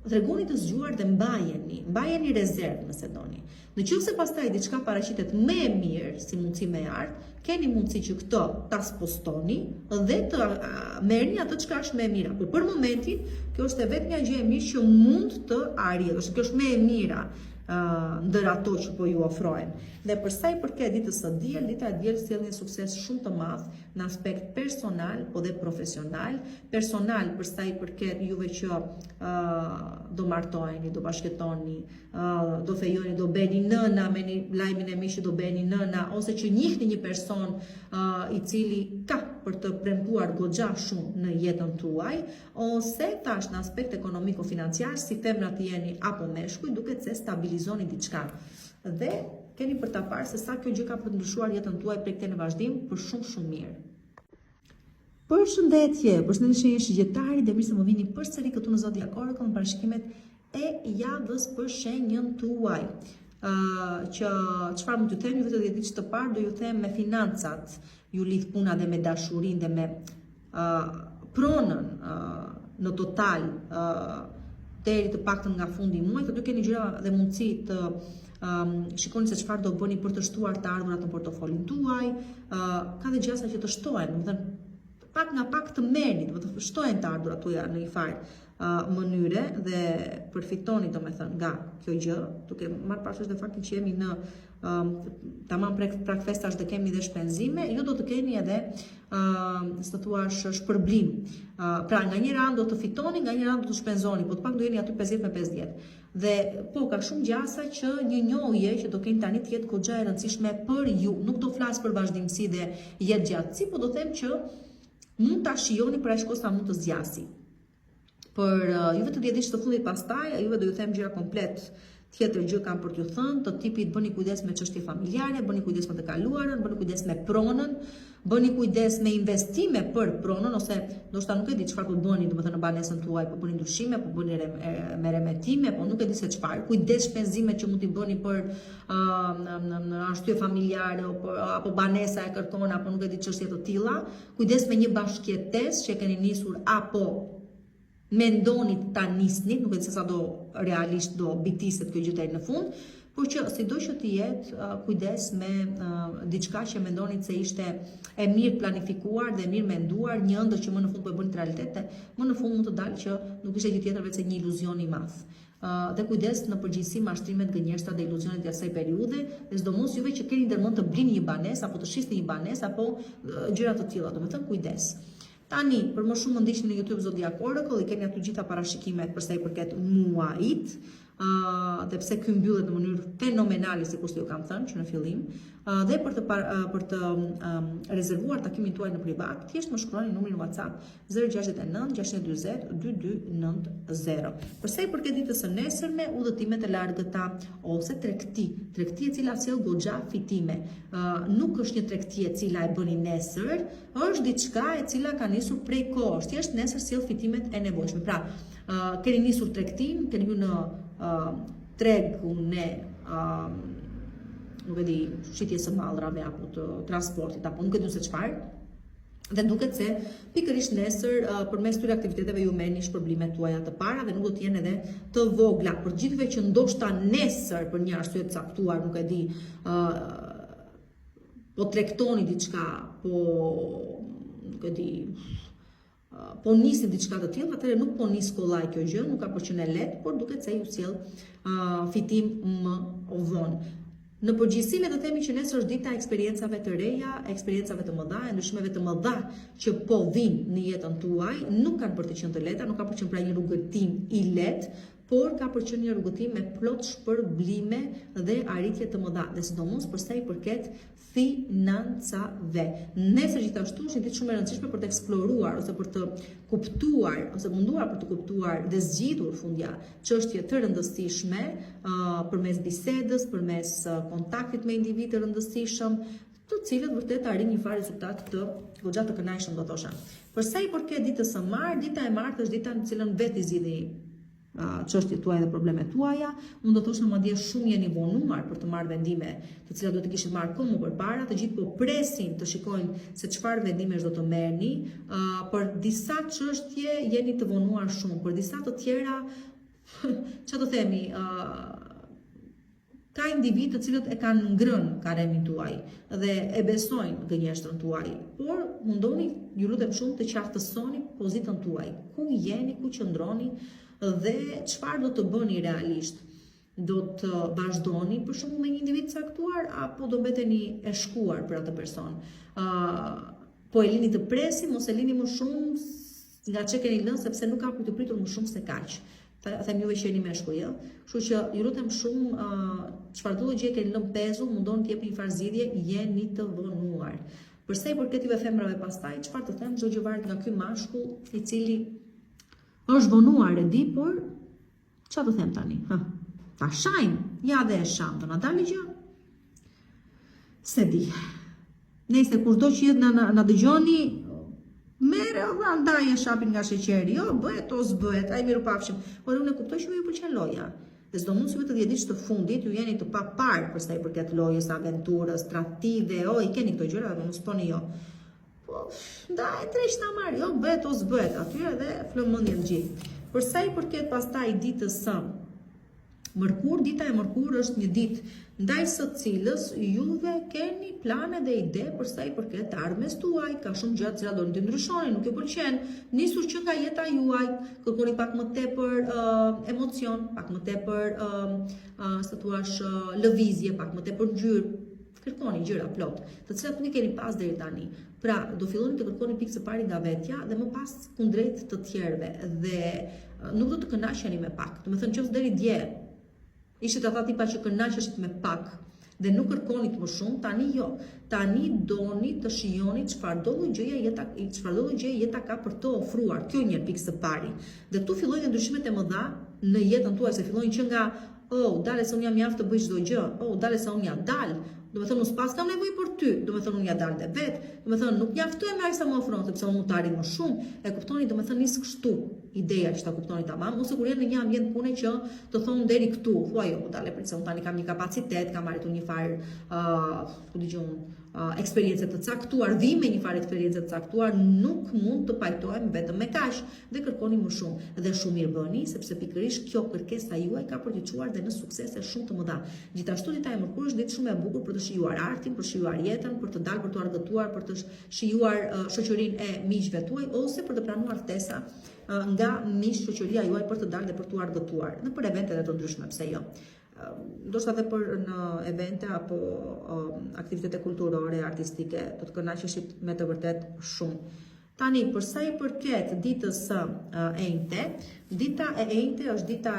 tregoni të zgjuar dhe mbajeni rezervë nëse doni. Nëse pastaj diçka paraqitet më e mirë si mundësi më e artë, keni mundësi që këtë ta spostoni dhe të merrni atë çka është më e mira. Por për momentin, kjo është vetëm gjë e mirë që mund të arrihet, ose kjo është më e mira ndër ato që po ju ofrojnë. Dhe për sa i përket ditës së diel, dita e diel sjell një sukses shumë të madh në aspekt personal po dhe profesional. Personal për sa i përket juve që do martoheni, do bashkëtoni, do fejoni, do bëni nëna me një lajmin e mirë që do bëni nëna, ose që njihni një person i cili ka për të premtuar goxha shumë në jetën tuaj, ose tash në aspekt ekonomiko-financiar, si femra të jeni apo meshkuj, duket se stabilizoni diçka. Dhe keni për ta parë se sa kjo gjë ka për të ndryshuar jetën tuaj prej këtij në vazhdim për shumë mirë. Përshëndetje, përshëndetje shigjetari dhe mirë se më vini përsëri këtu në Zodiac Oracle në parashikimet e javës për shenjën tuaj. Që çfarë mund t'ju them, ju vetë ditë që të parë do ju them me financat, ju lidh puna dhe me dashurinë dhe me pronën në total deri të paktën nga fundi i muajit, aty keni gjëra dhe mundësi të shikoni se çfarë do bëni për të shtuar të ardhurat në portofolin tuaj, ka dhe gjëra që të shtohen, domethënë pak nga pak të merrni, domethënë shtohen të ardhurat tuaja në një farë mënyre dhe përfitoni domethënë nga kjo gjë, duke marrë parasysh dhe faktin që jemi në tamam prak festash dhe kemi dhe shpenzime, ju do të keni edhe si të thuash shpërblim. Pra nga njëra anë do të fitoni, nga njëra anë do të shpenzoni, po të pak do jeni aty 50 me 50. Dhe po ka shumë gjasa që një njohje që do keni tani të jetë goxha e rëndësishme për ju. Nuk do flas për vazhdimsi dhe jetë gjatësi, po do them që mund ta shijoni për aq kohë sa mund të zgjasi. Për juve të djedish të fundit pastaj, juve do ju them gjëra komplet tjetër gjë kam për t'ju thënë, të tipit bëni kujdes me çështje familjare, bëni kujdes me të kaluarën, bëni kujdes me pronën, bëni kujdes me investime për pronën, ose ndoshta nuk e di çfarë po bëni, domethënë në banesën tuaj, po bëni ndryshime, po bëni me remetime, po nuk e di se çfarë. Kujdes shpenzime që mund t'i bëni për arsye familjare apo banesa e kërkon apo nuk e di çështje të tilla. Kujdes me një bashkëjetesë që keni nisur apo mendoni ta nisni, nuk e di se sa do realisht do bitiset kjo gjë deri në fund, por që sido që të jetë, kujdes me diçka që mendoni se ishte e mirë planifikuar dhe e mirë menduar, një ëndër që më në fund po e bëni realitet, më në fund mund të dalë që nuk ishte gjë tjetër veç se një iluzion i madh. Dhe kujdes në përgjithësi mashtrimet, gënjeshtra dhe iluzionet e asaj periudhe, dhe sidomos juve që keni ndërmend të blini një banesë apo të shisni një banesë apo gjëra të tilla, domethënë kujdes. Tani, për më shumë më ndiqni në YouTube Zodiac Oracle, i keni aty gjitha parashikimet për sa i përket muajit, dhe pse ky mbyllet në mënyrë fenomenale sikur ju kam thënë që në fillim, dhe për të rezervuar takimin tuaj në privat, thjesht më shkruani numrin WhatsApp 069 620 2290. Për sa i përket ditës së nesërme, udhëtimet e largëta ose tregti e cila sjell goxha fitime. Nuk është një tregti e cila e bëni nesër, është diçka e cila ka nisur prej kohësh, thjesht nesër sjell fitimet e nevojshme. Pra, keni nisur tregtin, keni hyrë në tregun e nuk e di, shitjes së mallrave apo të transportit apo nuk e di se çfarë. Dhe duket se pikërisht nesër përmes këtyre aktiviteteve ju merrni shpërblimet tuaja të para dhe nuk do të jenë edhe të vogla. Për gjithëve që ndoshta nesër për një arsye të caktuar, nuk e di, po tregtoni diçka, po nuk e di, po nisi diçka të tillë, atëherë nuk po nis kollaj kjo gjë, nuk ka për qenë lehtë, por duket se ju sjell fitim më vonë. Në përgjithësi le të themi që nesër është dita e eksperiencave të reja, eksperiencave të mëdha, ndryshimeve të mëdha që po vinë në jetën tuaj, nuk kanë për të qenë të lehta, nuk ka për të qenë pra një rrugëtim i lehtë, por ka për të qenë një rrugëtim me plot shpërblime dhe arritje të mëdha, dhe sidomos për sa i përket financave. Nesër gjithashtu është një ditë shumë e rëndësishme për të eksploruar ose për të kuptuar ose munduar për të kuptuar dhe zgjidhur fundja çështje të rëndësishme përmes bisedës, përmes kontaktit me individ të rëndësishëm, të cilët vërtet arrin një farë rezultat të goxha të kënaqshëm, do thosha. Për sa i përket ditës së martë, dita e martë është dita në cilën vetë i zgjidhni çështjet tuaja dhe problemet tuaja. Unë do thosh madje shumë jeni vonuar për të marrë vendime të cilat do të kishit marrë kohë më përpara, të gjithë po presin të shikojnë se çfarë vendimesh do të merrni. Për disa çështje jeni të vonuar shumë, për disa të tjera, çfarë do themi, ka individ të cilët e kanë ngrënë karemin tuaj dhe e besojnë gënjeshtrën tuaj, por mundoni, ju lutem shumë, të qartësoni pozitën tuaj. Ku jeni, ku qëndroni dhe çfarë do të bëni realisht? Do të vazhdoni për shembull me një individ caktuar apo do mbeteni e shkuar për atë person? Po e lini të presi, mos e lini më shumë nga çe keni lënë, sepse nuk ka për të pritur më shumë se kaq. Them juve që jeni me shkuj, kështu që ju lutem shumë, çfarëdo gjë keni lënë pezull, mundoni të jepni një farë zgjidhje, jeni të vonuar. Për sa i përket juve femrave pastaj, çfarë të them, çdo gjë varet nga ky mashkull i cili është vonuar, e di, por çfarë të them tani? Ta shajm, ja dhe e sham, do na dalë gjë? Se di. Nëse kushdo që jetë na dëgjoni, merre dhe ndaje shapin nga sheqeri, jo, bëhet o s'bëhet, ai miru pafshim. Por unë e kuptoj që ju pëlqen loja. Dhe sidomos juve të 10 ditë të fundit, ju jeni të papar për sa i përket lojës, aventurës, tradhtive, i keni këto gjëra, dhe mos thoni jo. Po, ndaj treq ta marr, jo, bëhet o s'bëhet, atyre dhe flëmendjen gjithë. Për sa i përket pastaj ditës së mërkur, dita e mërkur është një ditë ndaj së cilës juve keni plane dhe ide për sa i përket të ardhmes tuaj, ka shumë gjëra që do të ndryshoni, nuk ju pëlqen, nisur që nga jeta juaj, kërkoni pak më tepër emocion, pak më tepër sa thuash lëvizje, pak më tepër ngjyrë, kërkoni gjëra plot, të cilat nuk i keni pas deri tani. Pra, do filloni të kërkoni pikë së pari nga vetja dhe më pas kundrejt të tjerëve dhe nuk do të kënaqeni me pak. Do të thënë nëse deri dje ishte ata tipa që kënaqeshit me pak dhe nuk kërkonit më shumë, tani jo. Tani doni të shijoni çfarëdo gjëje jeta ka për të ofruar. Kjo një pikë së pari. Dhe tu fillojnë ndryshimet e mëdha në jetën tuaj, se fillojnë që nga dale se unë jam mjaft të bëj çdo gjë, dale se unë ja dal. Do të thënë, unë s'pas kam nevojë për ty, do të thënë, unë ja dal dhe vetë, do të thënë, nuk mjaftoj me ai sa më ofron, sepse unë mund të arri më shumë, e kuptoni, do të thënë, nis kështu ideja që ta kuptoni tamam, ose kur jeni në një ambient pune që të thonë deri këtu, thua jo, dale për se unë tani kam një kapacitet, kam arritur një farë, ku dëgjon, eksperiencë të caktuar, vime një farë eksperiencë të caktuar, nuk mund të pajtohem vetëm me kaq dhe kërkoni më shumë. Dhe shumë mirë bëni, sepse pikërisht kjo kërkesa juaj ka për të çuar dhe në suksese shumë të mëdha. Gjithashtu dita e mërkurë është ditë shumë e bukur për të shijuar artin, për të shijuar jetën, për të dalë për të argëtuar, për të shijuar shoqërinë e miqve tuaj ose për të planuar ftesa nga miq shoqëria juaj për të dalë dhe për të argëtuar në për evente të ndryshme, pse jo. Ndoshta edhe për në evente apo aktivitete kulturore, artistike, do të kënaqeshit me të vërtet shumë. Tani, për sa i përket ditës së enjte, dita e enjte është dita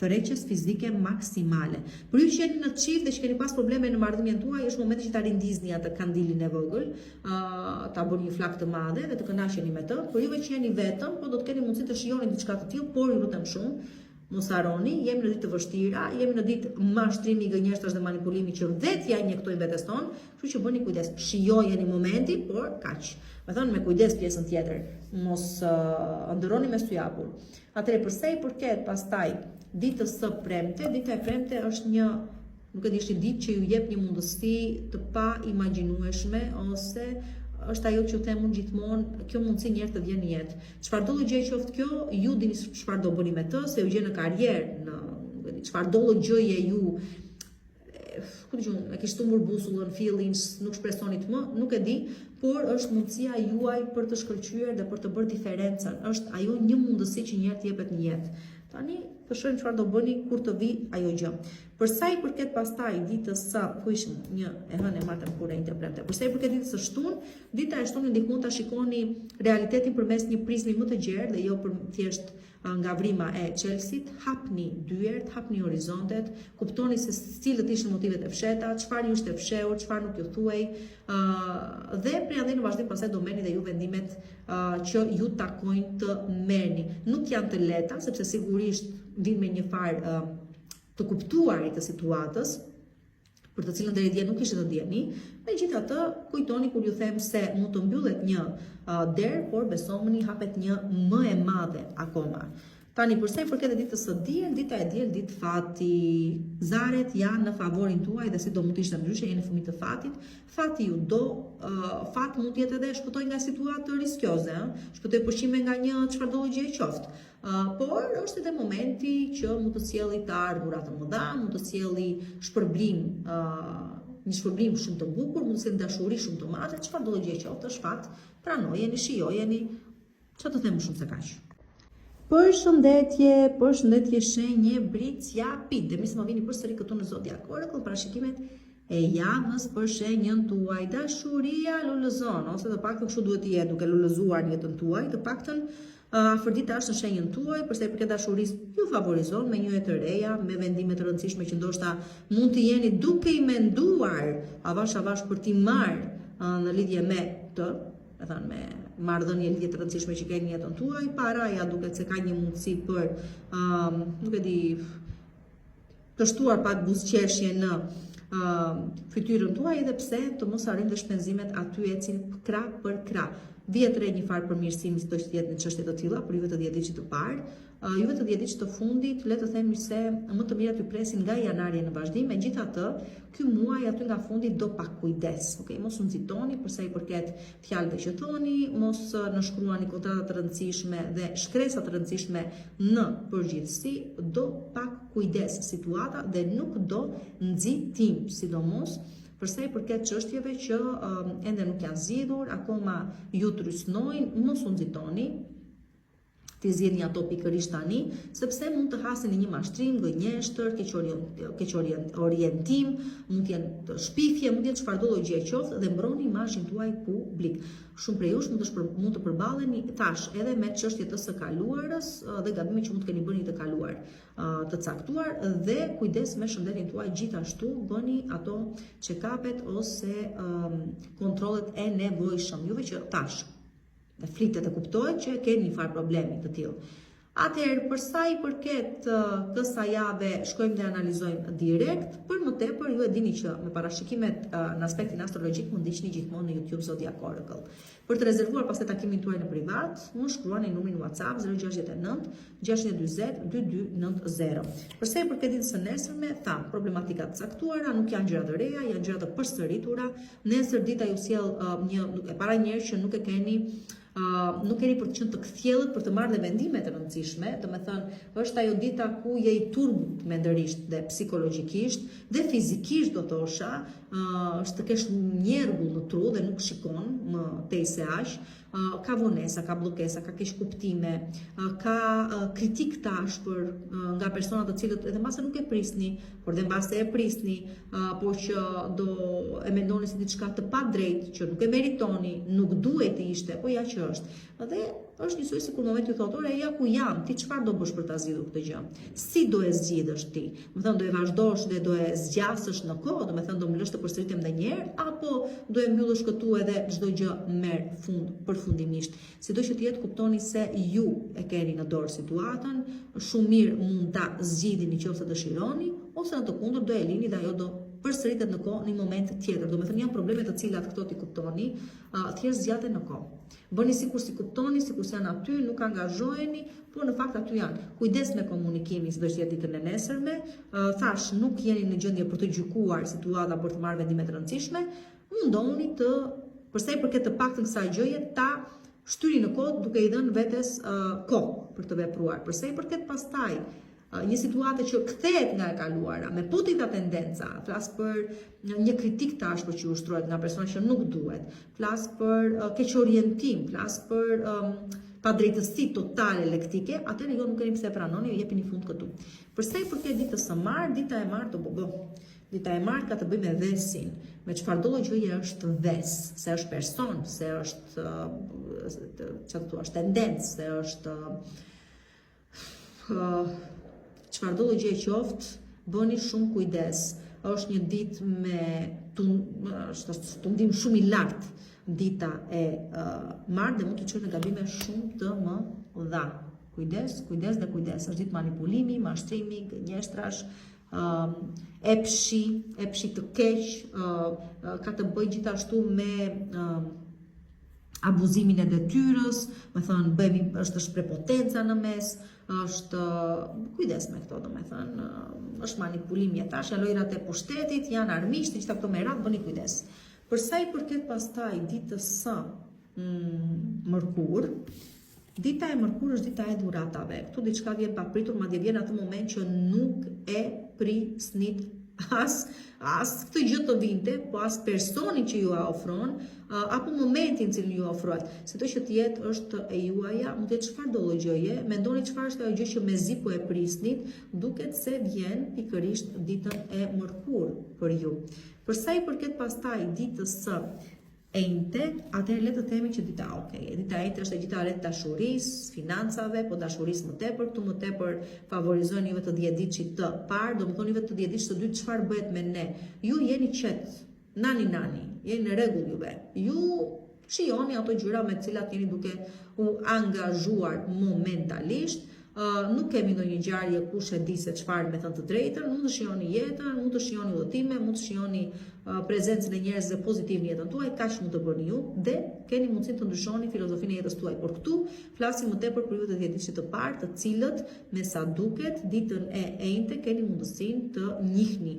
tërheqjes fizike maksimale. Për ju që jeni në çift dhe që keni pas probleme në marrëdhënien tuaj, është momenti që ta rindizni atë kandilin e vogël, ta bëni një flak të madhe dhe të kënaqeni me të. Për juve që jeni vetëm, po do të keni mundësi të shijoni diçka të tillë, por ju lutem shumë, mos harroni, jemi në ditë të vështira, jemi në ditë mashtrimi, gënjeshtrash dhe manipulimi që vetja injektojnë vetes tonë, kështu që bëni kujdes, shijojeni momentin, por kaq. Me thënë me kujdes pjesën tjetër, mos ndërroni me sy hapur. Atëherë përsa i përket pastaj ditës së premte, dita e premte është një, nuk e di, është një ditë që ju jep një mundësi të pa imagjinueshme ose është ajo që them unë gjithmonë, kjo mundësi një herë të vjen në jetë. Çfarë do gjë qoftë kjo, ju dini çfarë do bëni me të, se ju gjen në karrierë, çfarë do gjëje ju, ku diun, e kishte humbur busullën, feelings, nuk shpresonit më, nuk e di, por është mundësia juaj për të shkëlqyer dhe për të bërë diferencën. Është ajo një mundësi që një herë të jepet në jetë. Tani të shohim çfarë do bëni kur të vi ajo gjë. Për sa i përket pastaj ditës së, ku ishim një e hënë e martëm kur e interprete. Për sa i përket ditës së shtunë, dita e shtunë ndihmon ta shikoni realitetin përmes një prizmi më të gjerë dhe jo për thjesht nga vrima e Chelsea-t. Hapni dyert, hapni horizontet, kuptoni se cilët ishin motivet e fsheta, çfarë ju ishte fshehur, çfarë nuk ju thuaj, dhe prej andaj në vazhdim pastaj do merrni dhe ju vendimet që ju takojnë të merrni. Nuk janë të lehta, sepse sigurisht vin me një farë të kuptuarit të situatës, për të cilën deri dje nuk ishte të dieni. Megjithatë, kujtoni kur ju them se mund të mbyllet një derë, por besoni hapet një më e madhe akoma. Tani përsa i përket ditës së diel, dita e diel ditë fati. Zaret janë në favorin tuaj dhe si do mund të ishte ndryshe, jeni fëmijë të fatit. Fati ju do, fat mund të jetë edhe shpëtoj nga situatë riskioze, shpëtoj pushime nga një çfarëdo gjë e qoftë. Por është edhe momenti që mund të sjelli të ardhura të mëdha, mund të sjelli shpërblim, një shpërblim shumë të bukur, mund të sjelli dashuri shumë të madhe, çfarëdo gjë e qoftë, është fat, pranojeni, shijojeni, çfarë të them më shumë se kaq. Përshëndetje shenje Bricjapit. Dhe misë më vini përsëri këtu në Zodiac Oracle, parashikimet e javës për shenjën tuaj. Dashuria lulëzon, ose të paktën kështu duhet të jetë, duke lulëzuar në jetën tuaj, të paktën afërdita është në shenjën tuaj, përsa i përket dashurisë ju favorizon me një të reja, me vendime të rëndësishme që ndoshta mund të jeni duke i menduar avash për t'i marrë në lidhje me të, me marrëdhënie lidhje të rëndësishme që keni në jetën tuaj. Paraja duket se ka një mundësi për, nuk e di, të shtuar pak buzëqeshje në fytyrën tuaj, edhe pse të mos harrojmë dhe shpenzimet aty ecin krah për krah. Vjet re një farë përmirësimi si do të jetë në çështje të tilla, por juve të 10 ditë të parë, juve të 10 ditë të fundit, le të themi se më të mirat ju presin nga janari në vazhdim. Megjithatë, ky muaj aty nga fundi do pak kujdes, okay? Mos u nxitoni përsa i përket fjalëve që thoni, mos nënshkruani kontrata të rëndësishme dhe shkresa të rëndësishme në përgjithësi, do pak kujdes situata dhe nuk do nxitim, sidomos përsa i përket çështjeve që ende nuk janë zgjidhur, akoma ju trysnojnë, mos u nxitoni, të zgjidhni ato pikërisht tani, sepse mund të haseni një mashtrim, gënjeshtër, keq orientim, mund të jenë shpifje, mund të jenë çfarëdo gjë qoftë dhe mbroni imazhin tuaj publik. Shumë prej jush mund të përballeni tash edhe me çështje të së kaluarës dhe gabime që mund të keni bërë të kaluar të caktuar, dhe kujdes me shëndetin tuaj, gjithashtu bëni ato check-upet ose kontrollet e nevojshëm, juve që tash dhe flitet e kuptohet që keni një farë problemi të tillë. Atëherë, përsa i përket kësaj jave, shkojmë dhe analizojmë direkt. Për më tepër, ju e dini që me parashikimet në aspektin astrologjik mund ndiqni gjithmonë në YouTube Zodiac Oracle. Për të rezervuar pastaj takimin tuaj në privat, më shkruani numrin WhatsApp 069 620 2290. Përsa i përket ditës së nesërme, tham, problematika të caktuara, nuk janë gjëra të reja, janë gjëra të përsëritura. Nesër dita ju sjell e para njerëz që nuk keni për të qenë të kthjellët për të marrë dhe vendime të rëndësishme, do të thënë, është ajo dita ku je i turbut mendërisht dhe psikologjikisht dhe fizikisht, do thosha, është të kesh njergull në tru dhe nuk shikon më tej se aq, ka vonesa, ka bllokesa, ka keq kuptime, ka kritik të ashpër nga persona të cilët edhe mbase nuk e prisni, por dhe mbase e prisni, por që do e mendoni si diçka të padrejtë, që nuk e meritoni, nuk duhet të ishte, po ja që është. Dhe është njësoj si kur momenti thotë, ore, ja ku jam, ti çfarë do bësh për ta zgjidhur këtë gjë? Si do e zgjidhësh ti? Do të thënë do e vazhdosh dhe do e zgjasësh në kohë, do të thënë do mbyllesh të përsëritem edhe një herë, apo do e mbyllësh këtu edhe çdo gjë merr fund përfundimisht. Sido që të jetë, kuptoni se ju e keni në dorë situatën, shumë mirë mund ta zgjidhni nëse dëshironi, ose në të kundërt do e lini dhe ajo do përsëritet në kohë në një moment tjetër. Do të thënë janë probleme të cilat këto ti kuptoni, thjesht zgjaten në kohë. Bëni sikur si kuptoni, sikur se janë aty, nuk angazhoheni, por në fakt aty janë. Kujdes me komunikimin, sido që jetë ditën e nesërme. Thash, nuk jeni në gjendje për të gjykuar situata për të marrë vendime të rëndësishme. Mundoni të, përsa i përket të paktën kësaj gjëje, ta shtyri në kohë duke i dhënë vetes kohë për të vepruar. Përsa i përket pastaj një situatë që kthehet nga e kaluara me pozitiva tendenca, flas për një kritik të ashpër që ushtrohet nga persona që nuk duhet, flas për keq orientim, flas për padrejtësi totale lektike, atëherë jo nuk keni pse pranoni, ju jepini fund këtu. Përsa i përket ditës së martë, dita e martë Dita e martë ka të bëjë me vesin, me çfarë do gjëje është ves, se është person, se është çfarë thua, tendencë, se është çfarë do gjë qoftë, bëni shumë kujdes. Është një ditë me tundim shumë i lartë, dita e martë dhe mund të çojë në gabime shumë të mëdha. Kujdes, kujdes dhe kujdes. Është ditë manipulimi, mashtrimi, gënjeshtrash, epshi të keq, ka të bëjë gjithashtu me abuzimin e detyrës, me thënë është prepotenca në mes, është kujdes me këto, do me thënë, është manipulim jetash, lojrat e pushtetit, janë armisht, gjitha këto me radhë, bëni kujdes. Përsa i përket pastaj ditës së mërkur, dita e mërkur është dita e dhuratave. Këtu diçka vjen papritur, madje vjen atë moment që nuk e prisnit as këtë gjë të vinte, po as personi që ju ofron, apo momentin që ju ofrohet. Sido që të jetë është e juaja, mund të jetë çfarë do gjëje, mendoni çfarë është ajo gjë që mezi po e prisnit, duket se vjen pikërisht ditën e mërkur për ju. Përsa i përket pastaj ditës së enjte, atëherë le të themi që dita e enjte është e dita e dashurisë, financave, po dashurisë më tepër, këtu më tepër favorizojnë juve të 10 ditësh të parë, domethënë juve të 10 ditësh të dytë çfarë bëhet me ne. Ju jeni qet, nani, jeni në rregull juve. Ju shihoni ato gjëra me të cilat jeni duke u angazhuar momentalisht. Nuk kemi ndonjë ngjarje kush e di se çfarë, me thënë të drejtën, mund të shihoni jetën, mund të shihoni udhëtime, mund të shihoni prezencën e njerëzve pozitiv në jetën tuaj, kaq mund të bëni ju dhe keni mundësinë të ndryshoni filozofinë e jetës tuaj. Por këtu flasim më tepër për ju të 10 ditësh të parë, të cilët me sa duket ditën e enjte keni mundësinë të njihni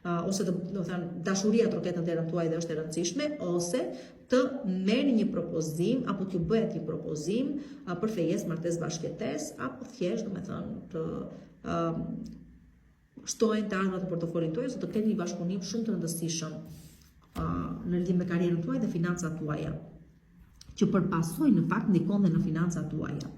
ose do të thënë dashuria troket në derën tuaj dhe është e rëndësishme, ose të merrni një propozim apo t'ju bëhet një propozim për fejes, martesë, bashkëtesë, apo thjesht, do të thënë, të shtohen të ardhurat e portofolin tuaj ose të keni një bashkëpunim shumë të rëndësishëm në lidhje me karrierën tuaj dhe financat tuaja, që përpasoj në fakt ndikon dhe në financat tuaja.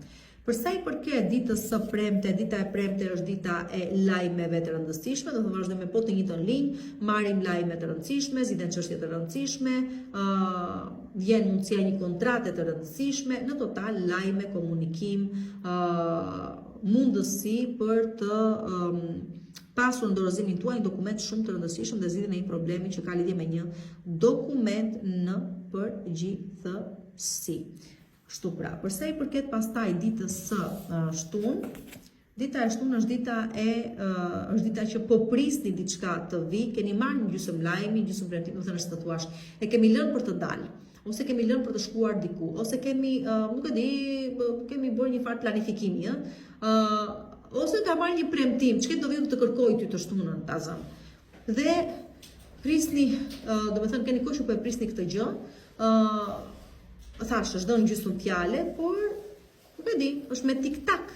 Përsa i përket ditës së premte, dita e premte është dita e lajmeve të rëndësishme, do të vazhdojmë po të njëjtën linjë, marrim lajme të rëndësishme, zgjidhen çështje të rëndësishme, vjen mundësia një kontrate të rëndësishme, në total lajme, komunikim, mundësi për të pasur në dorëzimin tuaj një dokument shumë të rëndësishëm dhe zgjidhjen e një problemi që ka lidhje me një dokument në përgjithësi. Kështu pra, përsa i përket pastaj ditës së shtunë, dita e shtunë është dita që po prisni diçka të vi, keni marrë një gjysmë lajmi, gjysmë premtim, do të thënë të thuash, e kemi lënë për të dalë, ose kemi lënë për të shkuar diku, ose kemi, nuk e di, kemi bërë një farë planifikimi, ose ka marrë një premtim, çka do vjen të kërkoj ty të shtunën, ta zëm. Dhe prisni, do të thënë keni kohë që po e prisni këtë gjë, thash, është dhënë gjysmë fjale, por nuk e di, është me tik-tak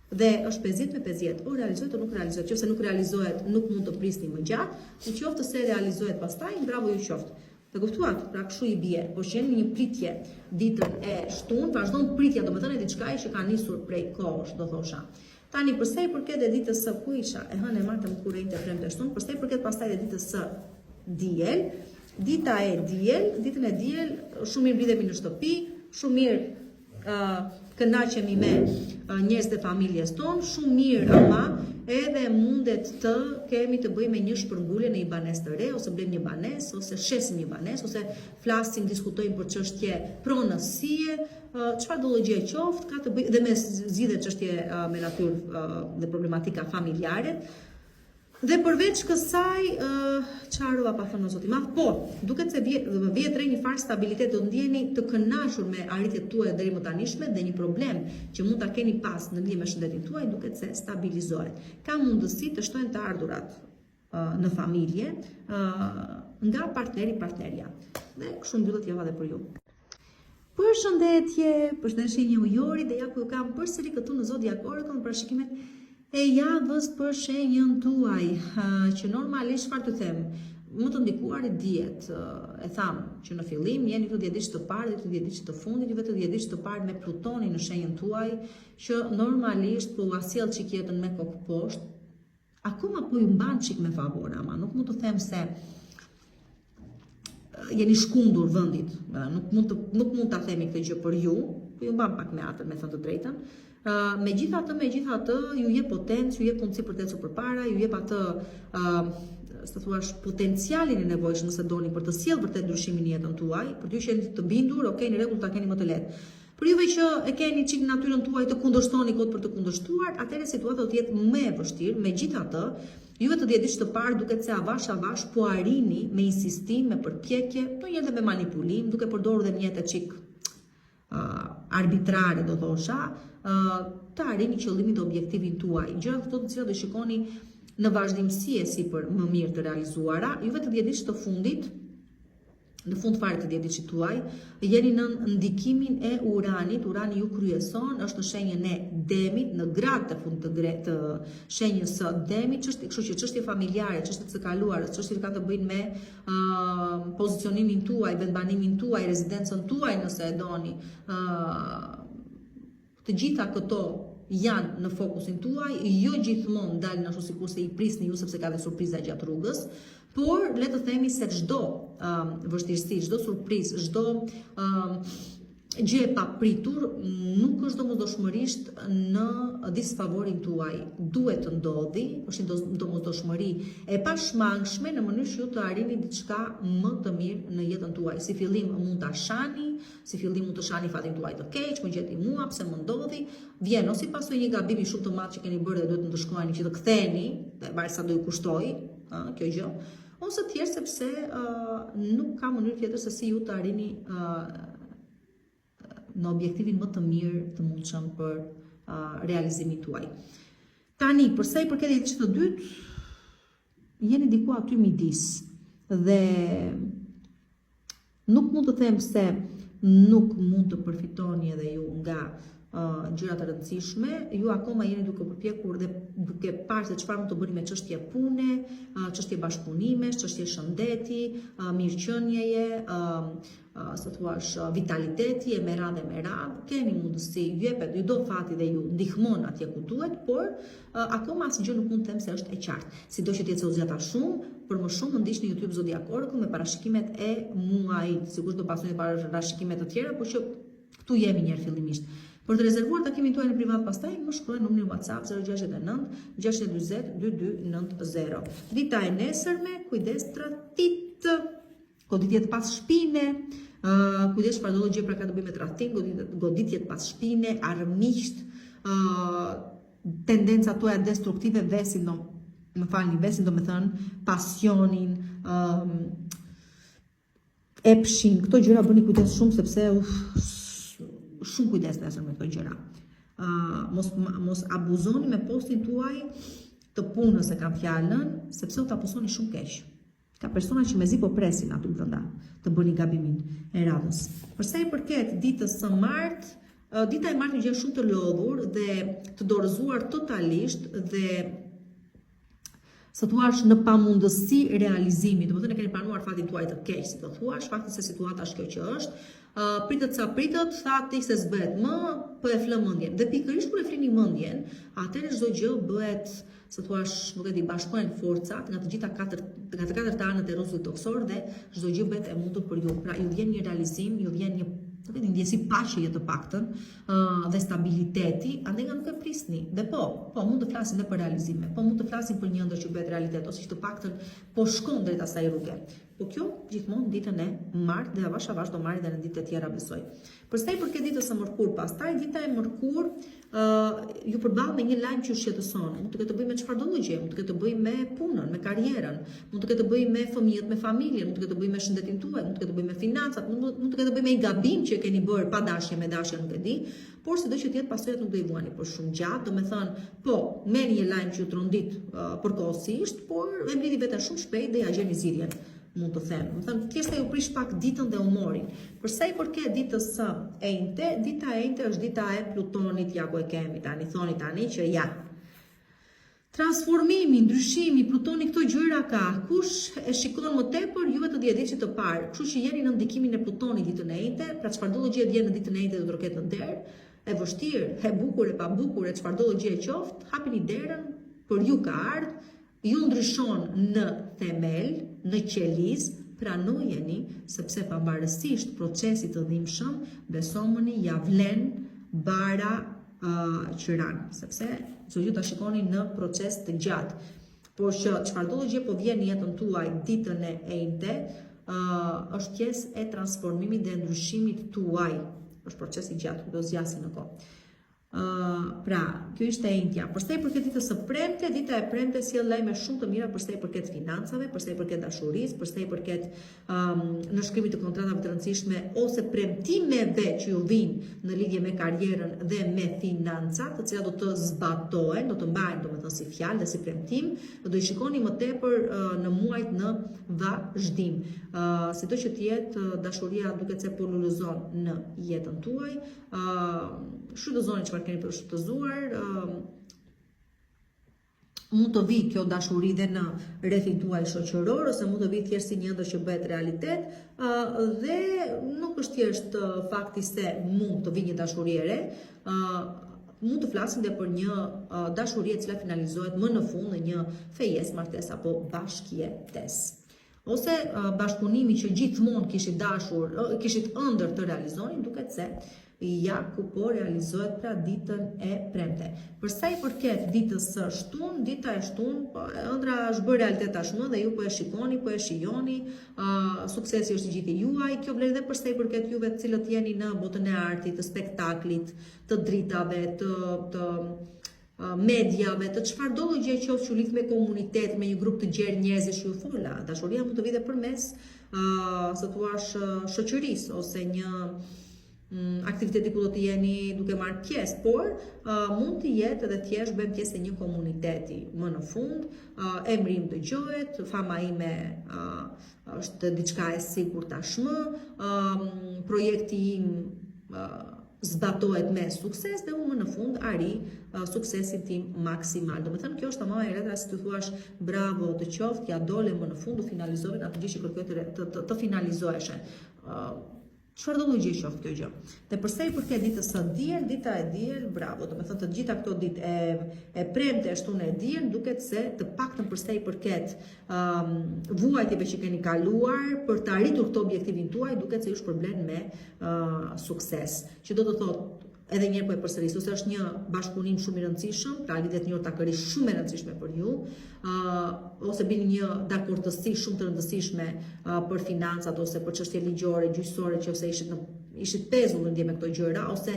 dhe është 50 me 50, o realizohet o nuk realizohet, qoftë se nuk realizohet, nuk mund të prisni më gjatë, në qoftë se realizohet pastaj, bravo ju qoftë. Të kuptuat, pra kështu i bie, por që jeni një pritje ditën e shtunë, vazhdon pritja, do të thënë diçka që ka nisur prej kohësh, do thosha. Tani përsa i përket e ditës së kuiça, e hënë e martë më kur enjte premte shtunë, përsa i përket pastaj e ditës së diel, ditën e diel, shumë mirë mbledhemi në shtëpi, shumë mirë kënaqemi me njerëzit e familjes tonë, shumë mirë, ama edhe mundet të kemi të bëjmë një shpërngulje në një banesë të re, ose blejmë një banesë, ose shesim një banesë, ose flasim, diskutojmë për çështje pronësie, çfarë do lloje qoftë, ka të bëjë dhe me zgjidhje çështje me natyrë dhe problematika familjare. Dhe përveç kësaj, çfarë pa thënë Zoti i Madh, po, duket se vjet re një farë stabilitet, do ndjeni të kënaqur me arritjet tuaja deri më tanishme dhe një problem që mund ta keni pas në lidhje me shëndetin tuaj duket se stabilizohet. Ka mundësi të shtojnë të ardhurat në familje nga partnerja. Dhe kështu mbyllet java dhe për ju. Përshëndetje një ujori dhe ja ku kam përsëri këtu në Zodiac Oracle në parashikimet e javës për shenjën tuaj, që normalisht çfarë të them, më të ndikuarit dihet, e tham që në fillim jeni të 10 ditë të parë dhe të 10 ditë të fundit, juve të 10 ditë të parë me Plutonin në shenjën tuaj, që normalisht po asjell çik jetën me kokë poshtë, akoma po ju mban çik me favor, ama nuk mund të them se jeni shkundur vendit, nuk mund ta themi këtë gjë për ju, po ju mban pak me atë, me thënë të drejtën. Megjithatë, ju jep potencë, ju jep mundësi për të ecur përpara, ju jep atë, të thuash, potencialin e nevojshëm nëse doni për të sjellë vërtet ndryshimin në jetën tuaj, për ty që jeni të bindur, okay, në rregull ta keni më të lehtë. Për juve që e keni çik natyrën tuaj të kundërshtoni kot për të kundërshtuar, atëherë situata do të jetë më e vështirë. Megjithatë, juve të 10 ditë të parë duket se avash po arrini me insistim, me përpjekje, ndonjëherë me manipulim, duke përdorur dhe mjete çik arbitrare, do thosha, të arrini qëllimin dhe objektivin tuaj. Gjërat këto të cilat do shikoni në vazhdimësi si për më mirë të realizuara, juve të 10 ditë të fundit, në fund fare të 10 ditë tuaj, jeni në ndikimin e Uranit, Urani ju kryeson, është në shenjën e Demit, në grad të fund të shenjës së Demit, kështu që çështje familjare, çështje të kaluarës, çështje që ka të bëjnë me pozicionimin tuaj, vendbanimin tuaj, rezidencën tuaj nëse e doni. Të gjitha këto janë në fokusin tuaj, jo gjithmonë dalin ashtu sikurse i prisni ju sepse ka dhe surpriza gjatë rrugës, por le të themi se çdo vështirësi, çdo surprizë, çdo gjë e papritur nuk është domosdoshmërisht në disfavorin tuaj. Duhet të ndodhi, është një domosdoshmëri e pashmangshme në mënyrë që ju të arrini diçka më të mirë në jetën tuaj. Si fillim mund ta shani, mund të shani fatin tuaj të keq, më gjeti mua, pse më ndodhi, vjen ose si pasojë një gabimi shumë të madh që keni bërë dhe duhet të shkruani që të ktheni, dhe varet sa do ju kushtoj, kjo gjë, ose tjerë sepse nuk ka mënyrë tjetër se si ju të arrini në objektivin më të mirë të mundshëm për realizimin tuaj. Tani, përsa i përket jetës të dytë, jeni diku aty midis dhe nuk mund të them se nuk mund të përfitoni edhe ju nga gjërat e rëndësishme, ju akoma jeni duke përpjekur dhe duke parë se çfarë mund të bëni me çështje pune, çështje bashkëpunimesh, çështje shëndeti, mirëqënieje, sa thuash vitaliteti e me radhë, keni mundësi, ju do fati dhe ju ndihmon atje ku duhet, por akoma asgjë nuk mund të them se është e qartë. Sido që t'jetë se u zgjata shumë, për më shumë më ndiqni YouTube Zodiac Oracle me parashikimet e muajit, sigurisht do pasojnë parashikimet të tjera, por që këtu jemi njerë fillimisht. Për të rezervuar takimin tuaj në privat pastaj, më shkruaj numrin WhatsApp 069 640 2290. Dita e nesërme, kujdes tradhtit, goditjet pas shpine, kujdes çfarë do gjë pra ka të bëjë me tradhtin, goditjet pas shpine, armiqt, tendenca tuaja destruktive, vesin do me thënë, pasionin, epshin, këto gjëra bëni kujdes shumë sepse shumë kujdes nesër me këto gjëra. Mos abuzoni me postin tuaj të punës e kam fjalën, sepse u të abuzoni shumë keq. Ka persona që mezi po presin aty brenda të bëni gabimin e radhës. Përsa i përket ditës së martë, dita e martë një gjë shumë të lodhur dhe të dorëzuar totalisht dhe sa thuash në pamundësi realizimi, do të thënë keni planuar fatin tuaj të keq, si do thuash, fakti se situata është kjo që është, pritet sa pritet, thati se s'bëhet më, po e flë mendjen. Dhe pikërisht kur e flini mendjen, atëherë çdo gjë bëhet, sa thuash, nuk e di, bashkohen forcat nga të gjitha katërt anët e rrugës toksor dhe çdo gjë bëhet e mundur për ju. Pra ju vjen një realizim, ju vjen një Një ndjesi paqeje të paktën dhe stabiliteti, andaj nga nuk e prisni. Dhe po mund të flasin dhe për realizime, po mund të flasin për një ëndër që bëhet realitet, ose që të paktën po shkon drejt asaj rruge. Po kjo gjithmonë ditën e martë dhe avash do marrë dhe në ditë të tjera besoj. Përsa i përket ditës së mërkur, pastaj dita e mërkur ju përball me një lajm që shqetëson. Mund të ketë të bëjë me çfarëdo gjë, mund të ketë të bëjë me punën, me karrierën, mund të ketë të bëjë me fëmijët, me familjen, mund të ketë të bëjë me shëndetin tuaj, mund të ketë të bëjë me financat, mund të ketë të bëjë me një gabim që e keni bërë pa dashje, me dashje nuk e di, por sido që të jetë pasojat nuk do i vuani për shumë gjatë, domethënë, po, merrni një lajm që ju trondit përkohësisht, por e mblidhi veten shumë shpejt dhe ja gjeni zgjidhjen. Mund të them. Më thënë, thjesht ju prish pak ditën dhe humorin. Përsa i përket ditës së enjte, dita e enjte është dita e Plutonit, ja ku e kemi tani, thoni tani që ja. Transformimi, ndryshimi, Plutoni këto gjëra ka. Kush e shikon më tepër, juve të dihet që të parë. Kështu që jeni në ndikimin e Plutonit ditën e enjte, pra çfarëdo gjë vjen në ditën e enjte do të ketë nder, e vështirë, e bukur e pa bukur, e çfarëdo gjë e qoftë, hapini derën, për ju ka ardhur. Ju ndryshon në themel, në qeliz, pranojeni, sepse pavarësisht procesit të dhimbshëm, besomëni ja vlen bara qëran, sepse ju ta shikoni në proces të gjatë. Por që çfarëdo gjë po vjen në jetën tuaj ditën e enjte, është pjesë e transformimit dhe ndryshimit tuaj. Është proces i gjatë, do zgjasë në kohë. Pra, kjo ishte e enjtja. Përsa i përket ditës së premte, dita e premte sjell lajme shumë të mira përsa i përket financave, përsa i përket dashurisë, përsa i përket në shkrimit të kontratave të rëndësishme ose premtimeve që ju vijnë në lidhje me karrierën dhe me financat, të cilat do të zbatohen, do të mbahen domethënë si fjalë dhe si premtim, do i shikoni më tepër në muajt në vazhdim. Sido që të jetë, dashuria duket se po lulëzon në jetën tuaj, shfrytëzoni çfarë keni për shfrytëzuar, mund të vi kjo dashuri dhe në rrethin tuaj shoqëror, ose mund të vi thjesht si një ëndër që bëhet realitet, dhe nuk është thjesht fakti se mund të vi një dashuri e re, mund të flasim dhe për një dashuri e cila finalizohet më në fund në një fejes, martesë apo bashkëjetesë. Ose bashkëpunimi që gjithmonë kishit ëndër të realizoni, duket se ja ku po realizohet pra ditën e premte. Përsa i përket ditës së shtunë, dita e shtunë, ëndra është bërë realitet tashmë dhe ju po e shikoni, po e shijoni, suksesi është i gjithë juaj, kjo vlen edhe përsa i përket juve të cilët jeni në botën e artit, të spektaklit, të dritave, të mediave, të çfarëdo gjë qoftë që lidh me komunitet, me një grup të gjerë njerëzish ju fola. Dashuria mund të vijë përmes së thuash shoqërisë ose një aktiviteti ku do të jeni duke marrë pjesë, por mund të jetë edhe thjesht bëjmë pjesë e një komuniteti. Më në fund, emri im dëgjohet, fama ime është diçka e sigurt tashmë, projekti im zbatohet me sukses dhe unë më në fund arri suksesin tim maksimal. Do me thënë, kjo është mama e retra, si të thuash bravo të qoftë, ja dole më në fund, të finalizohet atë gjë që kërkoj të finalizoheshe. Çfarëdo lloj gjë qoftë kjo gjë. Dhe përsa i përket ditës së diel, dita e diel, bravo, do me thënë të gjitha këto ditë e premte, e shtunë e diel, duket se të paktën përsa i përket vuajtjeve që keni kaluar për të arritur këto objektivin tuaj, duket se ju shpërblen me sukses. Që do të thotë edhe njerë po e përsëris, ose është një bashkëpunim shumë i rëndësishëm, pra lidhet një takërisht shumë e rëndësishme për ju, ose bini një dakordësi shumë të rëndësishme për financat, ose për çështje ligjore, gjyqësore, që ose ishit pezull në ndje me këto gjëra, ose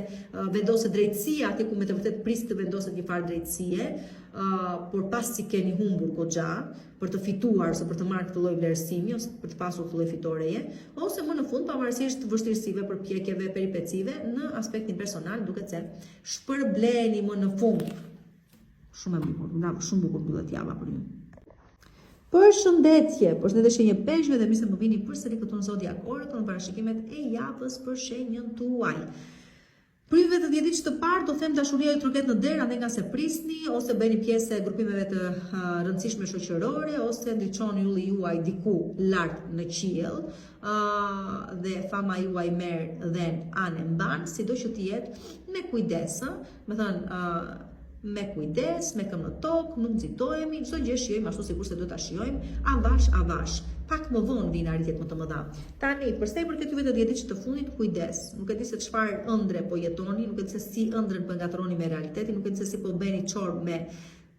vendoset drejtësia aty ku me të vërtet prisë të vendoset një farë drejtësie, por pas si keni humbur goxha për të fituar ose për të marrë këtë lloj vlerësimi ose për të pasur këtë lloj fitoreje, ose më në fund pavarësisht vështirësive, përpjekjeve, peripecive në aspektin personal, duket se shpërbleni më në fund. Shumë e bukur, shumë bukur mbyllet java për ju. Përshëndetje, shenjë peshqve dhe mirë se më vini përsëri këtu në Zodiac Oracle në parashikimet e javës për shenjën tuaj. Për juve të djetit që të parë, do them dashuria ju troket në derë, andaj nga se prisni, ose bëni pjesë e grupimeve të rëndësishme shoqërore, ose ndriçoni ylli juaj diku lart në qiell, dhe fama juaj merr dhe anë mban, sido që të jetë me kujdesë, me thënë me kujdes, me këmbë në tokë, nuk nxitohemi, çdo gjë shijojmë ashtu sikur se duhet ta shijojmë, avash. Pak më vonë vijnë arritjet më të mëdha. Tani, përsa i përket juve të dietës të fundit, kujdes. Nuk e di se çfarë ëndre po jetoni, nuk e di se si ëndrën po ngatroni me realitetin, nuk e di se si po bëni çorb me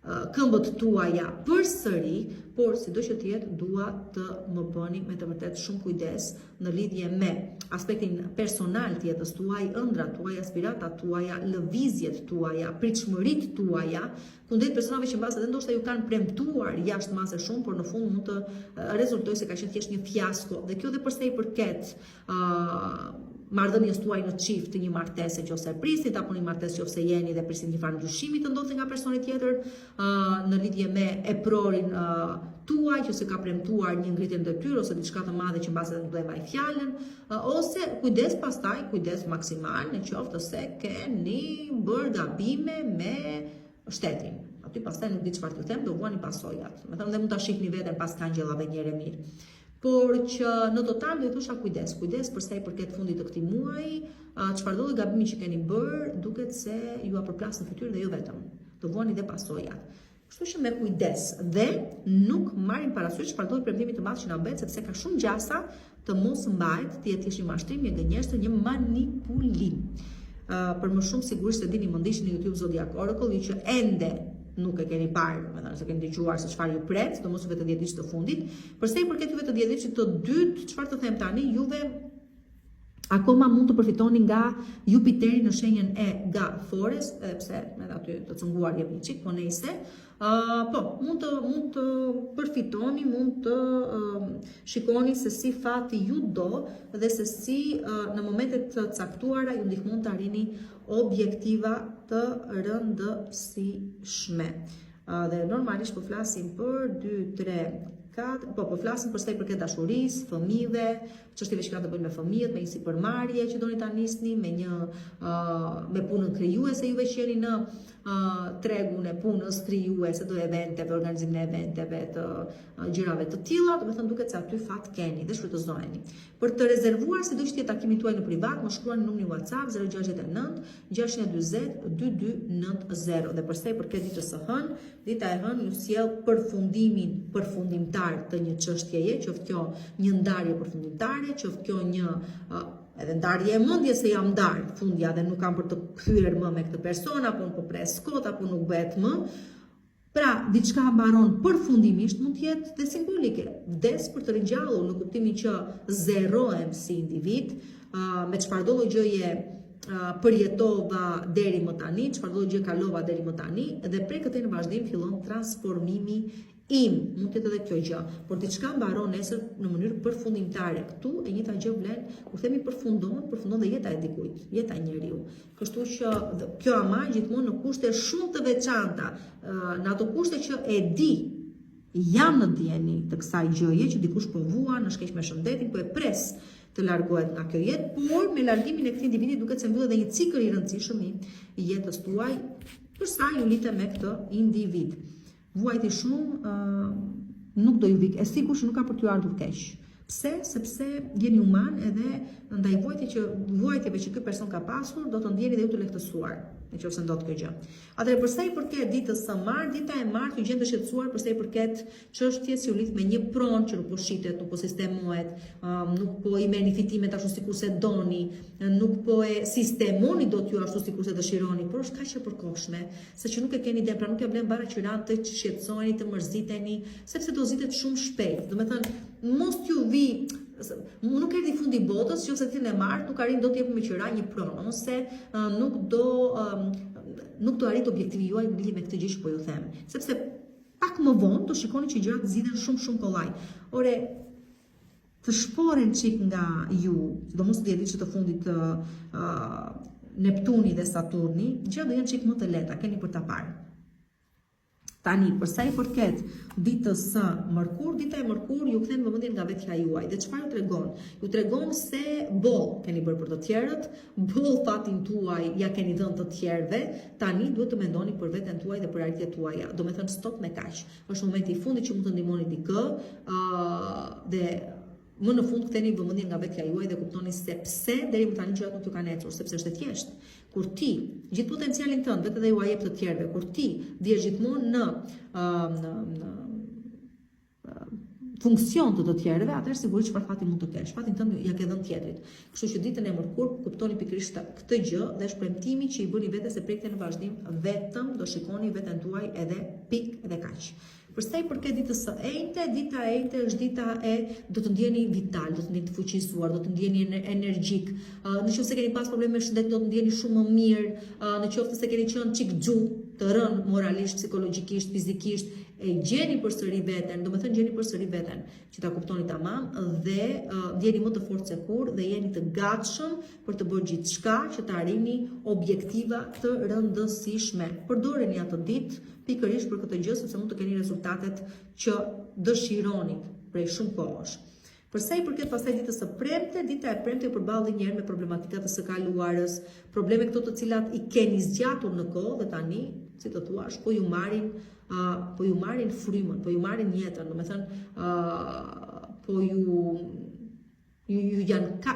këmbët tuaja përsëri, por sido që të jetë dua të më bëni me të vërtet shumë kujdes në lidhje me aspektin personal të jetës tuaj, ëndrat tuaja, aspiratat tuaja, lëvizjet tuaja, pritshmëritë tuaja, kundrejt personave që mbase edhe ndoshta ju kanë premtuar jashtë mase shumë, por në fund mund të rezultojë se ka qenë thjesht një fiasko. Dhe kjo dhe përsa i përket marrëdhënies tuaj në çift të një martese qofse e prisni apo një martesë qofse jeni dhe prisni një farë ndryshimi të ndodhte nga personi tjetër në lidhje me eprorin tuaj që se ka premtuar një ngritje në detyrë ose diçka të madhe që mbase do e vaj fjalën ose kujdes pastaj, kujdes maksimal në qoftë se keni bërë gabime me shtetin. Aty pastaj nuk di çfarë të them, do vuani pasojat. Me thënë dhe mund ta shihni veten pas kangjellave një herë mirë. Por që në total do i thosha kujdes përsa i përket fundit të këtij muaji, çfarë do gabimi që keni bërë, duket se ju përplas në fytyrë dhe jo vetëm. Do vuani dhe pasojat. Kështu që me kujdes dhe nuk marrim parasysh çfarë do premtimi të madh që na bëhet sepse ka shumë gjasa të mos mbahet, të jetë një mashtrim, një gënjeshtër, një manipulim. Për më shumë sigurisht e dini më ndiqni në YouTube Zodiac Oracle, ju që ende nuk e keni parë, me thënë se keni dëgjuar se çfarë ju pret, do mos juve të dietës të fundit. Përsa i përket juve të dietës të dytë, çfarë të them tani, juve akoma mund të përfitoni nga Jupiteri në shenjën e Gafores, edhe pse edhe aty të cënguar jep një çik, po nejse. Mund të përfitoni, mund të shikoni se si fati ju do dhe se si në momentet të caktuara ju ndihmon të arrini objektiva të rëndësishme. Dhe normalisht po flasim për 2, 3, 4, po flasim për sa i përket dashurisë, fëmijëve, çështjeve që kanë të bëjnë me fëmijët, me një sipërmarrje që doni ta nisni, me punën krijuese juve që jeni në tregun e punës krijuese të eventeve, organizimin e eventeve, të gjërave të tilla, do të thënë duket se aty fat keni dhe shfrytëzoheni. Për të rezervuar sido që të jetë takimin tuaj në privat, më shkruani numrin WhatsApp 069 640 2290 dhe përsa i përket ditës së hënë, dita e hënë ju sjell përfundimtar të një çështjeje, qoftë kjo një ndarje përfundimtare, qoftë kjo një edhe ndarje e mendjes se jam ndarë fundja dhe nuk kam për të kthyer më me këtë person apo nuk po pres kot apo nuk bëhet më. Pra, diçka mbaron përfundimisht mund të jetë dhe simbolike. Vdes për të ringjallur në kuptimin që zerohem si individ, me çfarë do gjëje përjetova deri më tani, çfarë do gjë kalova deri më tani dhe prej këtij në vazhdim fillon transformimi im, mund të jetë edhe kjo gjë, por diçka mbaron nesër në mënyrë përfundimtare. Këtu e njëjta gjë vlen, kur themi përfundon dhe jeta e dikujt, jeta e njeriu. Kështu që kjo ama gjithmonë në kushte shumë të veçanta, në ato kushte që e di, jam në dieni të kësaj gjëje që dikush po vua, në shkeq me shëndetin, po e pres të largohet nga kjo jetë, por me largimin e këtij individi duket se mbyllet edhe një cikël i rëndësishëm i jetës tuaj, përsa ju lite me këtë individ. Vuajti shumë, nuk do ju vik, e sigur që nuk ka për t'ju ardhur keq. Pse? Sepse jeni human edhe ndaj vuajtjeve që ky person ka pasur, do të ndjeni dhe ju të lehtësuar, nëse ndodh kjo gjë. Atëherë përsa i përket ditës së martë, dita e martë ju gjen të shqetësuar përsa i përket çështjes që u lidh me një pronë që nuk po shitet, nuk po sistemohet, nuk po i merrni fitimet ashtu sikur se doni, nuk po e sistemoni dot ju ashtu sikur se dëshironi, por është kaq e përkohshme, se që nuk e keni ide, pra nuk ja blen bara qyrat të shqetësoheni, të mërziteni, sepse do zitet shumë shpejt. Do të thënë, mos t'ju vi, nuk erdhi fundi i botës, nëse ti në martë nuk arrin dot të jepë me qira një pronë, ose nuk do arrit objektivi juaj në lidhje me këtë gjë që po ju them. Sepse pak më vonë do shikoni që gjërat zgjidhen shumë kollaj. Ore, të shporen çik nga ju, sidomos ditët të fundit të Neptuni dhe Saturni, gjërat do janë çik më të lehta, keni për ta parë. Tani, përsa i përket ditës së Mërkur, dita e Mërkur ju kthen vëmendjen nga vetja juaj. Dhe çfarë ju tregon? Ju tregon se boll keni bërë për të tjerët, boll fatin tuaj ja keni dhënë të tjerëve, tani duhet të mendoni për veten tuaj dhe për arritjet tuaja. Do të thënë stop me kaq. Është momenti i fundit që mund të ndihmoni dikë dhe më në fund ktheni vëmendjen nga vetja juaj dhe kuptoni se pse deri më tani gjërat nuk ju kanë ecur, sepse është e thjeshtë. Kur ti gjithë potencialin tënd vetë dhe ju jep të tjerëve, kur ti vjesh gjithmonë në funksion të tjerëve, atëherë sigurisht çfarë fati mund të kesh. Fatin tënd ja ke dhënë tjetrit. Kështu që ditën e mërkur kuptoni pikërisht këtë gjë dhe shpremtimi që i bëni vetes se projekti në vazhdim vetëm do shikoni veten tuaj edhe pikë edhe kaq. Përsa i përket ditës së enjte, dita e enjte është dita e do të ndjeni vital, do të ndjeni të fuqisuar, do të ndjeni energjik. Nëse keni pas probleme me shëndet, do të ndjeni shumë më mirë. Nëse keni qenë çik xhu, të rënë moralisht, psikologjikisht, fizikisht, e gjeni përsëri veten, domethënë gjeni përsëri veten, që ta kuptoni tamam dhe ndjeni më të fortë se kur dhe jeni të gatshëm për të bërë gjithçka që të arrini objektiva të rëndësishme. Përdoreni atë ditë pikërisht për këtë gjë sepse mund të keni rezultatet që dëshironi prej shumë kohësh. Përsa i përket pastaj ditës së premte, dita e premte ju përballi një herë me problematikat të së kaluarës, probleme këto të cilat i keni zgjatur në kohë dhe tani, si të thuash, po ju marrin frymën, po ju marrin jetën, domethënë po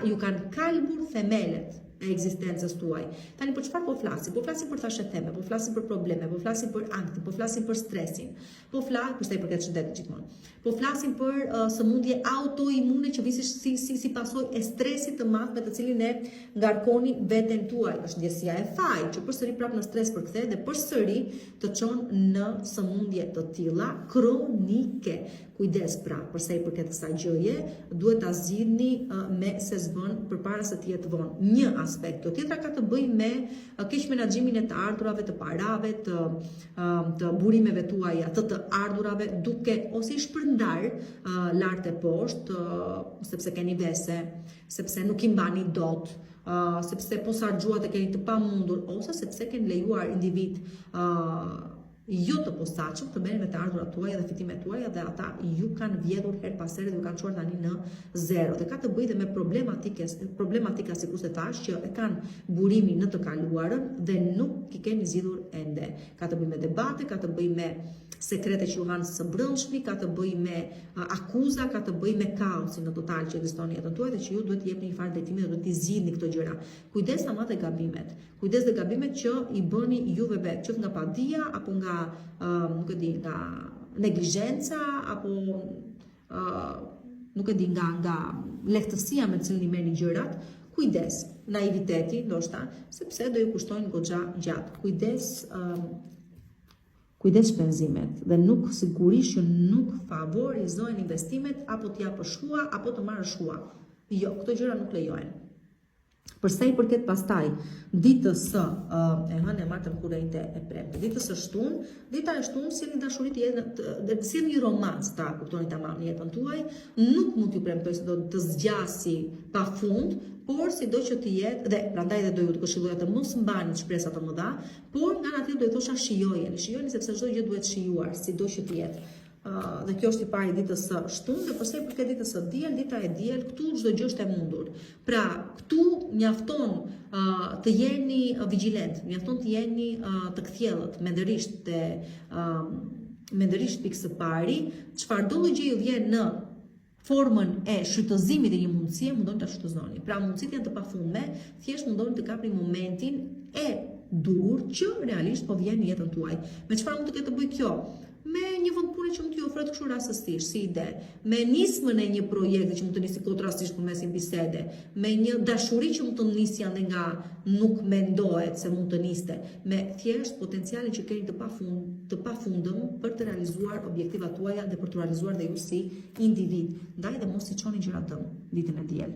ju kanë kalbur themelet e ekzistencës tuaj. Tani për çfarë po flasim? Po flasim për thashë theme, po flasim për probleme, po flasim për anktin, po flasim për stresin, po flasim për sa i përket shëndetit gjithmonë. Po flasim për sëmundje autoimune që visin si pasojë e stresit të madh me të cilin e ngarkoni veten tuaj. Është ndjesia e faj që përsëri prap në stres përkthehet dhe përsëri të çon në sëmundje të tilla kronike. Kujdes pra, përsa i përket kësaj gjëje, duhet ta zgjidhni me sezon përpara se të jetë vonë. Një aspekt, kjo tjetra ka të bëjë me keq menaxhimin e të ardhurave, të parave, të burimeve tuaja, të ardhurave, duke ose i shpërndar lart e poshtë, sepse keni vese, sepse nuk i mbani dot, sepse po sa argjuat e keni të pamundur, ose sepse keni lejuar individ jo të posaçëm të merren me të ardhurat tuaja dhe fitimet tuaja dhe ata ju kanë vjedhur her pas here dhe ju kanë çuar tani në zero. Dhe ka të bëjë dhe me problematika sikur se thash që e kanë burimin në të kaluarën dhe nuk i keni zgjidhur ende. Ka të bëjë me debate, ka të bëjë me sekrete që u hanë së brendshmi, ka të bëjë me akuza, ka të bëjë me kaosin në total që ekziston në jetën tuaj dhe që ju duhet t'i jepni një farë drejtimi dhe duhet t'i zgjidhni këto gjëra. Kujdes ama dhe gabimet. Kujdes dhe gabimet që i bëni juve vetë, qoftë nga padia apo nga nuk e di, nga neglizhenca apo nuk e di, nga lehtësia me të cilën i merrni gjërat. Kujdes, naiviteti ndoshta, sepse do ju kushtojnë goxha gjatë. Kujdes shpenzimet dhe nuk sigurisht që nuk favorizojnë investimet apo t'ja përshua apo të marrësh shua. Jo, këto gjëra nuk lejohen. Përsa i përket pastaj ditës së e martën kur e premte, ditës së shtunë, dita e shtunë sjellni dashuri të sjellni një romancë, ta kuptoni tamam në jetën tuaj, nuk mund t'ju premtoj se do të zgjasi pafund, por sido që të jetë dhe prandaj dhe do ju të këshilloja të mos mbani shpresa të mëdha, por nga ana tjetër do i thosha shijojeni sepse çdo gjë duhet shijuar, sido që të jetë. Dhe kjo është i pari ditës së shtunë dhe përsa i përket ditës së diel, dita e diel, këtu çdo gjë është e mundur. Pra, këtu mjafton të jeni vigjilent, mjafton të jeni të kthjellët, mendërisht pikë së pari, çfarëdo gjë ju vjen në formën e shfrytëzimit e një mundësie, mundoni ta shfrytëzoni. Pra, mundësitë janë të pafundme, thjesht mundoni të kapni momentin e dur që realisht po vjen në jetën tuaj. Me çfarë mund të ketë të bëjë kjo? Me një vend pune që mund t'ju ofrohet kështu rastësisht, si ide, me nismën e një projekti që mund të nisi kot rastësisht përmesin bisede, me një dashuri që mund të nisi ande nga nuk mendohet se mund të niste, me thjesht potencialin që keni të pafundëm për të realizuar objektivat tuaja dhe për të realizuar dhe ju si individ. Ndaj dhe mos i çoni gjëra dëm ditën e diel.